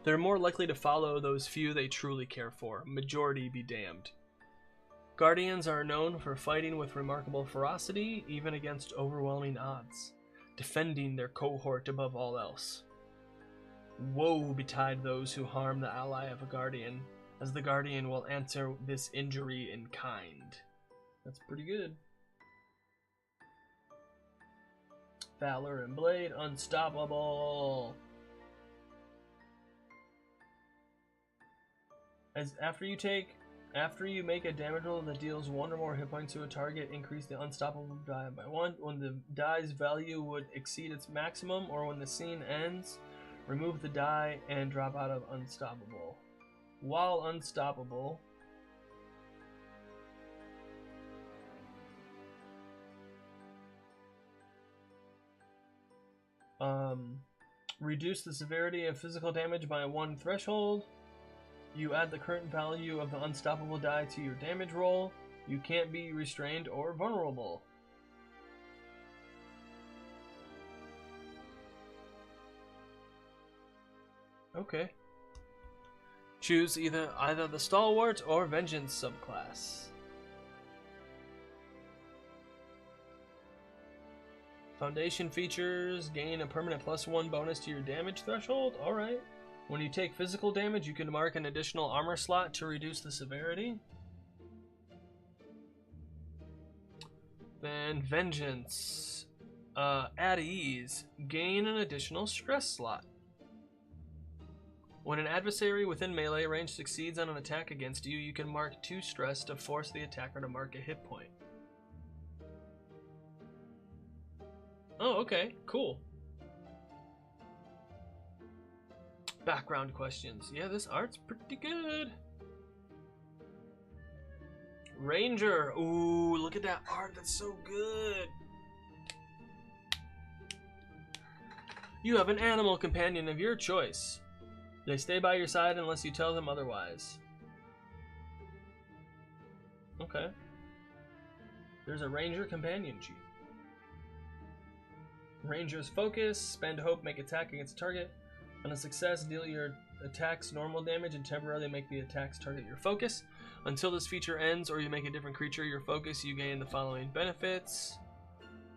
they're more likely to follow those few they truly care for, majority be damned. Guardians are known for fighting with remarkable ferocity, even against overwhelming odds, defending their cohort above all else. Woe betide those who harm the ally of a Guardian, as the Guardian will answer this injury in kind. That's pretty good. Valor and Blade, unstoppable. After you make a damage roll that deals 1 or more hit points to a target, increase the unstoppable die by 1. When the die's value would exceed its maximum, or when the scene ends, remove the die and drop out of unstoppable. While unstoppable, reduce the severity of physical damage by 1 threshold. You add the current value of the unstoppable die to your damage roll. You can't be restrained or vulnerable. Okay. Choose either the Stalwart or Vengeance subclass. Foundation features: gain a permanent +1 bonus to your damage threshold. Alright. When you take physical damage, you can mark an additional armor slot to reduce the severity. Then Vengeance. At ease, gain an additional stress slot. When an adversary within melee range succeeds on an attack against you, you can mark 2 stress to force the attacker to mark a hit point. Oh, okay, cool. Background questions. Yeah, this art's pretty good. Ranger. Ooh, look at that art. That's so good. You have an animal companion of your choice. They stay by your side unless you tell them otherwise. Okay. There's a Ranger companion sheet. Ranger's focus. Spend hope, make attack against a target. On a success, deal your attacks normal damage and temporarily make the attacks target your focus. Until this feature ends or you make a different creature your focus, you gain the following benefits.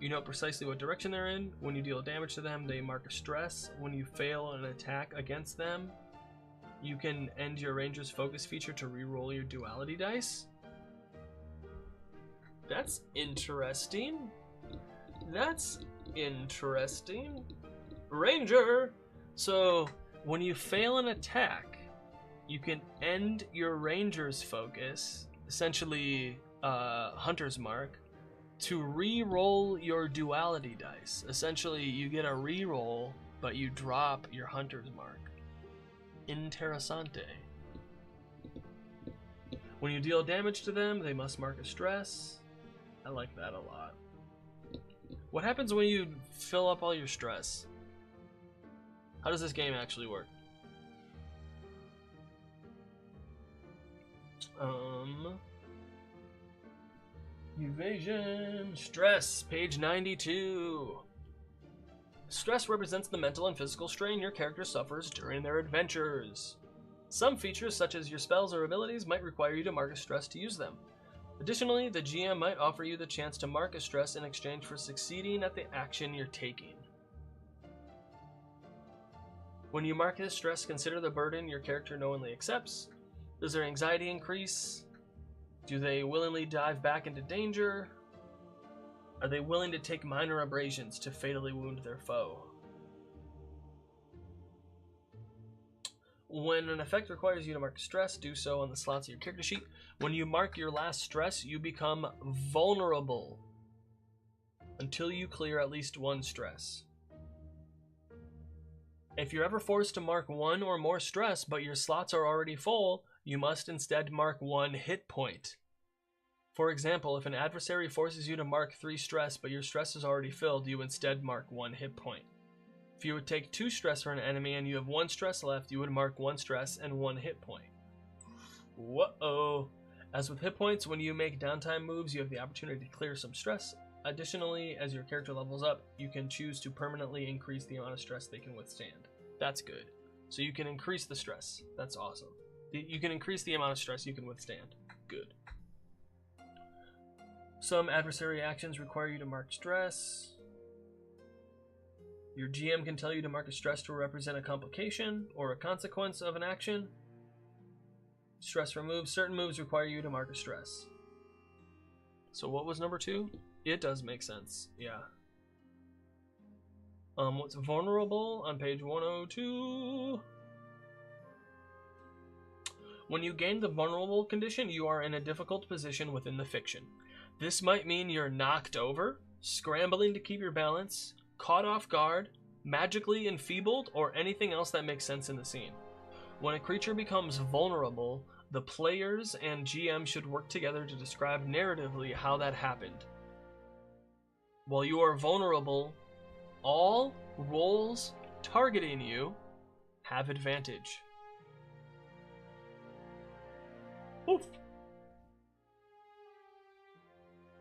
You know precisely what direction they're in. When you deal damage to them, they mark a stress. When you fail an attack against them, you can end your Ranger's focus feature to reroll your duality dice. That's interesting. That's interesting. Ranger! So, when you fail an attack, you can end your Ranger's focus, essentially Hunter's Mark, to re-roll your duality dice. Essentially, you get a re-roll, but you drop your Hunter's Mark. Interessante. When you deal damage to them, they must mark a stress. I like that a lot. What happens when you fill up all your stress? How does this game actually work? Evasion. Stress. Page 92. Stress represents the mental and physical strain your character suffers during their adventures. Some features, such as your spells or abilities, might require you to mark a stress to use them. Additionally, the GM might offer you the chance to mark a stress in exchange for succeeding at the action you're taking. When you mark this stress, consider the burden your character knowingly accepts. Does their anxiety increase? Do they willingly dive back into danger? Are they willing to take minor abrasions to fatally wound their foe? When an effect requires you to mark stress, do so on the slots of your character sheet. When you mark your last stress, you become vulnerable until you clear at least one stress. If you're ever forced to mark one or more stress, but your slots are already full, you must instead mark one hit point. For example, if an adversary forces you to mark 3 stress, but your stress is already filled, you instead mark 1 hit point. If you would take 2 stress for an enemy and you have 1 stress left, you would mark 1 stress and 1 hit point. Whoa. As with hit points, when you make downtime moves, you have the opportunity to clear some stress. Additionally, as your character levels up, you can choose to permanently increase the amount of stress they can withstand. That's good. So you can increase the stress. That's awesome. You can increase the amount of stress you can withstand. Good. Some adversary actions require you to mark stress. Your GM can tell you to mark a stress to represent a complication or a consequence of an action. Stress removed. Certain moves require you to mark a stress. So what was number 2? It does make sense. Yeah. What's vulnerable on page 102? When you gain the vulnerable condition, you are in a difficult position within the fiction. This might mean you're knocked over, scrambling to keep your balance, caught off guard, magically enfeebled, or anything else that makes sense in the scene. When a creature becomes vulnerable, the players and GM should work together to describe narratively how that happened. While you are vulnerable, all rolls targeting you have advantage. Oof.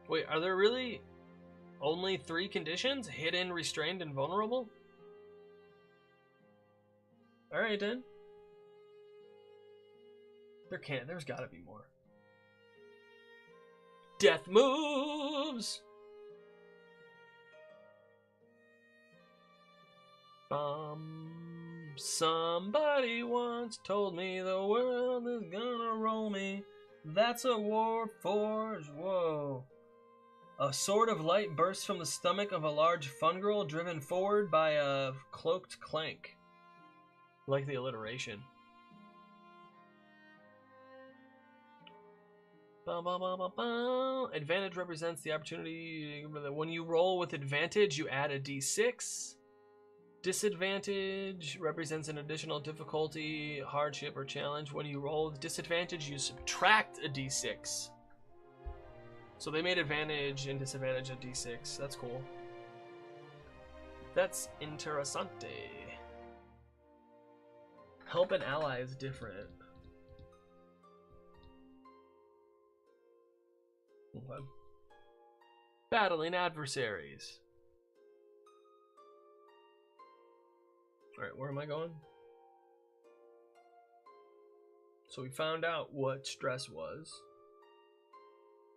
Wait, are there really only 3 conditions? Hidden, restrained, and vulnerable? Alright then. There's gotta be more. Death moves! Somebody once told me the world is gonna roll me. That's a Warforged. Whoa. A sword of light bursts from the stomach of a large fungirl driven forward by a cloaked clank. Like the alliteration. Advantage represents the opportunity. When you roll with advantage, you add a d6. Disadvantage represents an additional difficulty, hardship, or challenge. When you roll with disadvantage, you subtract a d6. So they made advantage and disadvantage at D6. That's cool. That's interessante. Help an ally is different. Okay. Battling adversaries. Alright, where am I going? So we found out what stress was.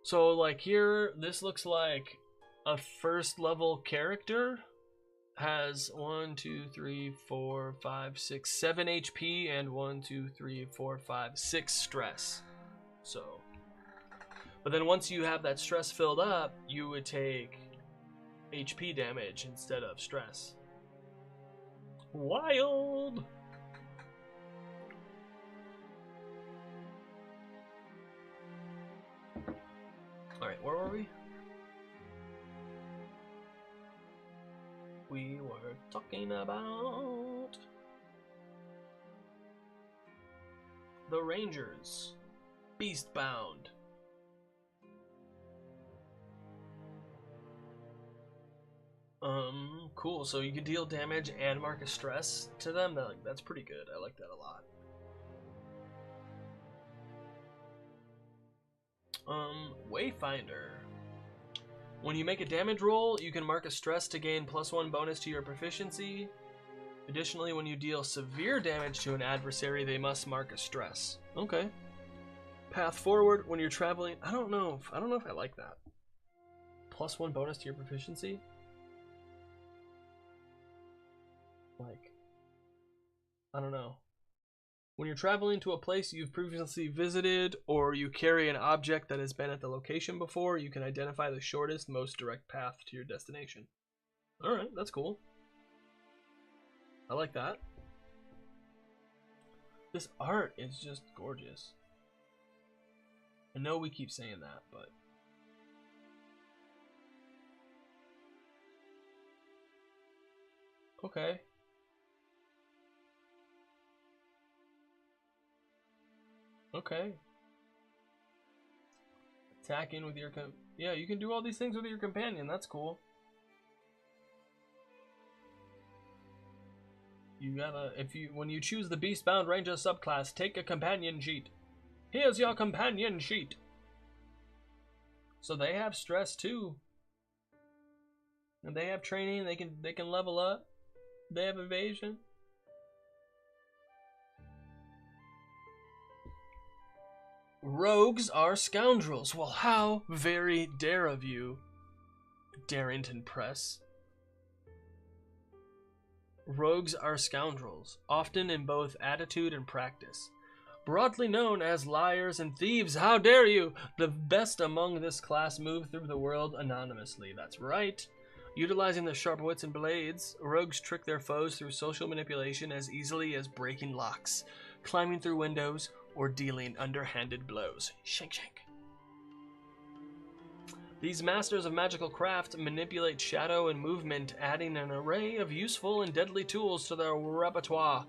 So like here, this looks like a first level character has 1, 2, 3, 4, 5, 6, 7 HP and 1, 2, 3, 4, 5, 6 stress. So, but then once you have that stress filled up, you would take HP damage instead of stress. Wild! Alright, where were we? We were talking about the Rangers. Beastbound. Cool. So you can deal damage and mark a stress to them. That's pretty good. I like that a lot. Wayfinder. When you make a damage roll, you can mark a stress to gain +1 bonus to your proficiency. Additionally, when you deal severe damage to an adversary, they must mark a stress. Okay. Path forward when you're traveling. I don't know if I like that. +1 bonus to your proficiency. Like, I don't know. When you're traveling to a place you've previously visited, or you carry an object that has been at the location before, you can identify the shortest, most direct path to your destination. Alright, that's cool. I like that. This art is just gorgeous. I know we keep saying that, but... Okay. Okay. Attacking with your yeah, you can do all these things with your companion. That's cool. You gotta, when you choose the Beastbound Ranger subclass, take a companion sheet. Here's your companion sheet. So they have stress too. And they have training, they can level up. They have evasion. Rogues are scoundrels. Well, how very dare of you, Darrington Press. Rogues are scoundrels, often in both attitude and practice. Broadly known as liars and thieves, how dare you! The best among this class move through the world anonymously. That's right. Utilizing their sharp wits and blades, rogues trick their foes through social manipulation as easily as breaking locks, climbing through windows, or dealing underhanded blows. Shank, shank. These masters of magical craft manipulate shadow and movement, adding an array of useful and deadly tools to their repertoire.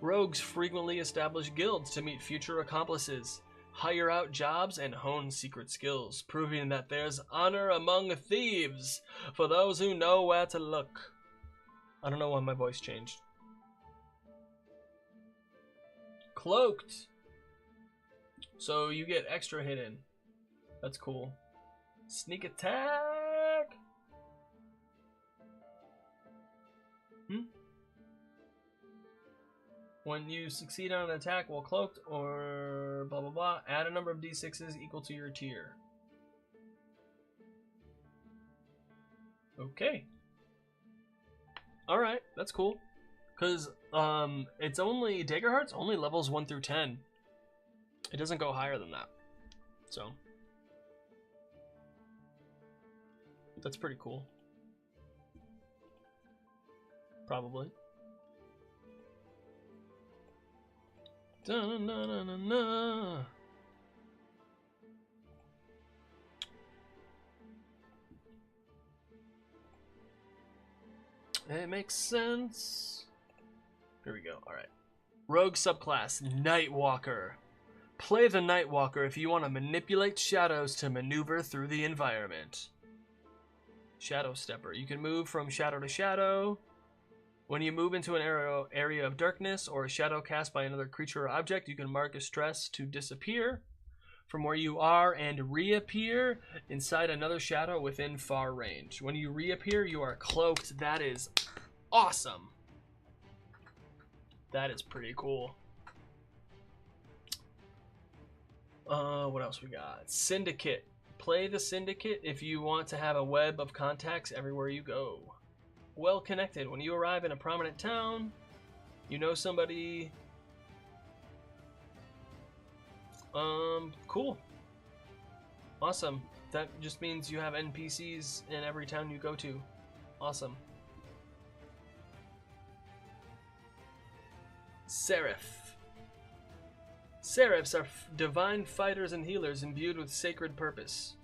Rogues frequently establish guilds to meet future accomplices, hire out jobs, and hone secret skills, proving that there's honor among thieves for those who know where to look. I don't know why my voice changed. Cloaked. So you get extra hidden. That's cool. Sneak attack. When you succeed on an attack while cloaked or blah blah blah, add a number of d6s equal to your tier. Okay. Alright, that's cool. Cause it's only Daggerheart's only levels 1 through 10. It doesn't go higher than that. So that's pretty cool. Probably. Da-na-na-na-na. It makes sense. Here we go. Alright. Rogue subclass, Nightwalker. Play the Nightwalker if you want to manipulate shadows to maneuver through the environment. Shadow Stepper. You can move from shadow to shadow. When you move into an area of darkness or a shadow cast by another creature or object, you can mark a stress to disappear from where you are and reappear inside another shadow within far range. When you reappear, you are cloaked. That is awesome. That is pretty cool. What else we got? Syndicate. Play the Syndicate if you want to have a web of contacts everywhere you go. Well connected. When you arrive in a prominent town, you know somebody. Cool. Awesome. That just means you have NPCs in every town you go to. Awesome. Seraph. Seraphs are divine fighters and healers imbued with sacred purpose.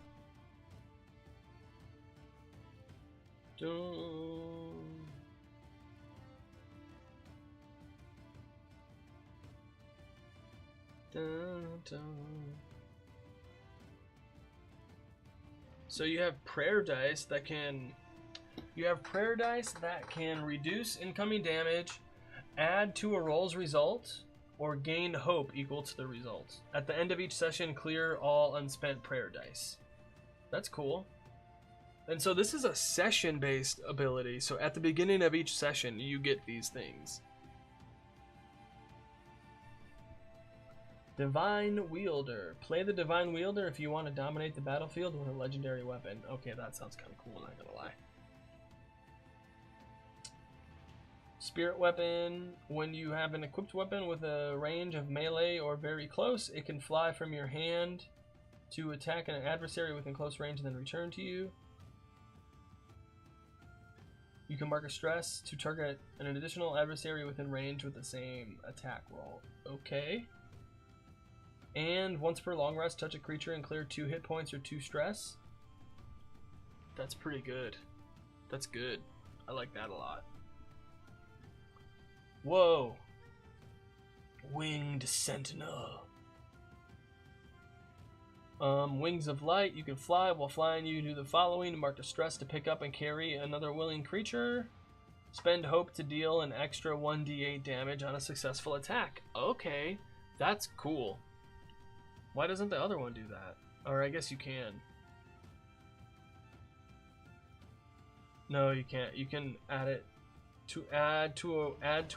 So you have prayer dice that can reduce incoming damage, add to a roll's result, or gain hope equal to the result. At the end of each session, clear all unspent prayer dice. That's cool. And so this is a session-based ability. So at the beginning of each session, you get these things. Divine Wielder. Play the Divine Wielder if you want to dominate the battlefield with a legendary weapon. Okay, that sounds kind of cool, not gonna lie. Spirit Weapon. When you have an equipped weapon with a range of melee or very close, it can fly from your hand to attack an adversary within close range and then return to you. You can mark a stress to target an additional adversary within range with the same attack roll. Okay. And once per long rest, touch a creature and clear 2 hit points or 2 stress. That's pretty good. That's good. I like that a lot. Whoa. Winged Sentinel. Wings of Light. You can fly. While flying, you do the following. Mark a stress to pick up and carry another willing creature. Spend hope to deal an extra 1d8 damage on a successful attack. Okay. That's cool. Why doesn't the other one do that? Or I guess you can. No, you can't. You can add it to add to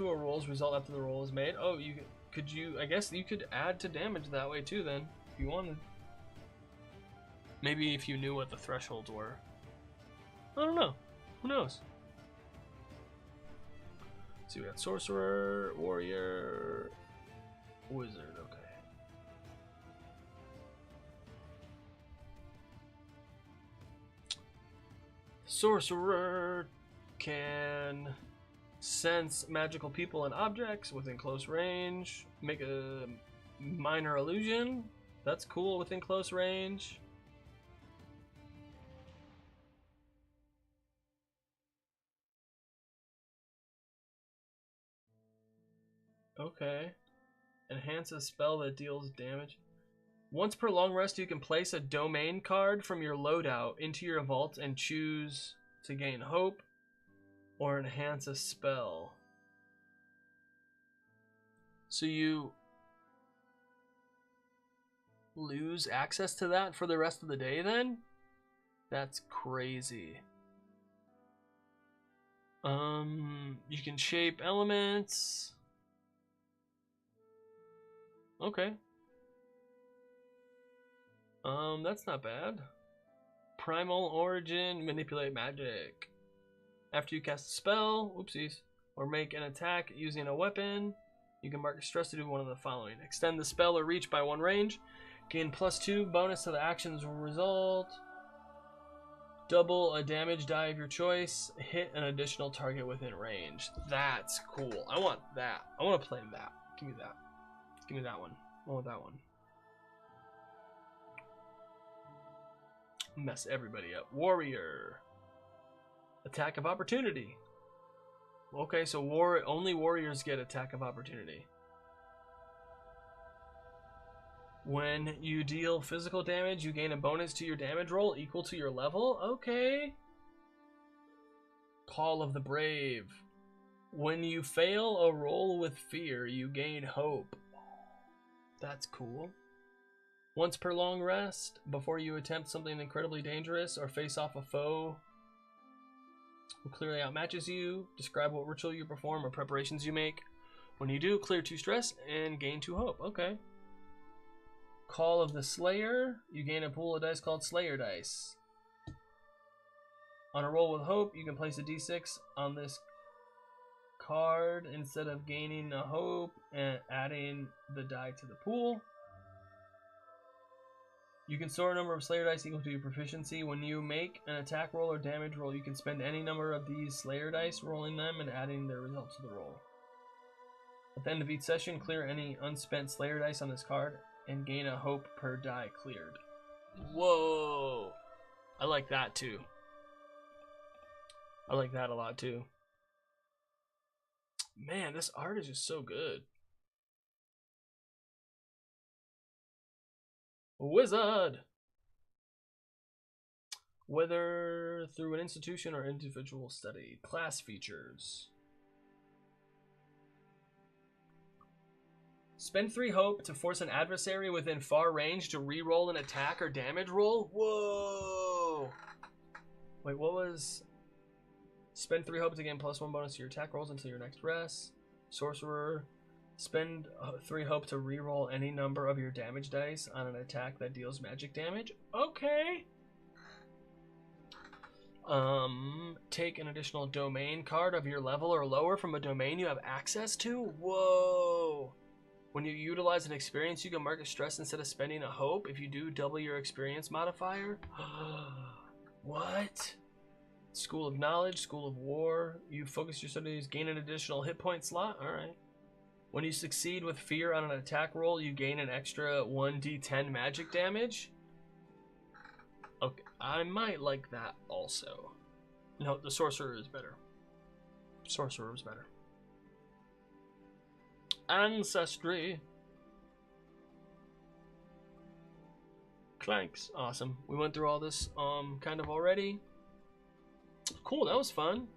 a roll's result after the roll is made. Oh, I guess you could add to damage that way too then, if you wanted. Maybe if you knew what the thresholds were. I don't know. Who knows? So we got Sorcerer, Warrior, Wizard. Okay. Sorcerer can sense magical people and objects within close range. Make a minor illusion. That's cool within close range. Okay. Enhance a spell that deals damage. Once per long rest, you can place a domain card from your loadout into your vault and choose to gain hope or enhance a spell. So you lose access to that for the rest of the day then? That's crazy. You can shape elements. Okay. That's not bad. Primal Origin, manipulate magic. After you cast a spell, oopsies, or make an attack using a weapon, you can mark a stress to do one of the following. Extend the spell or reach by 1 range. Gain +2 bonus to the action's result. Double a damage die of your choice. Hit an additional target within range. That's cool. I want that. I want to play that. Give me that. Give me that one. I want that one. Mess everybody up. Warrior. Attack of opportunity. Okay, so only warriors get attack of opportunity. When you deal physical damage, you gain a bonus to your damage roll equal to your level. Okay. Call of the Brave. When you fail a roll with fear, you gain hope. That's cool. Once per long rest, before you attempt something incredibly dangerous or face off a foe who clearly outmatches you, describe what ritual you perform or preparations you make. When you do, clear 2 stress and gain 2 hope. Okay. Call of the Slayer. You gain a pool of dice called Slayer Dice. On a roll with hope, you can place a d6 on this card instead of gaining a hope and adding the die to the pool. You can store a number of Slayer Dice equal to your proficiency. When you make an attack roll or damage roll, you can spend any number of these Slayer Dice, rolling them and adding their results to the roll. At the end of each session, clear any unspent Slayer Dice on this card and gain a hope per die cleared. Whoa! I like that too. I like that a lot too. Man, this art is just so good. Wizard! Whether through an institution or individual study. Class features. Spend 3 hope to force an adversary within far range to re-roll an attack or damage roll. Whoa! Wait, what was... Spend 3 hope to gain +1 bonus to your attack rolls until your next rest. Sorcerer. Spend 3 hope to re-roll any number of your damage dice on an attack that deals magic damage. Okay. Take an additional domain card of your level or lower from a domain you have access to. Whoa. When you utilize an experience, you can mark a stress instead of spending a hope. If you do, double your experience modifier. What? School of Knowledge, School of War. You focus your studies, gain an additional hit point slot. Alright. When you succeed with fear on an attack roll, you gain an extra 1d10 magic damage. Okay, I might like that also. No, the Sorcerer is better. Sorcerer is better. Ancestry. Clanks. Awesome. We went through all this kind of already. Cool, that was fun.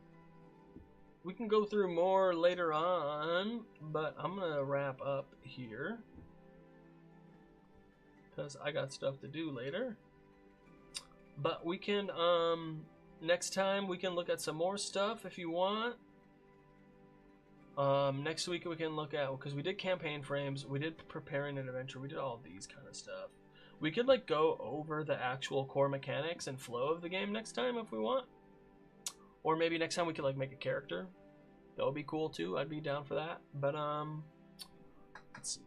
We can go through more later on, but I'm gonna wrap up here because I got stuff to do later. But we can next time we can look at some more stuff if you want. Next week we can look at, because we did campaign frames, we did preparing an adventure, we did all these kind of stuff. We could like go over the actual core mechanics and flow of the game next time if we want. Or maybe next time we could like make a character. That would be cool too. I'd be down for that. But let's see.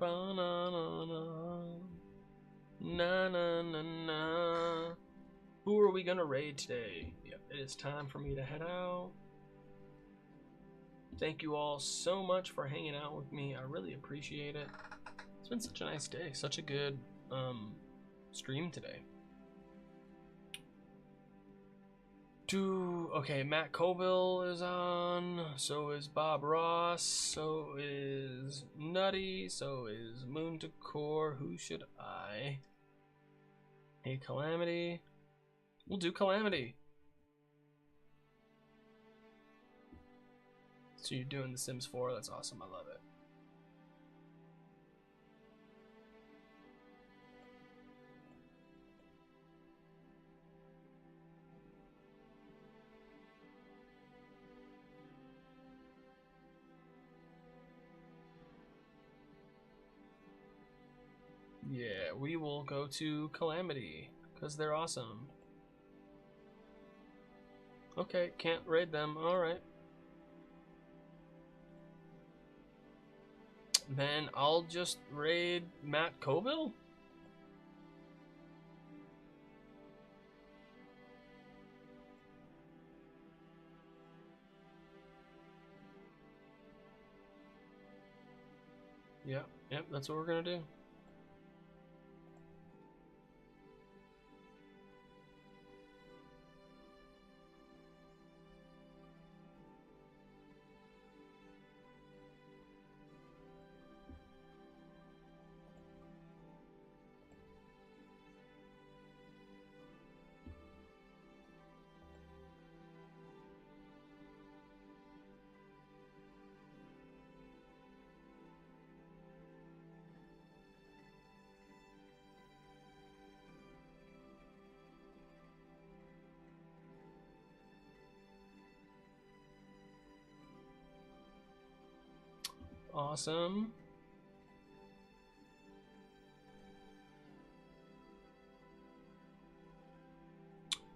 Na na na na. Who are we gonna raid today? Yep, it is time for me to head out. Thank you all so much for hanging out with me. I really appreciate it. It's been such a nice day, such a good stream today. Okay, Matt Colville is on, so is Bob Ross, so is Nutty, so is Moon Decor. Who should I? Hey, Calamity. We'll do Calamity. So you're doing The Sims 4, that's awesome, I love it. Yeah, we will go to Calamity, because they're awesome. Okay, can't raid them, alright. Then I'll just raid Matt Colville? Yep, that's what we're gonna do. Awesome.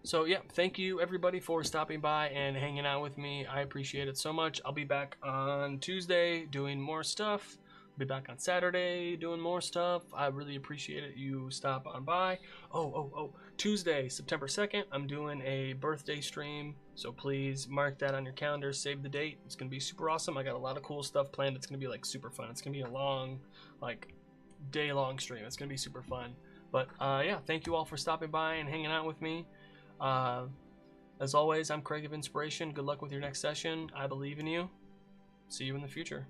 So yeah, thank you everybody for stopping by and hanging out with me. I appreciate it so much. I'll be back on Tuesday doing more stuff. I'll be back on Saturday doing more stuff. I really appreciate it. You stop on by. Oh, Tuesday, September 2nd, I'm doing a birthday stream. So please mark that on your calendar, save the date. It's gonna be super awesome. I got a lot of cool stuff planned. It's gonna be like super fun. It's gonna be a long, like day-long stream. It's gonna be super fun. But yeah, thank you all for stopping by and hanging out with me. As always, I'm Craig of Inspiration. Good luck with your next session. I believe in you. See you in the future.